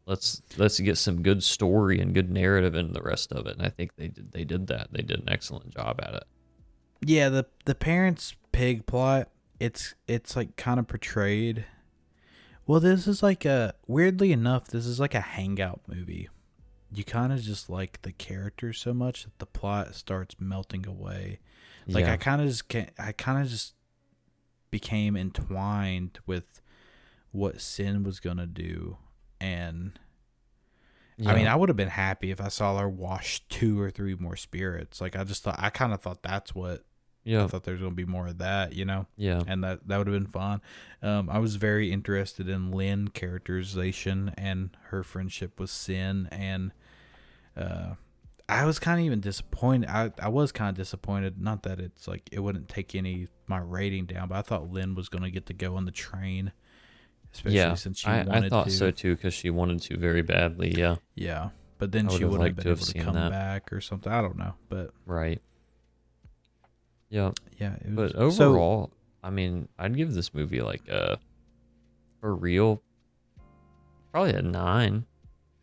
Let's get some good story and good narrative in the rest of it. And I think they did that. They did an excellent job at it. Yeah, the parents' pig plot, it's like kind of portrayed. Well, this is like weirdly enough, this is like a hangout movie. You kind of just like the characters so much that the plot starts melting away. Like Yeah. I kind of just became entwined with what Sin was gonna do, and I mean, I would have been happy if I saw her wash 2 or 3 more spirits. Like I kind of thought that's what. I thought there was gonna be more of that, you know. Yeah. And that would have been fun. I was very interested in Lynn characterization and her friendship with Sin, and I was kind of even disappointed. I was kind of disappointed. Not that it's like it wouldn't take my rating down, but I thought Lynn was going to get to go on the train, especially since she wanted to. I thought so too, because she wanted to very badly. Yeah. Yeah, but then she would have been able to come back or something. I don't know, but right. Yeah. Yeah. But overall, I mean, I'd give this movie like for real, probably a 9.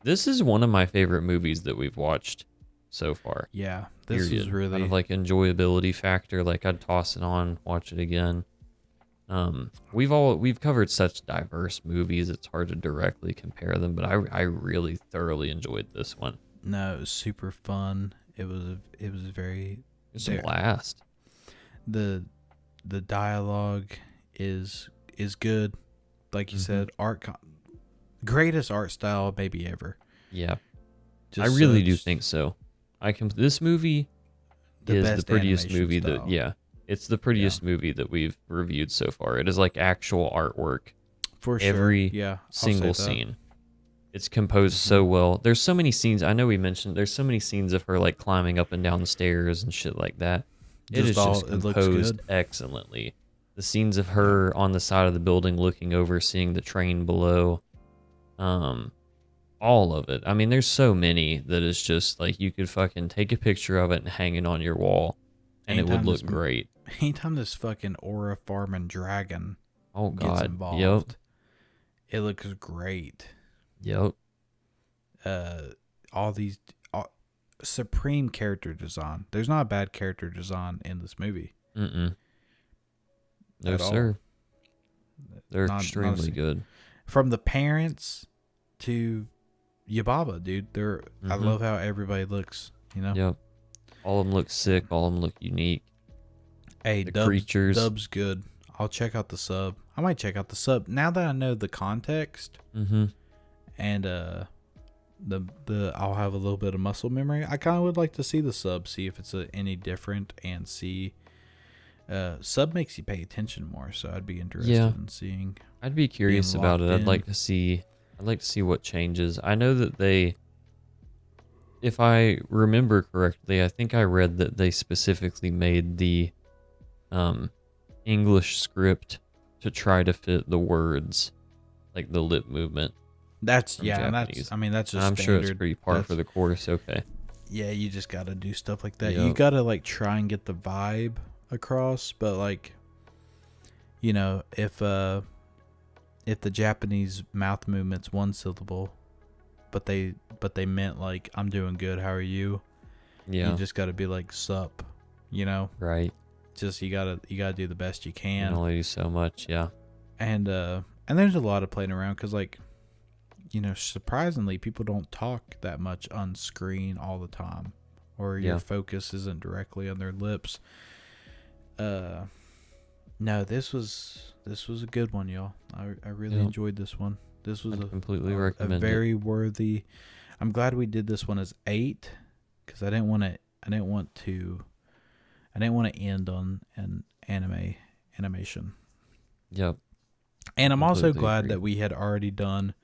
This is one of my favorite movies that we've watched so far. Yeah, this is really kind of like enjoyability factor. Like I'd toss it on, watch it again. We've covered such diverse movies, it's hard to directly compare them, but I really thoroughly enjoyed this one. No, it was super fun. It was very. It's a blast. The dialogue is good, like you said. Greatest art style maybe ever. Yeah, I really do think so. This movie is the prettiest movie it's the prettiest movie that we've reviewed so far. It is like actual artwork. For sure. Every single scene. It's composed so well. There's so many scenes. I know we mentioned there's so many scenes of her like climbing up and down the stairs and shit like that. It looks composed excellently. The scenes of her on the side of the building looking over, seeing the train below. All of it. I mean, there's so many that it's just like you could fucking take a picture of it and hang it on your wall, and it would look great. Anytime this fucking aura farming dragon gets involved, it looks great. Yep. All these supreme character design. There's not a bad character design in this movie. No, sir. They're extremely good. From the parents to Yababa, dude. I love how everybody looks, you know? Yep. All of them look sick. All of them look unique. Hey, Dub's good. I'll check out the sub. I might check out the sub now that I know the context. And I'll have a little bit of muscle memory. I kind of would like to see the sub, see if it's any different, and see. Sub makes you pay attention more, so I'd be interested in seeing. I'd be curious about it. I'd like to see what changes. I know that if I remember correctly, I think I read that they specifically made the English script to try to fit the words like the lip movement. That's from and Japanese. that's just I'm sure it's standard. pretty par for the course. Okay. Yeah, you just got to do stuff like that. Yep. You got to like try and get the vibe across, but like, you know, if the Japanese mouth movement's one syllable, but they meant like I'm doing good, how are you? Yeah. You just got to be like sup, you know? Right. Just you got to do the best you can. You can only do so much, yeah. And there's a lot of playing around cuz like, you know, surprisingly people don't talk that much on screen all the time, or your focus isn't directly on their lips. No, this was a good one, y'all. I really enjoyed this one. This was completely a recommend very worthy. I'm glad we did this one as 8 cuz I didn't want to end on an animation. Yep. And I'm also glad that we had already done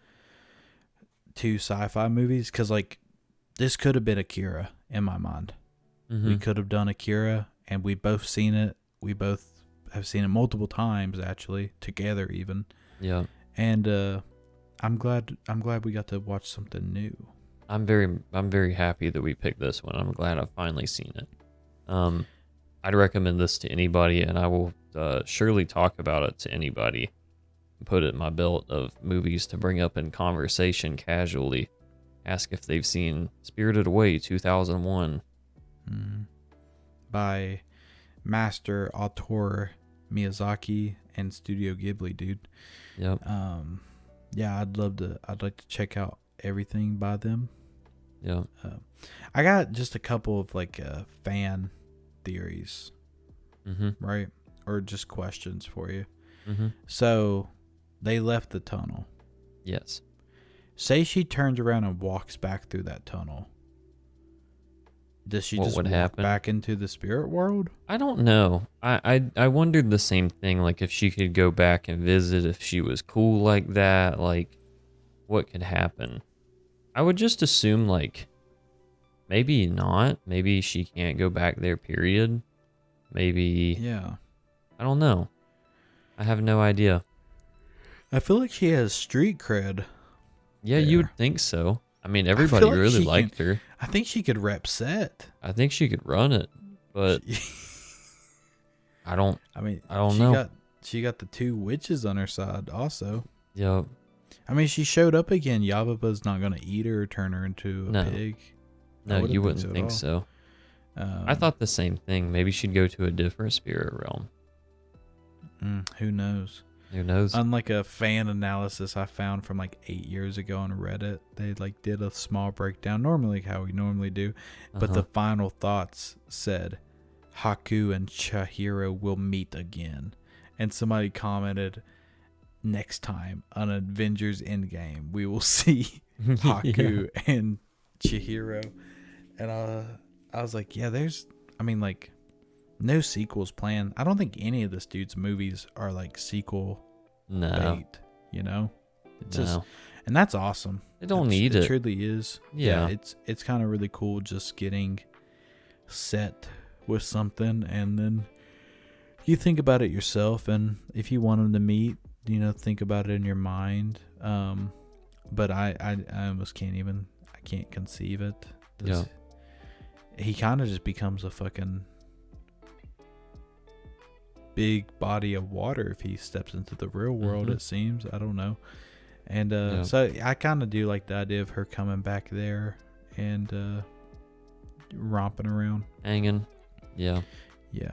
2 sci-fi movies, cuz like this could have been Akira in my mind. Mm-hmm. We could have done Akira, and we both seen it. We both have seen it multiple times, actually, together even. Yeah. And I'm glad we got to watch something new. I'm very happy that we picked this one. I'm glad I've finally seen it. I'd recommend this to anybody, and I will surely talk about it to anybody. Put it in my belt of movies to bring up in conversation casually. Ask if they've seen Spirited Away 2001. By master auteur Miyazaki and Studio Ghibli, dude. Yep. Yeah, I'd like to check out everything by them. Yeah. I got just a couple of like fan theories, right? Or just questions for you. So they left the tunnel. Yes. Say she turns around and walks back through that tunnel. Does she just walk back into the spirit world? I don't know. I wondered the same thing, like if she could go back and visit, if she was cool like that, like what could happen. I would just assume like maybe not. Maybe she can't go back there, period. Maybe. Yeah. I don't know. I have no idea. I feel like she has street cred. Yeah, you would think so. I mean, everybody really liked her. I think she could rep set. I think she could run it, but I don't know. She got the 2 witches on her side also. Yep. I mean, she showed up again. Yababa's not going to eat her or turn her into a pig. No, you wouldn't think so. I thought the same thing. Maybe she'd go to a different spirit realm. Who knows? Who knows? Unlike a fan analysis I found from like 8 years ago on Reddit, they like did a small breakdown, normally how we normally do, but the final thoughts said, Haku and Chihiro will meet again. And somebody commented, next time on Avengers Endgame, we will see Haku and Chihiro. And I was like, yeah, no sequels planned. I don't think any of this dude's movies are like sequel bait, you know? It's just, and that's awesome. They don't need it. It truly is. Yeah. It's kind of really cool just getting set with something, and then you think about it yourself, and if you want them to meet, you know, think about it in your mind. But I almost can't conceive it. Yeah. He kind of just becomes a fucking big body of water if he steps into the real world, it seems. I don't know. And so I kind of do like the idea of her coming back there and romping around, hanging. Yeah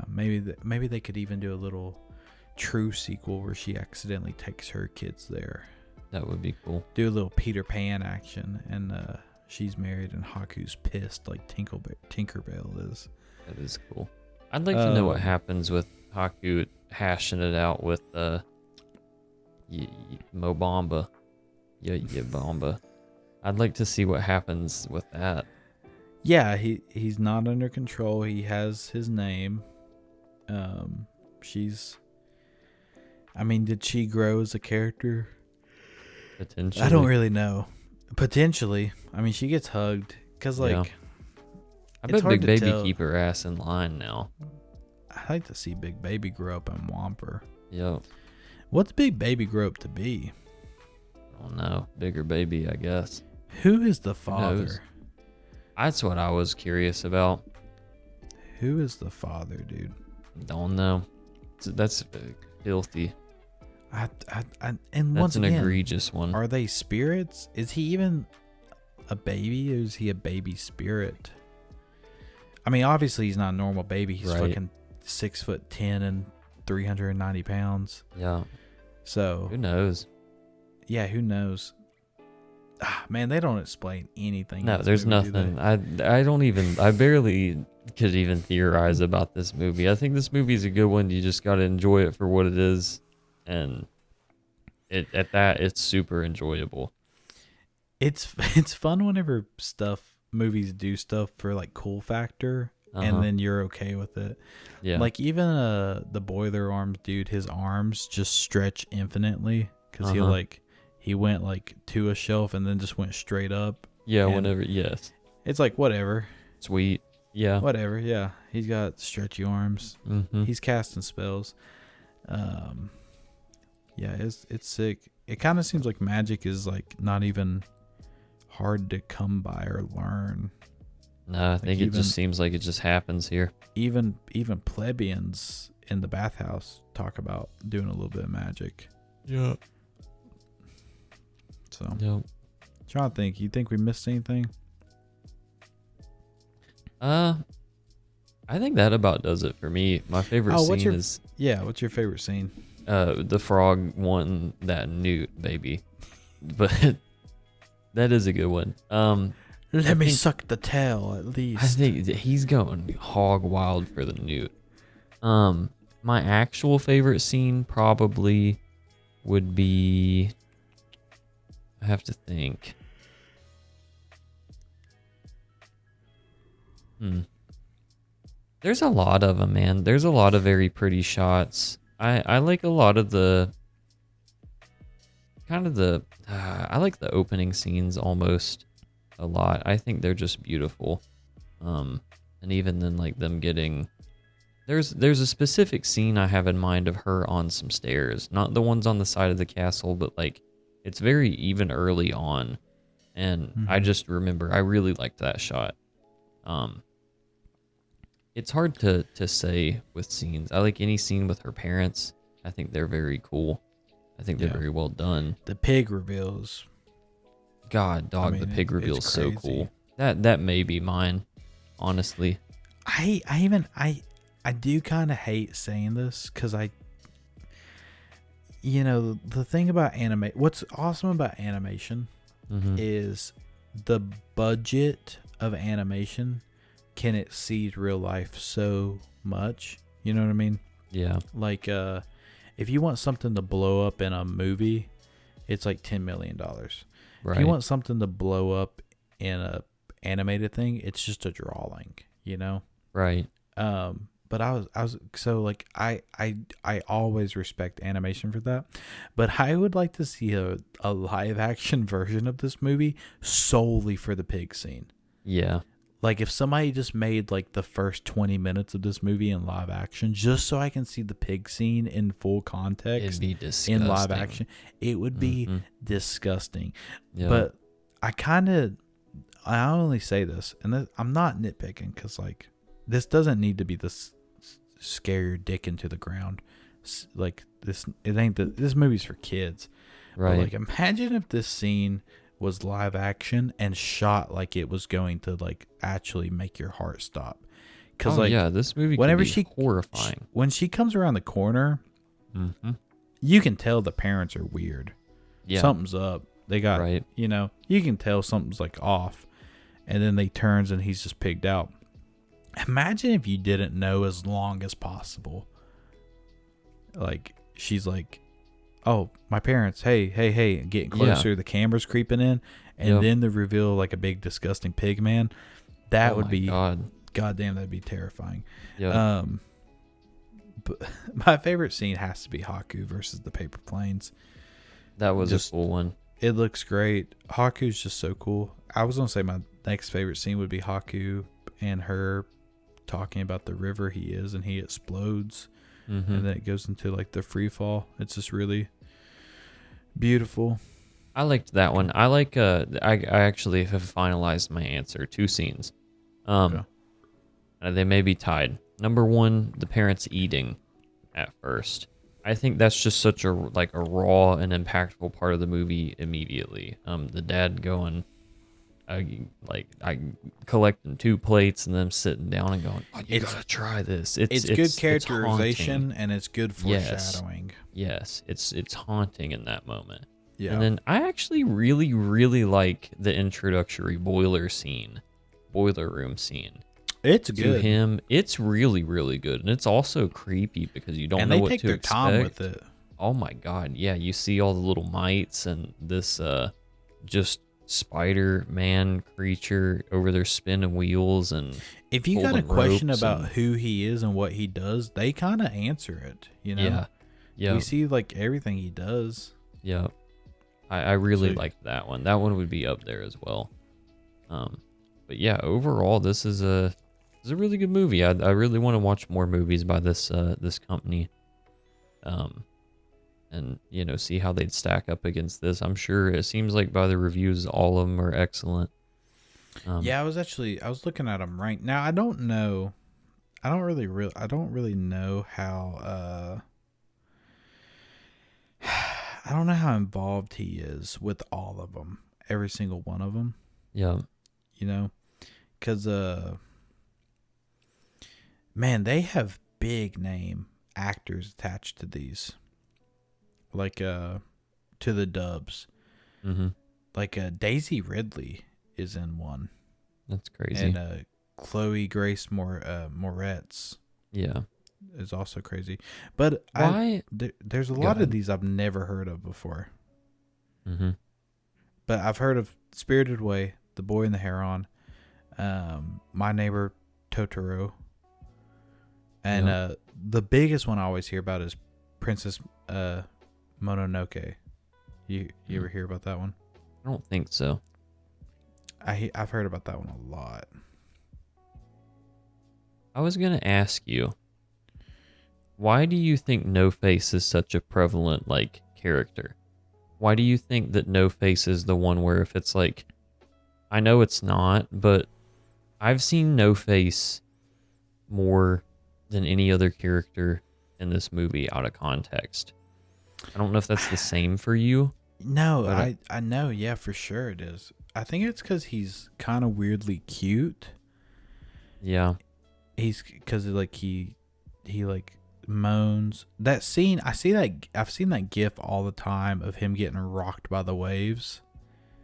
maybe they could even do a little true sequel where she accidentally takes her kids there. That would be cool. Do a little Peter Pan action, and she's married and Haku's pissed like Tinkerbell is. That is cool. I'd like to know what happens with Haku hashing it out with Mobamba. Bomba. I'd like to see what happens with that. Yeah, he's not under control. He has his name. Did she grow as a character? Potentially. I don't really know. Potentially. I mean, she gets hugged because I bet Big Baby keep her ass in line now. I'd like to see Big Baby grow up and whomp her. Yep. What's Big Baby grow up to be? don't know. Bigger baby, I guess. Who is the Who knows? father? That's what I was curious about. Who is the father, dude? Don't know. That's filthy. And That's once an again, egregious one. are they spirits? Is he even a baby, or is he a baby spirit? I mean, obviously he's not a normal baby. He's Right. fucking 6'10" and 390 pounds. Yeah. So Who knows? yeah, who knows? Man, they don't explain anything. No, in this there's movie, do nothing. I barely could even theorize about this movie. I think this movie is a good one. You just got to enjoy it for what it is. And it's super enjoyable. It's fun whenever movies do stuff for like cool factor, and then you're okay with it. Yeah. Like even the boiler arms dude, his arms just stretch infinitely because he went like to a shelf and then just went straight up. Yeah, and whenever, yes. It's like whatever. Sweet. Yeah. Whatever, yeah. He's got stretchy arms. Mm-hmm. He's casting spells. Yeah, it's sick. It kind of seems like magic is like not even hard to come by or learn. No, I think it just seems like it just happens here. Even plebeians in the bathhouse talk about doing a little bit of magic. Yeah. So, Yep. trying to think. You think we missed anything? I think that about does it for me. My favorite scene is what's your favorite scene? the frog wanting that newt baby, but that is a good one. Let me suck the tail at least. I think he's going hog wild for the newt. My actual favorite scene probably would be. I have to think. There's a lot of them, man. There's a lot of very pretty shots. I like a lot of the I like the opening scenes almost a lot. I think they're just beautiful. And even then, like them getting there's a specific scene I have in mind of her on some stairs, not the ones on the side of the castle, but like it's very even early on, and I just remember I really liked that shot. It's hard to say with scenes. I like any scene with her parents. I think they're very cool. I think they're very well done. The pig reveals. God, dog, the pig reveal is so cool. That may be mine, honestly. I do kind of hate saying this because the thing about what's awesome about animation is the budget of animation can exceed real life so much. You know what I mean? Yeah. Like, if you want something to blow up in a movie, it's like $10 million. Right. If you want something to blow up in a animated thing, it's just a drawing, you know? Right. But I was so like I always respect animation for that, but I would like to see a live action version of this movie solely for the pig scene. Yeah. Like if somebody just made like the first 20 minutes of this movie in live action, just so I can see the pig scene in full context, It'd be disgusting. in live action, it would be disgusting. Yeah. But I only say this, and I'm not nitpicking because like this doesn't need to be this scare your dick into the ground. Like this movie's for kids. Right. But like imagine if this scene was live action and shot like it was going to like actually make your heart stop. Because this movie whenever can be horrifying. When she comes around the corner, you can tell the parents are weird. Yeah. Something's up. They got right. You can tell something's like off, and then they turns and he's just pigged out. Imagine if you didn't know as long as possible. Like she's like, oh, my parents, hey, getting closer. The camera's creeping in, and then the reveal like a big disgusting pig man. That would be goddamn. That'd be terrifying. Yeah. But my favorite scene has to be Haku versus the paper planes. That was a cool one. It looks great. Haku's just so cool. I was gonna say my next favorite scene would be Haku and her talking about the river he is, and he explodes. And then it goes into like the free fall. It's just really beautiful. I liked that one. I like. I actually have finalized my answer. Two scenes. Okay. They may be tied. Number one, the parents eating at first. I think that's just such a raw and impactful part of the movie immediately. The dad going, I collecting two plates and them sitting down and going, oh, you gotta try this. It's good It's haunting. characterization and it's good foreshadowing. Yes, it's haunting in that moment. Yeah. And then I actually really, really like the introductory boiler room scene. It's To good. him, it's really, really good. And it's also creepy because you don't And know they what take to their expect. time with it. Oh my god, yeah, you see all the little mites and this just Spider-Man creature over there spinning wheels and If you got a question about and, who he is and what he does, they kind of answer it, you know? yeah. Yeah. We see like everything he does. Yeah. I really So- liked that one. That one would be up there as well. But yeah, overall this is a really good movie. I really want to watch more movies by this company. And see how they'd stack up against this. I'm sure it seems like by the reviews all of them are excellent. Yeah, I was looking at them right now. I don't know. I don't really know how I don't know how involved he is with all of them. Every single one of them, Yeah. you know? Cuz man, they have big name actors attached to these. Like to the dubs. Mhm. Like Daisy Ridley is in one. That's crazy. And Chloe Grace Moretz Yeah. is also crazy. But Why? there's a Go lot of ahead. these I've never heard of before. Mhm. But I've heard of Spirited Away, The Boy and the Heron, My Neighbor Totoro, and Yeah. the biggest one I always hear about is Princess Mononoke. You ever hear about that one? I don't think so. I've heard about that one a lot. I was going to ask you, why do you think No Face is such a prevalent character? Why do you think that No Face is the one where if it's I know it's not, but I've seen No Face more than any other character in this movie out of context. I don't know if that's the same for you. No, But I know, yeah, for sure it is. I think it's because he's kind of weirdly cute. Yeah. He's because he moans. That scene, I've seen that gif all the time of him getting rocked by the waves.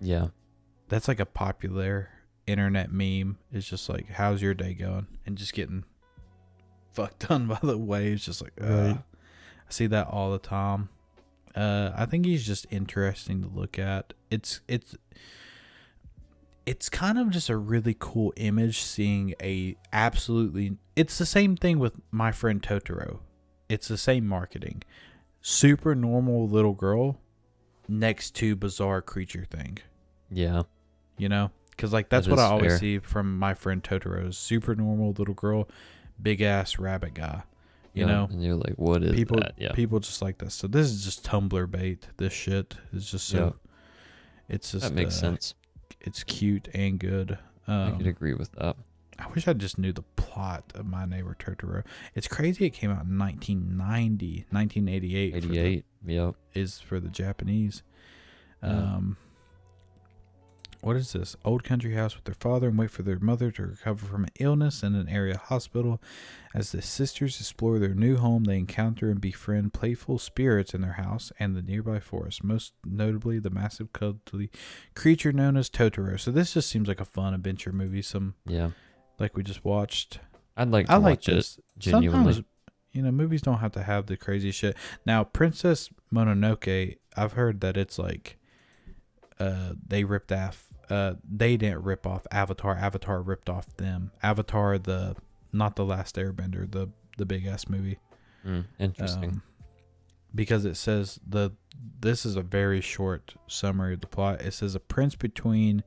Yeah. That's like a popular internet meme. It's just like, how's your day going? And just getting fucked on by the waves. Just like, Right. I see that all the time. I think he's just interesting to look at. It's kind of just a really cool image seeing it's the same thing with My Friend Totoro. It's the same marketing. Super normal little girl next to bizarre creature thing. Yeah. You know? Because that's That what I is always fair. see from My Friend Totoro is super normal little girl, big ass rabbit guy. You know? And you're like, what is People that? Yeah. people just like this. So this is just Tumblr bait. This shit is just so it's just That makes sense. It's cute and good. I could agree with that. I wish I just knew the plot of My Neighbor Totoro. It's crazy it came out in 1990, 1988. 88. Yep. Is for the Japanese. Yeah. What is this? Old country house with their father and wait for their mother to recover from an illness in an area hospital. As the sisters explore their new home, they encounter and befriend playful spirits in their house and the nearby forest, most notably the massive cuddly creature known as Totoro. So this just seems like a fun adventure movie, Yeah. like we just watched. I'd like to I like watch it this. genuinely. Sometimes, movies don't have to have the crazy shit. Now, Princess Mononoke, I've heard that it's like they ripped off. They didn't rip off Avatar. Avatar ripped off them. Avatar, not the Last Airbender, the big ass movie. Interesting. Because it says this is a very short summary of the plot. It says a prince becomes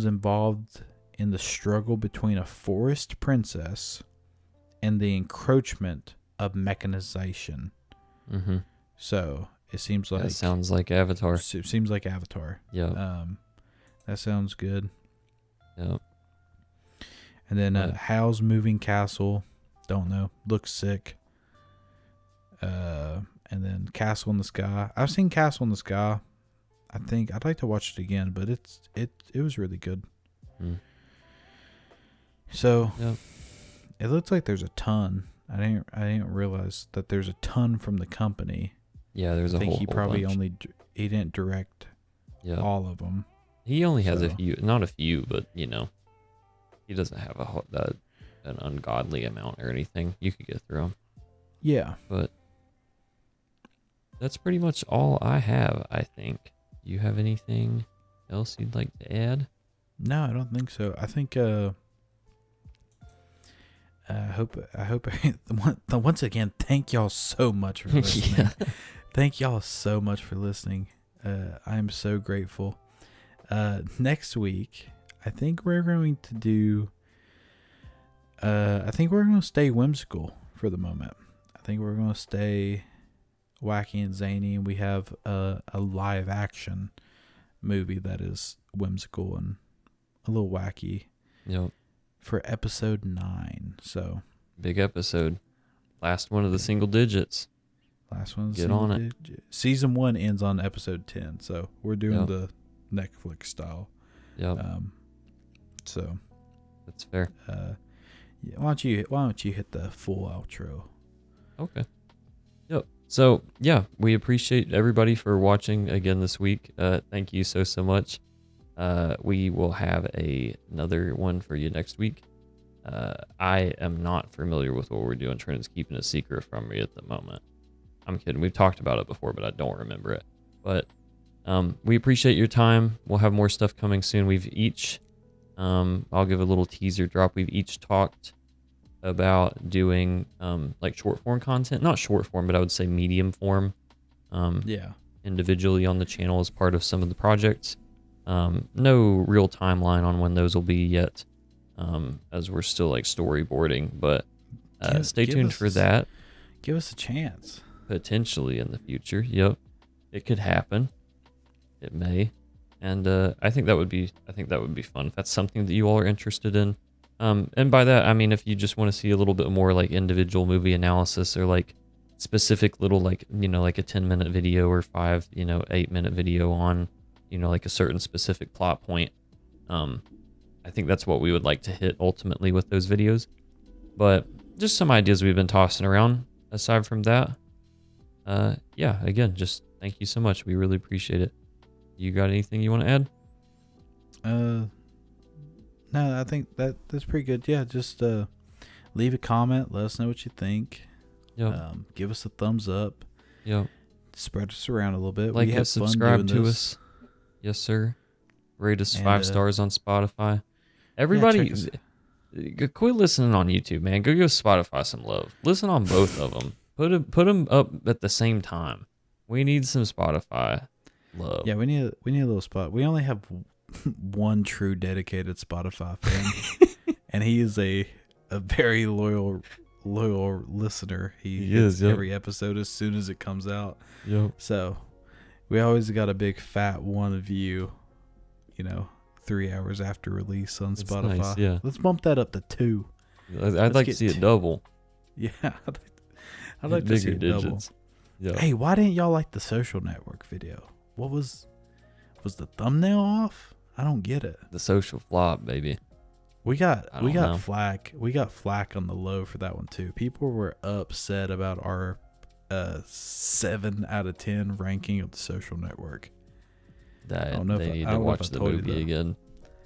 involved in the struggle between a forest princess and the encroachment of mechanization. Mm-hmm. So It seems like that sounds like Avatar. It seems like Avatar. Yeah. That sounds good. Yeah. And then Howl's Moving Castle. Don't know. Looks sick. And then Castle in the Sky. I've seen Castle in the Sky. I think I'd like to watch it again, but it was really good. So it looks like there's a ton. I didn't realize that there's a ton from the company. Yeah, there's a whole. I think he probably bunch. He didn't direct all of them. He only has a few, not a few, but he doesn't have an ungodly amount or anything. You could get through them. Yeah, but that's pretty much all I have. I think. You have anything else you'd like to add? No, I don't think so. I think I hope once again, thank y'all so much for listening. Thank y'all so much for listening. I'm so grateful. Next week, I think we're going to do I think we're going to stay whimsical for the moment. I think we're going to stay wacky and zany, and we have a live action movie that is whimsical and a little wacky. Yep. For episode 9. So big episode. Last one of the single digits. Last one. Get on it. Season 1 ends on episode 10. So we're doing the Netflix style. Yep. So that's fair. Why don't you hit the full outro? Okay. Yep. So yeah, we appreciate everybody for watching again this week. Thank you so much. We will have another one for you next week. I am not familiar with what we're doing. Trent's keeping a secret from me at the moment. I'm kidding. We've talked about it before, but I don't remember it. But we appreciate your time. We'll have more stuff coming soon. We've each, I'll give a little teaser drop. We've each talked about doing like short form content. Not short form, but I would say medium form. Individually on the channel as part of some of the projects. No real timeline on when those will be yet, as we're still like storyboarding, but stay tuned for that. Give us a chance. Potentially in the future. Yep. It could happen. It may. And I think that would be fun if that's something that you all are interested in. And by that I mean if you just want to see a little bit more like individual movie analysis or like specific little like like a 10-minute video or 8-minute video on like a certain specific plot point. I think that's what we would like to hit ultimately with those videos. But just some ideas we've been tossing around aside from that. Yeah, again, just thank you so much. We really appreciate it. You got anything you want to add? No, I think that's pretty good. Yeah, just leave a comment. Let us know what you think. Yep. Give us a thumbs up. Yep. Spread us around a little bit. Like we and have subscribe fun doing to this. us. Yes, sir. Rate us 5 stars on Spotify. Everybody, quit listening on YouTube, man. Go give Spotify some love. Listen on both of them. Put them up at the same time. We need some Spotify love. Yeah, we need a little spot. We only have one true dedicated Spotify fan, and he is a very loyal listener. He hits every episode as soon as it comes out. Yep. So we always got a big fat one view, 3 hours after release on Spotify. Nice, yeah. Let's bump that up to 2. I'd like to see it double. Yeah, I'd like to see it double. Yep. Hey, why didn't y'all like the Social Network video? What was the thumbnail off? I don't get it. The social flop, baby. We got know. flack. We got flack on the low for that one too. People were upset about our 7 out of 10 ranking of the Social Network. They need to watch the movie again.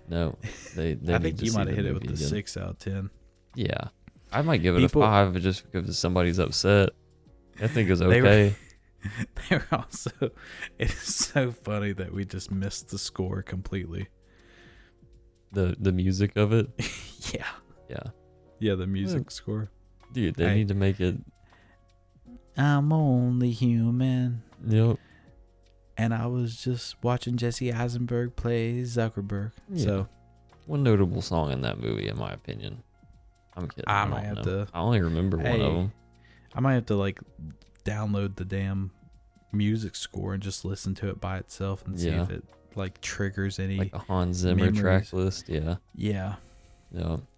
No, they I think you might have hit it with the 6 out of 10. Yeah, I might give it a 5 just because somebody's upset. I think it was okay. They were also. It's so funny that we just missed the score completely. The music of it. Yeah. The music score. Dude, they need to make it. I'm only human. Yep. And I was just watching Jesse Eisenberg play Zuckerberg. Yeah. So, one notable song in that movie, in my opinion. I'm kidding. I only remember one of them. I might have to download the damn music score and just listen to it by itself and see if it like triggers any like a Hans Zimmer memories. track list. Yeah. Yeah.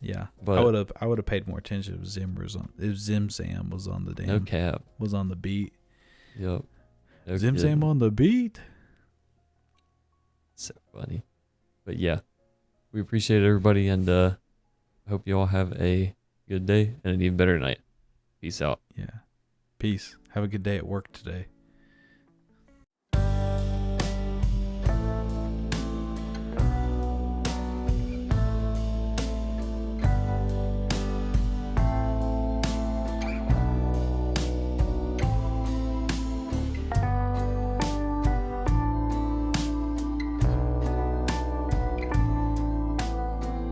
Yeah. But I would have paid more attention if Zim Sam was on the No cap. was on the beat. Yep. No Zim kidding. Sam on the beat. So funny. But yeah, we appreciate everybody, and hope you all have a good day and an even better night. Peace out. Yeah. Peace. Have a good day at work today.